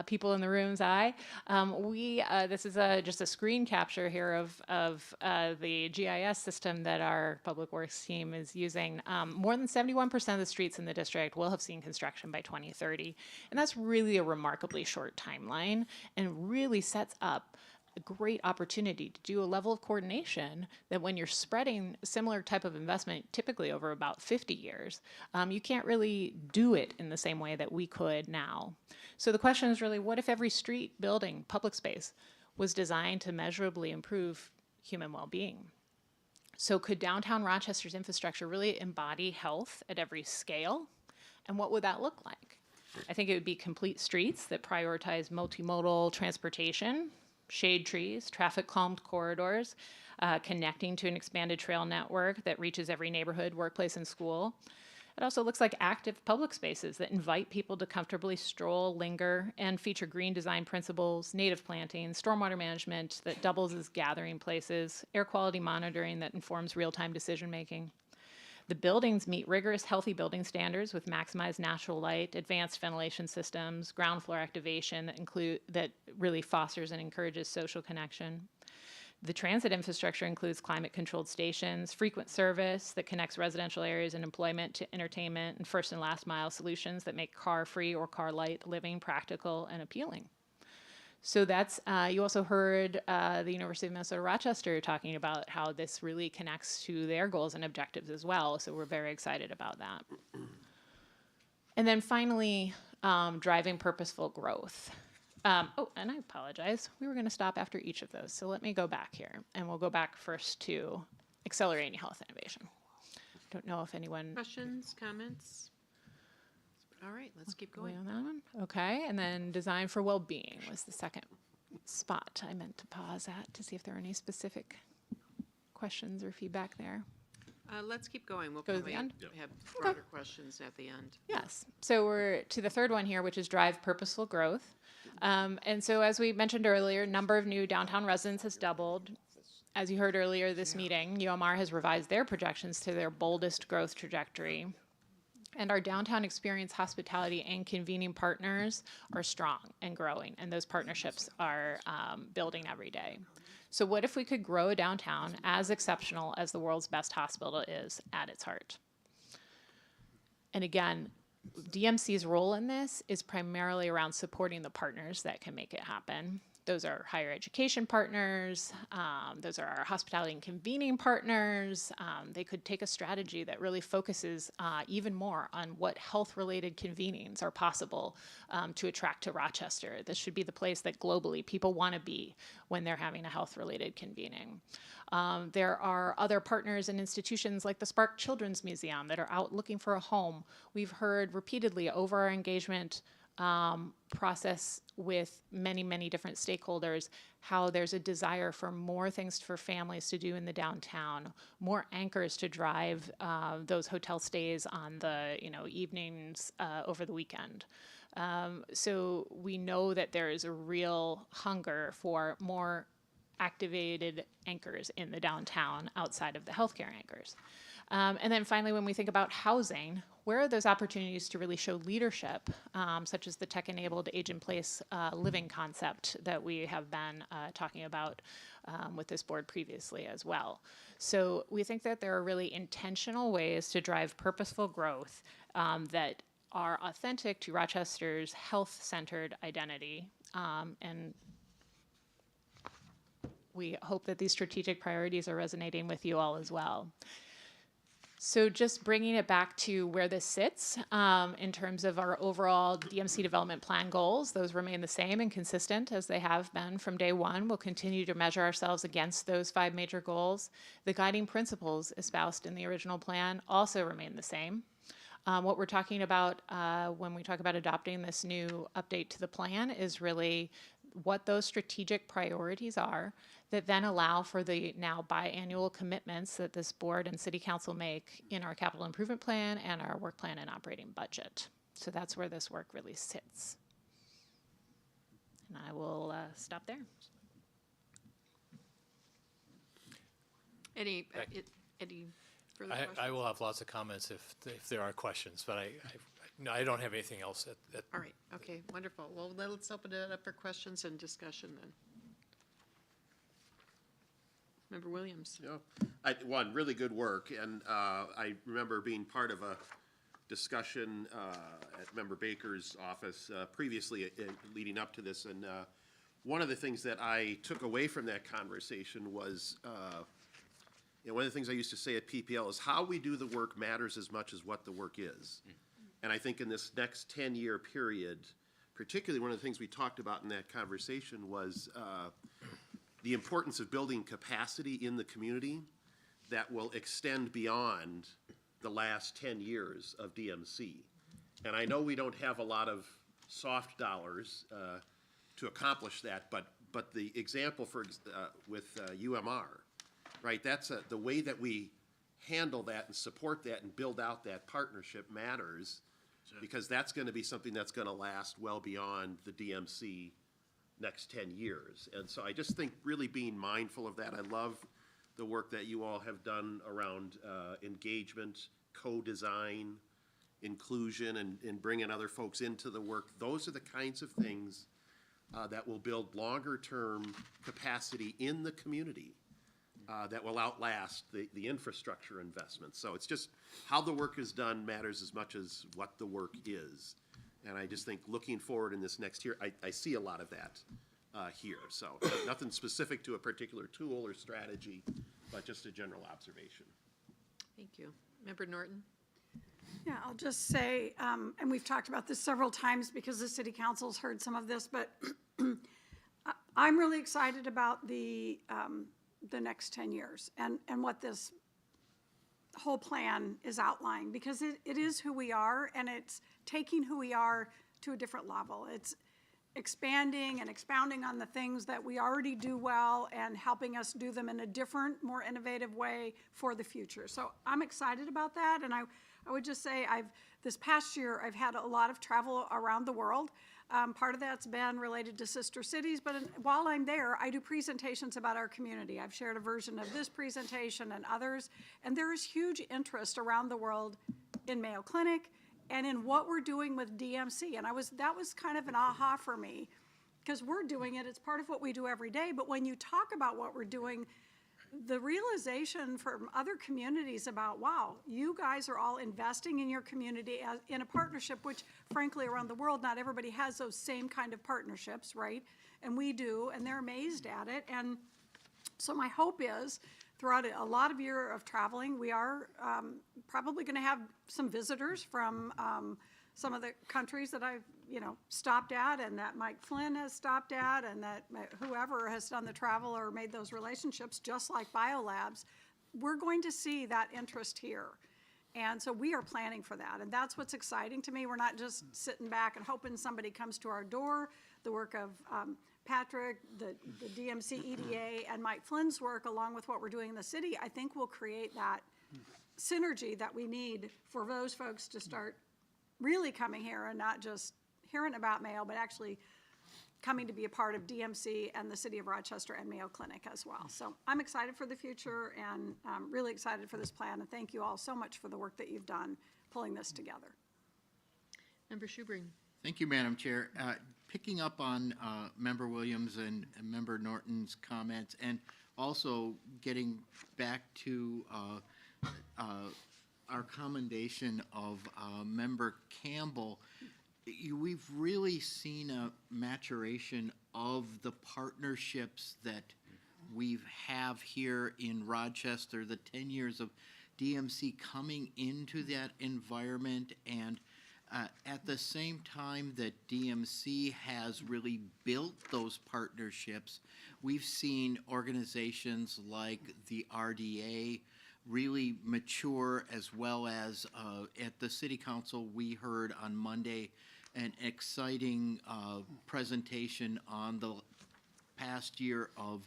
people in the room's eye, this is just a screen capture here of the GIS system that our public works team is using. More than 71% of the streets in the district will have seen construction by 2030. And that's really a remarkably short timeline and really sets up a great opportunity to do a level of coordination that when you're spreading a similar type of investment, typically over about 50 years, you can't really do it in the same way that we could now. So the question is really, what if every street, building, public space was designed to measurably improve human well-being? So could downtown Rochester's infrastructure really embody health at every scale? And what would that look like? I think it would be complete streets that prioritize multimodal transportation, shade trees, traffic-calmed corridors, connecting to an expanded trail network that reaches every neighborhood, workplace, and school. It also looks like active public spaces that invite people to comfortably stroll, linger, and feature green design principles, native planting, stormwater management that doubles as gathering places, air quality monitoring that informs real-time decision-making. The buildings meet rigorous healthy building standards with maximized natural light, advanced ventilation systems, ground floor activation that really fosters and encourages social connection. The transit infrastructure includes climate-controlled stations, frequent service that connects residential areas and employment to entertainment, and first and last mile solutions that make car-free or car-light living practical and appealing. So that's, you also heard the University of Minnesota Rochester talking about how this really connects to their goals and objectives as well. So we're very excited about that. And then finally, driving purposeful growth. Oh, and I apologize. We were going to stop after each of those. So let me go back here. And we'll go back first to accelerating health innovation. Don't know if anyone... Questions, comments? All right, let's keep going. On that one. Okay, and then design for well-being was the second spot I meant to pause at to see if there are any specific questions or feedback there. Let's keep going. We'll Go to probably the end? have broader questions at the end. Yes. So we're to the third one here, which is drive purposeful growth. And so as we mentioned earlier, number of new downtown residents has doubled. As you heard earlier this meeting, UMR has revised their projections to their boldest growth trajectory. And our downtown experience, hospitality, and convening partners are strong and growing, and those partnerships are building every day. So what if we could grow a downtown as exceptional as the world's best hospital is at its heart? And again, DMC's role in this is primarily around supporting the partners that can make it happen. Those are higher education partners, those are our hospitality and convening partners. They could take a strategy that really focuses even more on what health-related convenings are possible to attract to Rochester. This should be the place that globally people want to be when they're having a health-related convening. There are other partners and institutions like the Spark Children's Museum that are out looking for a home. We've heard repeatedly over our engagement process with many, many different stakeholders, how there's a desire for more things for families to do in the downtown, more anchors to drive those hotel stays on the evenings over the weekend. So we know that there is a real hunger for more activated anchors in the downtown outside of the healthcare anchors. And then finally, when we think about housing, where are those opportunities to really show leadership, such as the tech-enabled age-in-place living concept that we have been talking about with this board previously as well. So we think that there are really intentional ways to drive purposeful growth that are authentic to Rochester's health-centered identity. And we hope that these strategic priorities are resonating with you all as well. So just bringing it back to where this sits in terms of our overall DMC development plan goals, those remain the same and consistent as they have been from day one. We'll continue to measure ourselves against those 5 major goals. The guiding principles espoused in the original plan also remain the same. What we're talking about when we talk about adopting this new update to the plan is really what those strategic priorities are that then allow for the now biannual commitments that this board and city council make in our capital improvement plan and our work plan and operating budget. So that's where this work really sits. And I will stop there. Any further questions? I will have lots of comments if there are questions, but no, I don't have anything else. All right, okay, wonderful. Well, let's open it up for questions and discussion then. Member Williams. Yeah, one, really good work, and I remember being part of a discussion at Member Baker's office previously leading up to this, and one of the things that I took away from that conversation was, one of the things I used to say at PPL is how we do the work matters as much as what the work is. And I think in this next 10-year period, particularly one of the things we talked about in that conversation was the importance of building capacity in the community that will extend beyond the last 10 years of DMC. And I know we don't have a lot of soft dollars to accomplish that, but the example with UMR, right? That's the way that we handle that and support that and build out that partnership matters, because that's going to be something that's going to last well beyond the DMC next 10 years. And so I just think really being mindful of that. I love the work that you all have done around engagement, co-design, inclusion, and bringing other folks into the work. Those are the kinds of things that will build longer-term capacity in the community that will outlast the infrastructure investments. So it's just how the work is done matters as much as what the work is. And I just think looking forward in this next year, I see a lot of that here. So nothing specific to a particular tool or strategy, but just a general observation. Thank you. Member Norton? Yeah, I'll just say, and we've talked about this several times because the city council's heard some of this, but I'm really excited about the next 10 years and what this whole plan is outlining, because it is who we are, and it's taking who we are to a different level. It's expanding and expounding on the things that we already do well and helping us do them in a different, more innovative way for the future. So I'm excited about that, and I would just say this past year I've had a lot of travel around the world. Part of that's been related to sister cities, but while I'm there, I do presentations about our community. I've shared a version of this presentation and others, and there is huge interest around the world in Mayo Clinic and in what we're doing with DMC. And that was kind of an aha for me, because we're doing it, it's part of what we do every day, but when you talk about what we're doing, the realization from other communities about, wow, you guys are all investing in your community in a partnership, which frankly around the world, not everybody has those same kind of partnerships, right? And we do, and they're amazed at it. And so my hope is, throughout a lot of year of traveling, we are probably going to have some visitors from some of the countries that I've stopped at, and that Mike Flynn has stopped at, and that whoever has done the travel or made those relationships, just like biolabs, we're going to see that interest here. And so we are planning for that, and that's what's exciting to me. We're not just sitting back and hoping somebody comes to our door. The work of Patrick, the DMC EDA, and Mike Flynn's work, along with what we're doing in the city, I think will create that synergy that we need for those folks to start really coming here and not just hearing about Mayo, but actually coming to be a part of DMC and the City of Rochester and Mayo Clinic as well. So I'm excited for the future, and I'm really excited for this plan, and thank you all so much for the work that you've done pulling this together. Member Schubring? Thank you, Madam Chair. Picking up on Member Williams and Member Norton's comments, and also getting back to our commendation of Member Campbell, we've really seen a maturation of the partnerships that we have here in Rochester, the 10 years of DMC coming into that environment, and at the same time that DMC has really built those partnerships, we've seen organizations like the RDA really mature, as well as at the City Council, we heard on Monday an exciting presentation on the past year of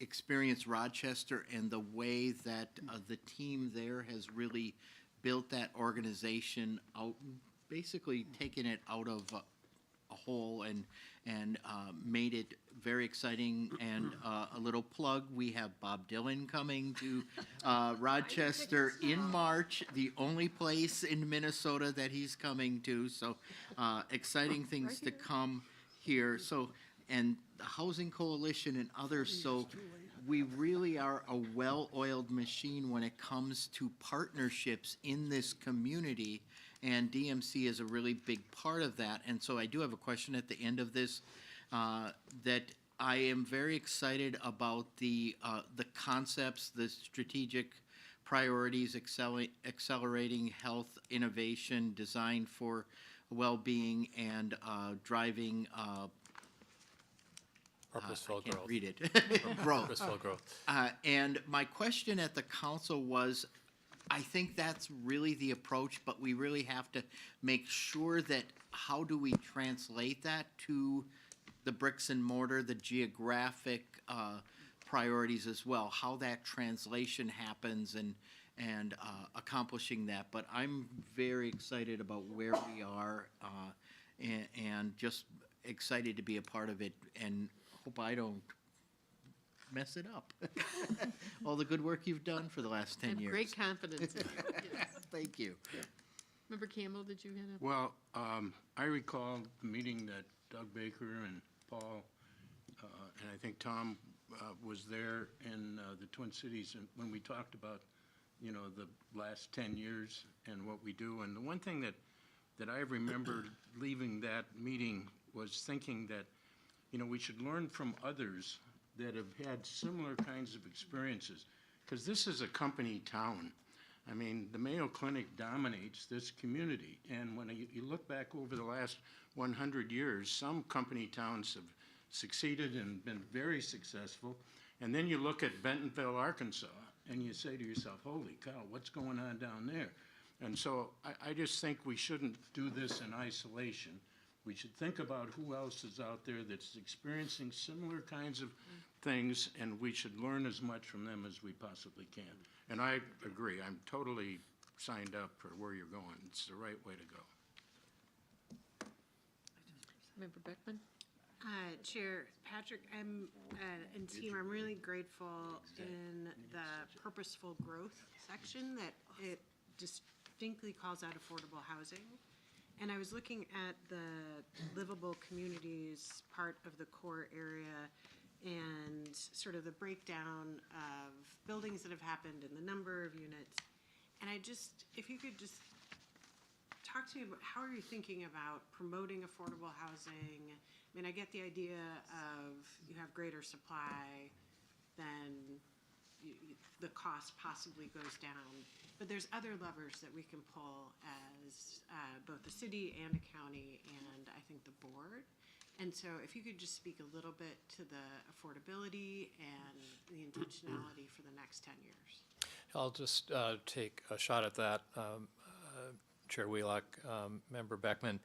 Experience Rochester and the way that the team there has really built that organization out, basically taken it out of a hole and made it very exciting. And a little plug, we have Bob Dylan coming to Rochester in March, the only place in Minnesota that he's coming to. So exciting things to come here. So, and the Housing Coalition and others. So we really are a well-oiled machine when it comes to partnerships in this community, and DMC is a really big part of that. And so I do have a question at the end of this, that I am very excited about the concepts, the strategic priorities, accelerating health innovation, design for well-being, and driving purposeful I can't growth. read it. Growth. Purposeful growth. And my question at the council was, I think that's really the approach, but we really have to make sure that how do we translate that to the bricks and mortar, the geographic priorities as well, how that translation happens and accomplishing that. But I'm very excited about where we are and just excited to be a part of it, and hope I don't mess it up. All the good work you've done for the last 10 years. Great confidence in you. Yes. Thank you. Member Campbell, did you have a? Well, I recall the meeting that Doug Baker and Paul, and I think Tom was there in the Twin Cities and when we talked about, you know, the last 10 years and what we do. And the one thing that I remember leaving that meeting was thinking that, you know, we should learn from others that have had similar kinds of experiences, because this is a company town. I mean, the Mayo Clinic dominates this community, and when you look back over the last 100 years, some company towns have succeeded and been very successful, and then you look at Bentonville, Arkansas, and you say to yourself, holy cow, what's going on down there? And so I just think we shouldn't do this in isolation. We should think about who else is out there that's experiencing similar kinds of things, and we should learn as much from them as we possibly can. And I agree. I'm totally signed up for where you're going. It's the right way to go. Member Beckman? Chair Patrick, and team, I'm really grateful in the purposeful growth section that it distinctly calls out affordable housing. And I was looking at the livable communities part of the core area and sort of the breakdown of buildings that have happened and the number of units. And if you could just talk to me about how are you thinking about promoting affordable housing? I mean, I get the idea of you have greater supply, then the cost possibly goes down. But there's other levers that we can pull as both the city and a county and I think the board. And so if you could just speak a little bit to the affordability and the intentionality for the next 10 years. I'll just take a shot at that, Chair Wheelock, Member Beckman.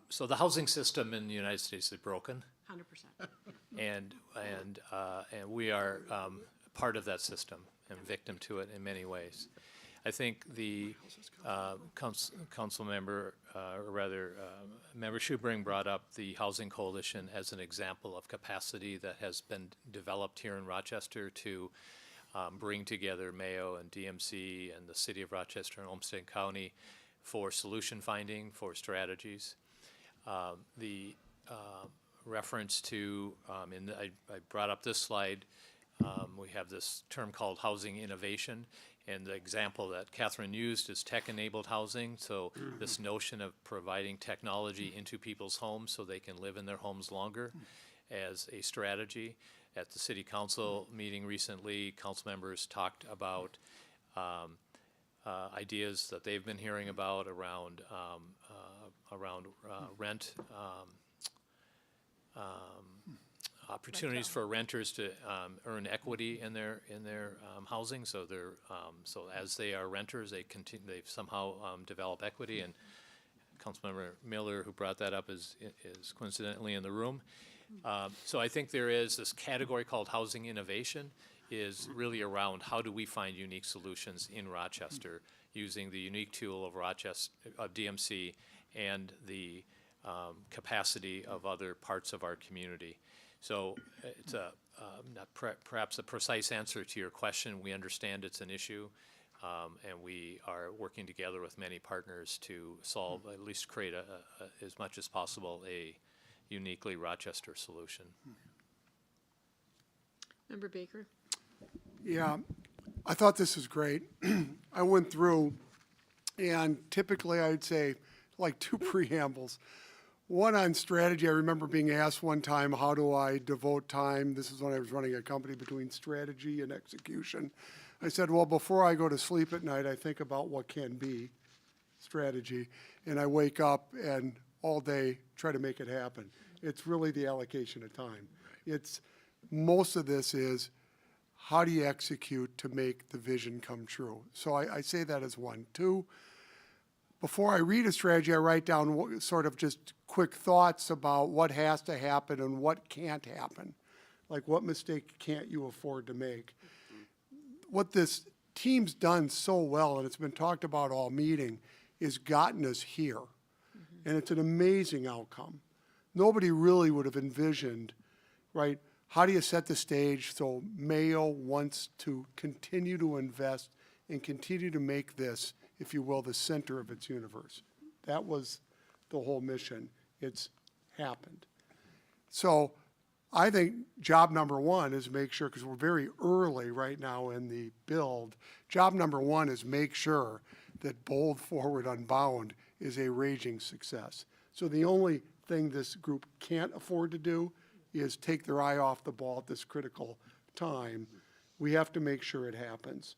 So the housing system in the United States is broken. 100%. And we are part of that system and victim to it in many ways. I think the council member, or rather Member Schubring brought up the Housing Coalition as an example of capacity that has been developed here in Rochester to bring together Mayo and DMC and the City of Rochester and Olmsted County for solution finding, for strategies. The reference to, I brought up this slide, we have this term called housing innovation, and the example that Catherine used is tech-enabled housing. So this notion of providing technology into people's homes so they can live in their homes longer as a strategy. At the city council meeting recently, council members talked about ideas that they've been hearing about around rent opportunities for renters to earn equity in their housing. So so as they are renters, they somehow develop equity. And Councilmember Miller, who brought that up, is coincidentally in the room. So I think there is this category called housing innovation, is really around how do we find unique solutions in Rochester using the unique tool of DMC and the capacity of other parts of our community. So it's not perhaps a precise answer to your question. We understand it's an issue, and we are working together with many partners to solve, at least create as much as possible, a uniquely Rochester solution. Member Baker? Yeah, I thought this was great. I went through, and typically I'd say like 2 preambles. One on strategy. I remember being asked one time, how do I devote time? This is when I was running a company, between strategy and execution. I said, well, before I go to sleep at night, I think about what can be strategy. And I wake up and all day try to make it happen. It's really the allocation of time. It's most of this is how do you execute to make the vision come true? So I say that as one. 2, before I read a strategy, I write down sort of just quick thoughts about what has to happen and what can't happen. Like, what mistake can't you afford to make? What this team's done so well, and it's been talked about all meeting, is gotten us here. And it's an amazing outcome. Nobody really would have envisioned, right? How do you set the stage so Mayo wants to continue to invest and continue to make this, if you will, the center of its universe? That was the whole mission. It's happened. So I think job number one is make sure, because we're very early right now in the build, job number one is make sure that Bold Forward Unbound is a raging success. So the only thing this group can't afford to do is take their eye off the ball at this critical time. We have to make sure it happens.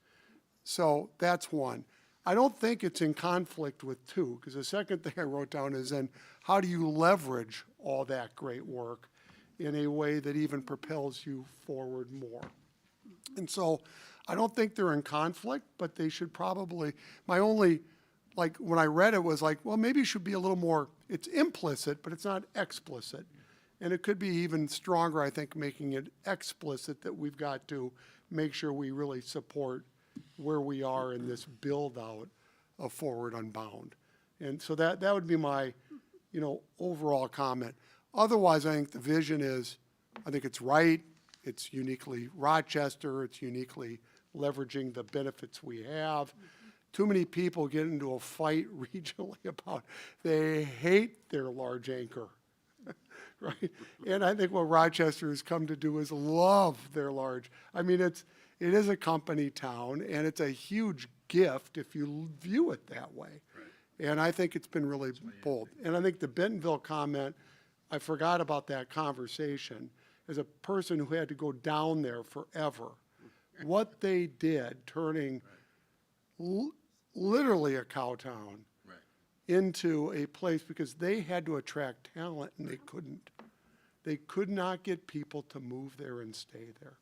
So that's one. I don't think it's in conflict with two, because the second thing I wrote down is then how do you leverage all that great work in a way that even propels you forward more? And so I don't think they're in conflict, but they should probably, my only, like, when I read it was like, well, maybe it should be a little more, it's implicit, but it's not explicit. And it could be even stronger, I think, making it explicit that we've got to make sure we really support where we are in this build-out of Forward Unbound. And so that would be my, overall comment. Otherwise, I think the vision is, I think it's right, it's uniquely Rochester, it's uniquely leveraging the benefits we have. Too many people get into a fight regionally about they hate their large anchor, right? And I think what Rochester has come to do is love their large. I mean, it is a company town, and it's a huge gift if you view it that way. Right. And I think it's been really bold. And I think the Bentonville comment, I forgot about that conversation. As a person who had to go down there forever, what they did, turning literally a cow town into a place, because they had to attract talent and they couldn't. They could not get people to move there and stay there.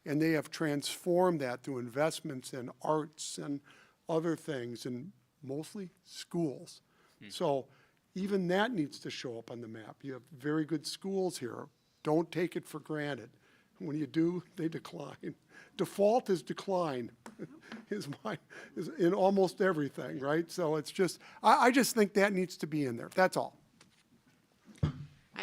And they have transformed that through investments in arts and other things, and mostly schools. So even that needs to show up on the map. You have very good schools here. Don't take it for granted. When you do, they decline. Default is decline is in almost everything, right? So it's just, I just think that needs to be in there. That's all.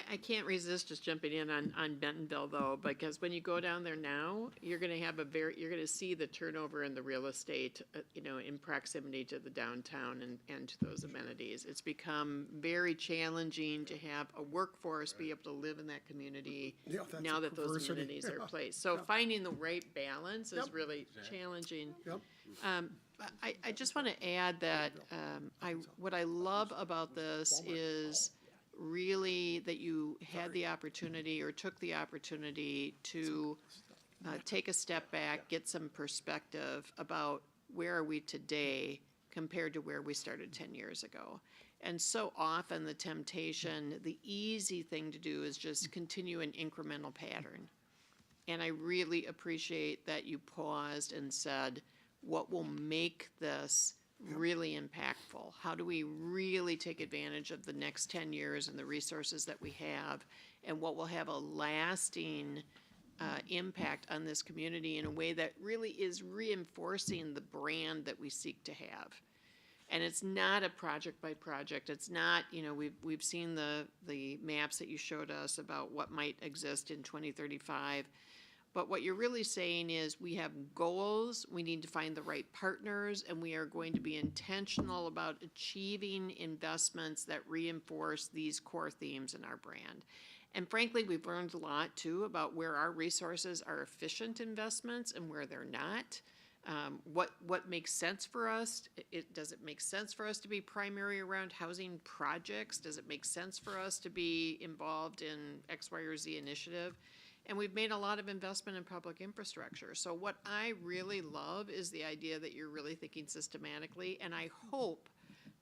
I can't resist just jumping in on Bentonville though, because when you go down there now, you're gonna have you're gonna see the turnover in the real estate, in proximity to the downtown and to those amenities. It's become very challenging to have a workforce be able to live in that community now that those amenities are placed. So finding the right balance is really challenging. I just want to add that what I love about this is really that you had the opportunity or took the opportunity to take a step back, get some perspective about where are we today compared to where we started 10 years ago. And so often the temptation, the easy thing to do is just continue an incremental pattern. And I really appreciate that you paused and said, what will make this really impactful? How do we really take advantage of the next 10 years and the resources that we have, and what will have a lasting impact on this community in a way that really is reinforcing the brand that we seek to have? And it's not a project by project. It's not, we've seen the maps that you showed us about what might exist in 2035. But what you're really saying is we have goals, we need to find the right partners, and we are going to be intentional about achieving investments that reinforce these core themes in our brand. And frankly, we've learned a lot too about where our resources are efficient investments and where they're not. What makes sense for us? Does it make sense for us to be primary around housing projects? Does it make sense for us to be involved in X, Y, or Z initiative? And we've made a lot of investment in public infrastructure. So what I really love is the idea that you're really thinking systematically, and I hope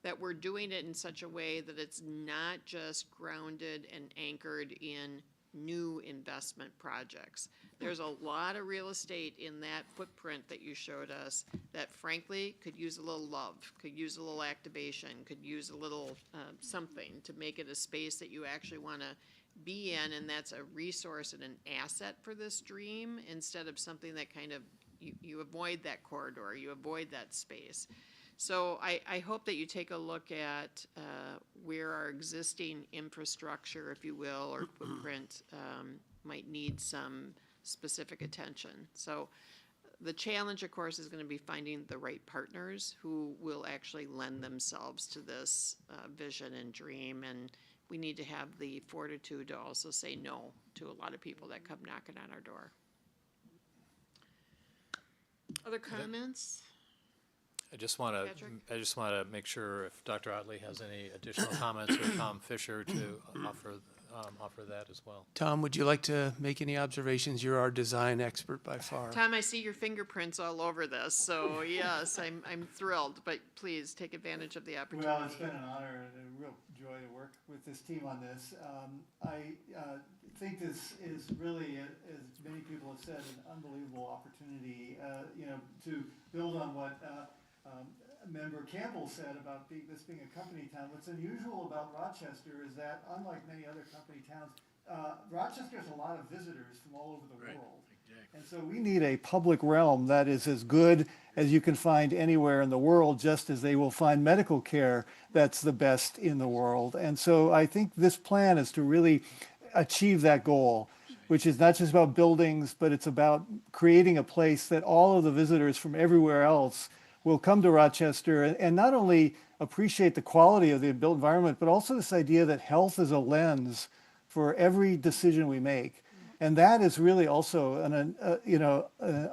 that we're doing it in such a way that it's not just grounded and anchored in new investment projects. There's a lot of real estate in that footprint that you showed us that frankly could use a little love, could use a little activation, could use a little something to make it a space that you actually want to be in, and that's a resource and an asset for this dream instead of something that kind of, you avoid that corridor, you avoid that space. So I hope that you take a look at where our existing infrastructure, if you will, or footprint might need some specific attention. So the challenge, of course, is going to be finding the right partners who will actually lend themselves to this vision and dream, and we need to have the fortitude to also say no to a lot of people that come knocking on our door. Other comments? I just want to make sure if Dr. Otley has any additional comments, or Tom Fisher to offer that as well. Tom, would you like to make any observations? You're our design expert by far. Tom, I see your fingerprints all over this, so yes, I'm thrilled, but please take advantage of the opportunity. Well, it's been an honor and a real joy to work with this team on this. I think this is really, as many people have said, an unbelievable opportunity, to build on what Member Campbell said about this being a company town. What's unusual about Rochester is that, unlike many other company towns, Rochester has a lot of visitors from all over the world. And so we need a public realm that is as good as you can find anywhere in the world, just as they will find medical care that's the best in the world. And so I think this plan is to really achieve that goal, which is not just about buildings, but it's about creating a place that all of the visitors from everywhere else will come to Rochester and not only appreciate the quality of the built environment, but also this idea that health is a lens for every decision we make. And that is really also an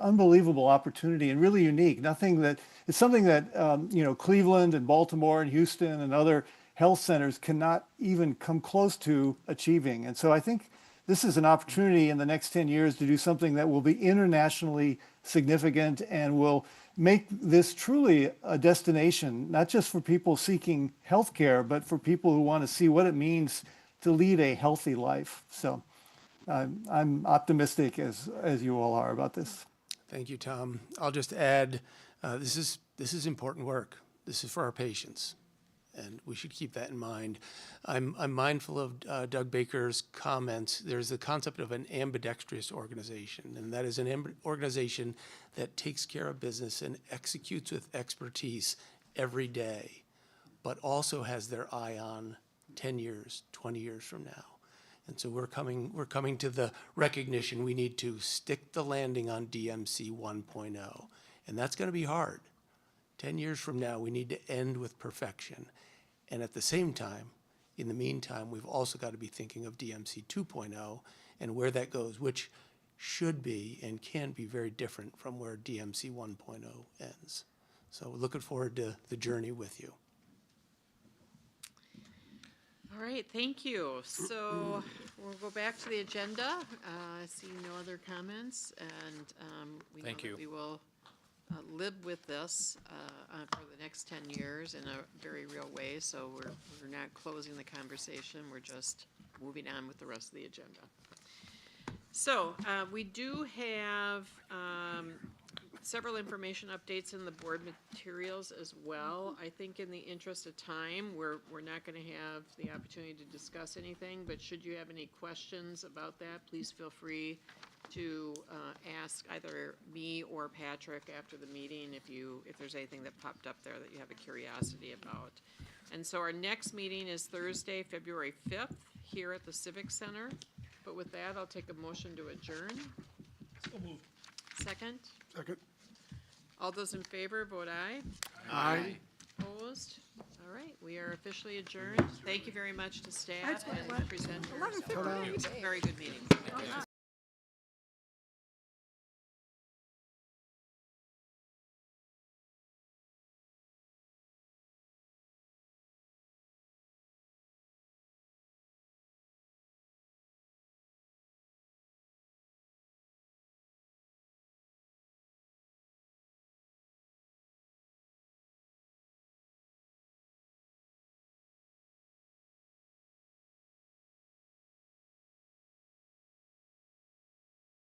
unbelievable opportunity and really unique. It's something that Cleveland and Baltimore and Houston and other health centers cannot even come close to achieving. And so I think this is an opportunity in the next 10 years to do something that will be internationally significant and will make this truly a destination, not just for people seeking health care, but for people who want to see what it means to lead a healthy life. So I'm optimistic, as you all are, about this. Thank you, Tom. I'll just add, this is important work. This is for our patients, and we should keep that in mind. I'm mindful of Doug Baker's comments. There's the concept of an ambidextrous organization, and that is an organization that takes care of business and executes with expertise every day, but also has their eye on 10 years, 20 years from now. And so we're coming to the recognition we need to stick the landing on DMC 1.0, and that's going to be hard. 10 years from now, we need to end with perfection. And at the same time, in the meantime, we've also got to be thinking of DMC 2.0 and where that goes, which should be and can be very different from where DMC 1.0 ends. So we're looking forward to the journey with you. All right, thank you. So we'll go back to the agenda. I see no other comments, and we know that we will live with this for the next 10 years in a very real way. So we're not closing the conversation. We're just moving on with the rest of the agenda. So we do have several information updates in the board materials as well. I think in the interest of time, we're not going to have the opportunity to discuss anything, but should you have any questions about that, please feel free to ask either me or Patrick after the meeting if there's anything that popped up there that you have a curiosity about. And so our next meeting is Thursday, February 5th, here at the Civic Center. But with that, I'll take a motion to adjourn. So moved. Second? Second. All those in favor, vote aye. Aye. Opposed? All right, we are officially adjourned. Thank you very much to staff and presenters. Very good meeting.